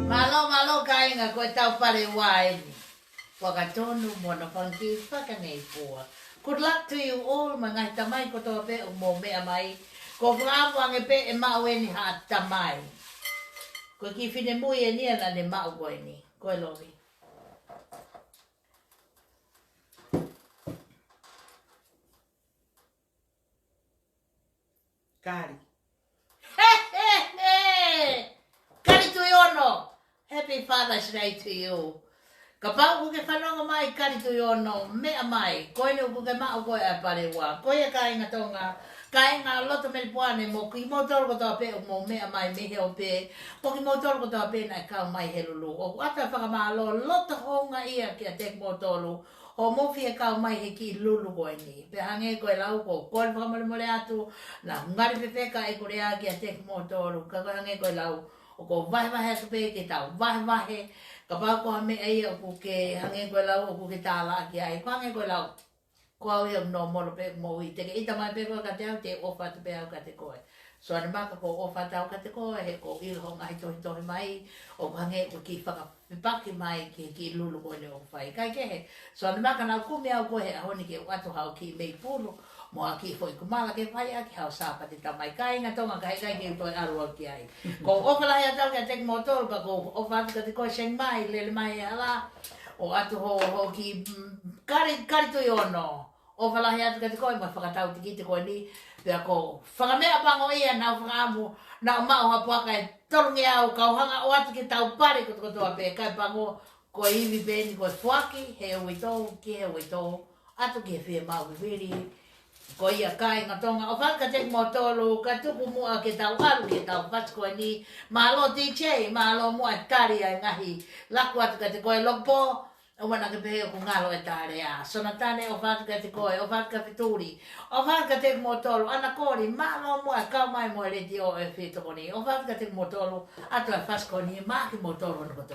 Malo kai nga koe tau pare wai. Whakatonu mona whanki whakanei pua. Good luck to you all, mga tamai ko toa pe o mo mea mai. Ko whaamuange pe e mau e ni haa tamai. Ko ki whine mui e nia na ne mau koe ni. Koe lovi. Kari. Kari tui ono. Happy Father's Day to you. Ka pau ku ke whanonga mai kari tui ono. Mea mai. Koe ni uku ke mau koe a pare wā. Koe e ka inga tonga. Ka inga loto meri puane mo ki mo toro ko toa pe o mo mea mai mehe o pe. Po ki mo toro ko toa pe na kau mai he lulu. O ku ata whakamalo loto honga ia ki a tek mo toro. O mo fia kau mai he ki lulu koe ni. Pe hange koe lau ko koe whakamale mole atu. Na ngari pepeka e kore a ki a tek mo toro. Ka koe hange koe lau. O ko vahe vahe atu pe ke tau vahe vahe. Ka pau ko hame ei o ku ke hange koe lau o ku ke tāla ki ai. Ko hange koe lau. Ko au ia no molo pe mo i. Teke ita mai pe koe ka te au te ofa tu pe au ka te koe. So ane maka ko ofa tau ka te koe he ko ilho ngai tohi tohi mai. O hange ko ki whakapipaki mai ki lulu koe le ofa i. Kai kehe. So ane maka nau kumi au koe he ahoni ke watu hau ki mei pulu. Mo a ki foi kumala ke whai a ki hau sāpa te tamai. Kai inga tonga kai kai ki toi arua ki ai. Ko ofa lahi a tau ki a tek motor pa ko ofa atu ka te koe seng mai lele mai ala. O atu ho ki kari tui ono. O whalahi atu ka te koe, mai whakatau te ki te koe ni. Pea ko whakamea pango ia nau whakamu, nau mao hapuaka e torungi au, kauhanga o atu ki tau pare ko toa pe. Kai pango koe iwi peni koe whuaki, he ui tō, ki he ui tō. Atu ki he whia mau wiri. Ko ia kai ngā tonga. O whaka tek mo tōlu, ka tuku mua ke tau aru ke tau pats koe ni. Mahalo DJ, mahalo mua tari ai ngahi. Laku atu ka te koe lokpo. O wana ke pehe ku ngalo e tāre a. Sona tane o whaka te koe, o whaka pituri. O whaka tek mo tōlu, ana kōri, mahalo mua kau mai mo e LETIO FIETOKONI. O whaka tek mo tōlu, atu e whasko ni, maki mo tōlu no koto.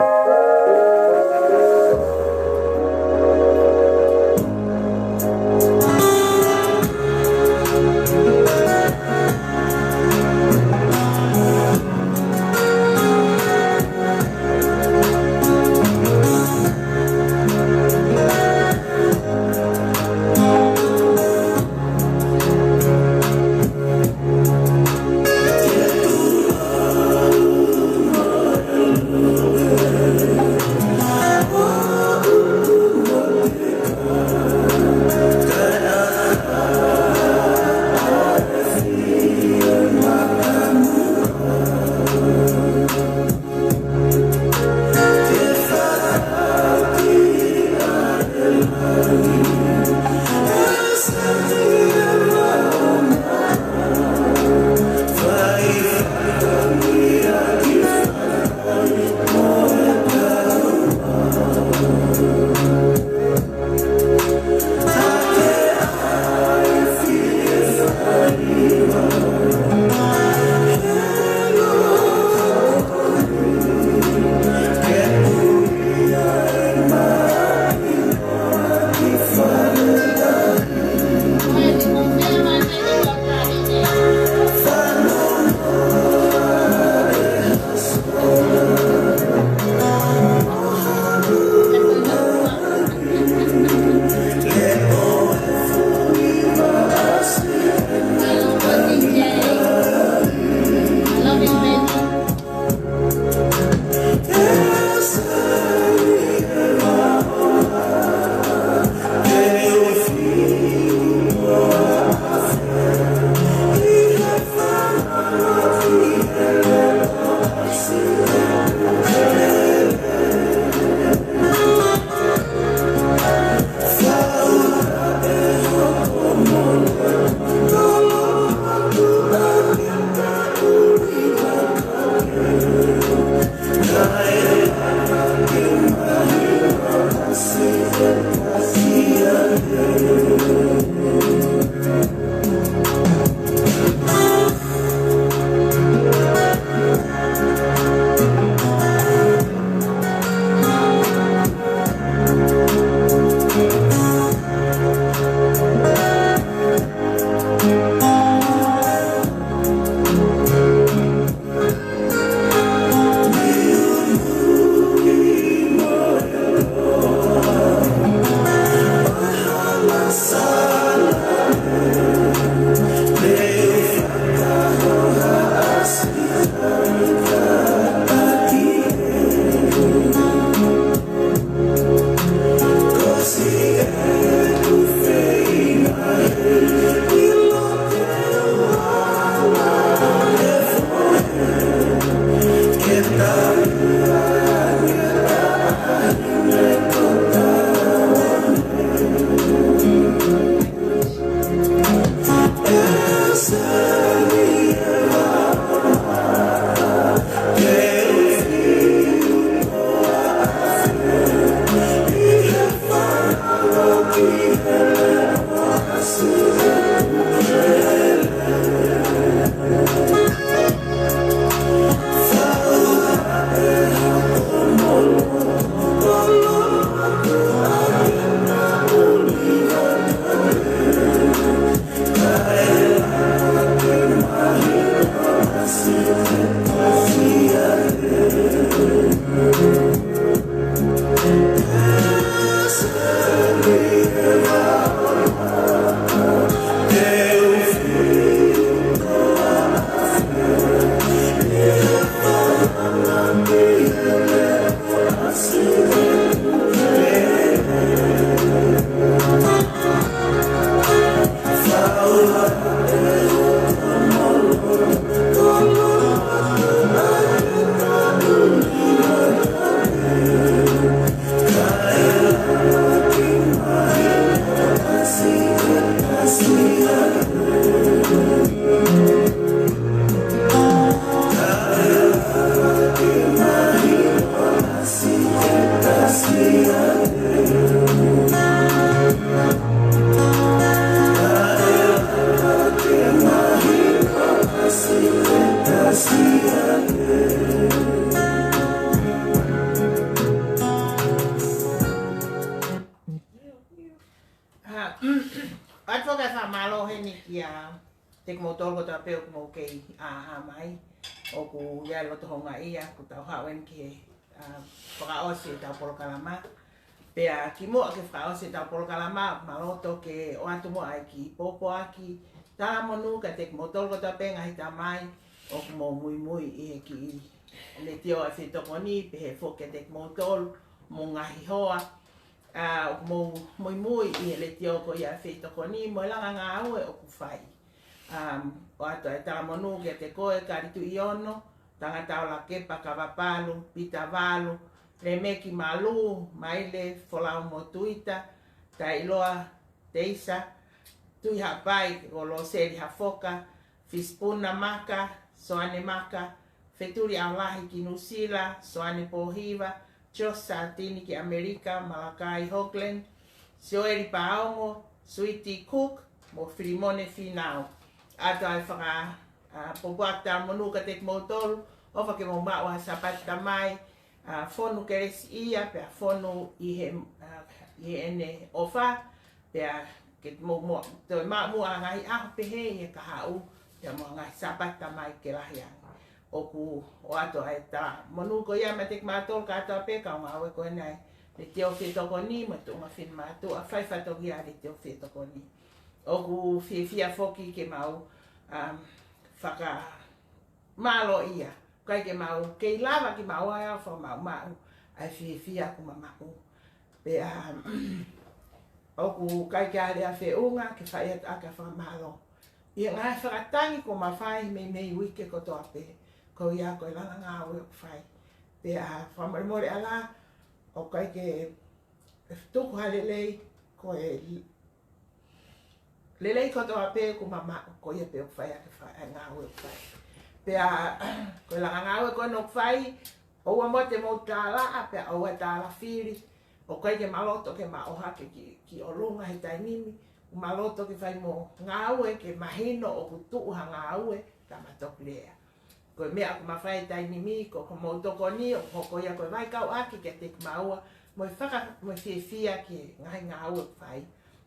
mohe ni ki a te motor ko ta pe ko ke a mai o ku ya lo to honga ia ku ta hawen ki para osi ta polokalama pe a ki mo ke fra osi ta polokalama maloto ke o atu mo ai ki popo aki ta monu ka te motor ko ta pe ngai ta mai o ku mo mui e ki LETIO FIETOKONI pe he fo ke te motor mo ngahi hoa mo moi i LETIO ko ia FIETOKONI mo langa ngā aue o ku whai. O ato e tā monu ke te koe karitu i ono, tangata o la kepa ka wapalu, pita walu, le meki malu, maile, folau mo tuita, ta iloa, teisa, tui hapai o lo seri hafoka, fispuna maka, soane maka, feturi au lahi ki Nusila, soane pohiva, Chosa tini ki Amerika, Malakai Hoagland, Sioeri Paongo, Sweetie Cook, mo Filimone Finau. Ato ai whaka pobuata monu ka te motor, o whake mo maua sapat tamai, whonu keresi ia, pia whonu i he ene ofa, pia ke mo te mua ngai aho pehe i ka hau, pia mo ngai sapat tamai ke lahianga. Oku o ato ai ta monu ko ia me te matol ka ta pe ka ma we ko nei LETIO FIETOKONI mo tu ma fin ma tu a fai fa to ia LETIO FIETOKONI oku fia foki ke mau faka malo ia kai ke mau ke lava ke mau ai fa mau ai fia ku ma pe oku kai ke ale a fe unga ke fai aka fa malo ia ngai fa tangi ko ma fai me wiki ko to ape ko ia ko langa ngā ue o whai. Pe a whamaremore ala, o kai ke tuku halelei, ko e lelei koto a pe ko mama, ko ia pe o whai a ngā ue o whai. Pe a ko langa ngā ue ko no whai, o ua mo te mo tāla, a pe a ua tāla whiri, o kai ke maloto ke ma oha ke ki o runga he tainimi, o maloto ke whai mo ngā ue ke mahino o kutu ha ngā ue, ka matoku lea. Ko mea ko mawhai tai ni mi, ko mo toko ni, o ko ia ko vai kau aki ke te maua, mo whaka mo fia ki ngai ngā ua whai.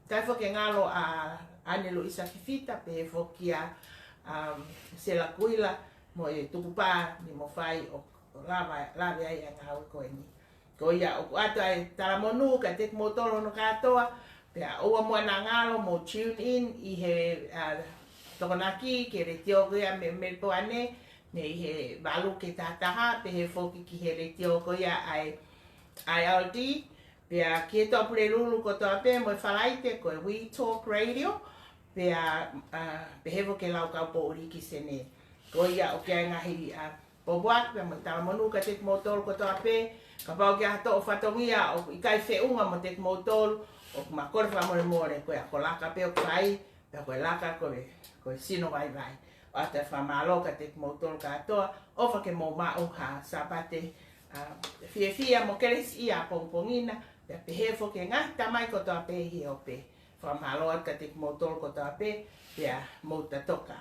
Tai whoke ngalo a anelo isa fifita, pe whoki a sela kuila, mo e tukupa ni mo whai o lawe ai a ngā ua koe ni. Ko ia o ato ai taramonu ka te motoro no katoa, pe a oa mua na ngalo mo tune in i he tokonaki ke LETIO kia me poane, ne he walu ke tātaha, pe he whoki ki he LETIO ko ia ai ILD, pe a ki to pule lulu ko toa pe mo whalaite ko e We Talk Radio, pe he whoke lau kau po uri ki sene. Ko ia o kia ngahi pobuak, pe mo taramonu ka te motor ko toa pe, ka pau kia hato o whatongia o i kai whiunga mo te motor, o ma kore whamore ko ia ko laka pe o kai, pe ko laka ko e sino vai vai. Ata whamalo ka te motor katoa, o whake mo mau ha sapate fia mo keres ia pongpongina, pe pehe whoke ngā tamai ko toa pe hi o pe. Whamalo ka te motor ko toa pe, pia mo ta toka.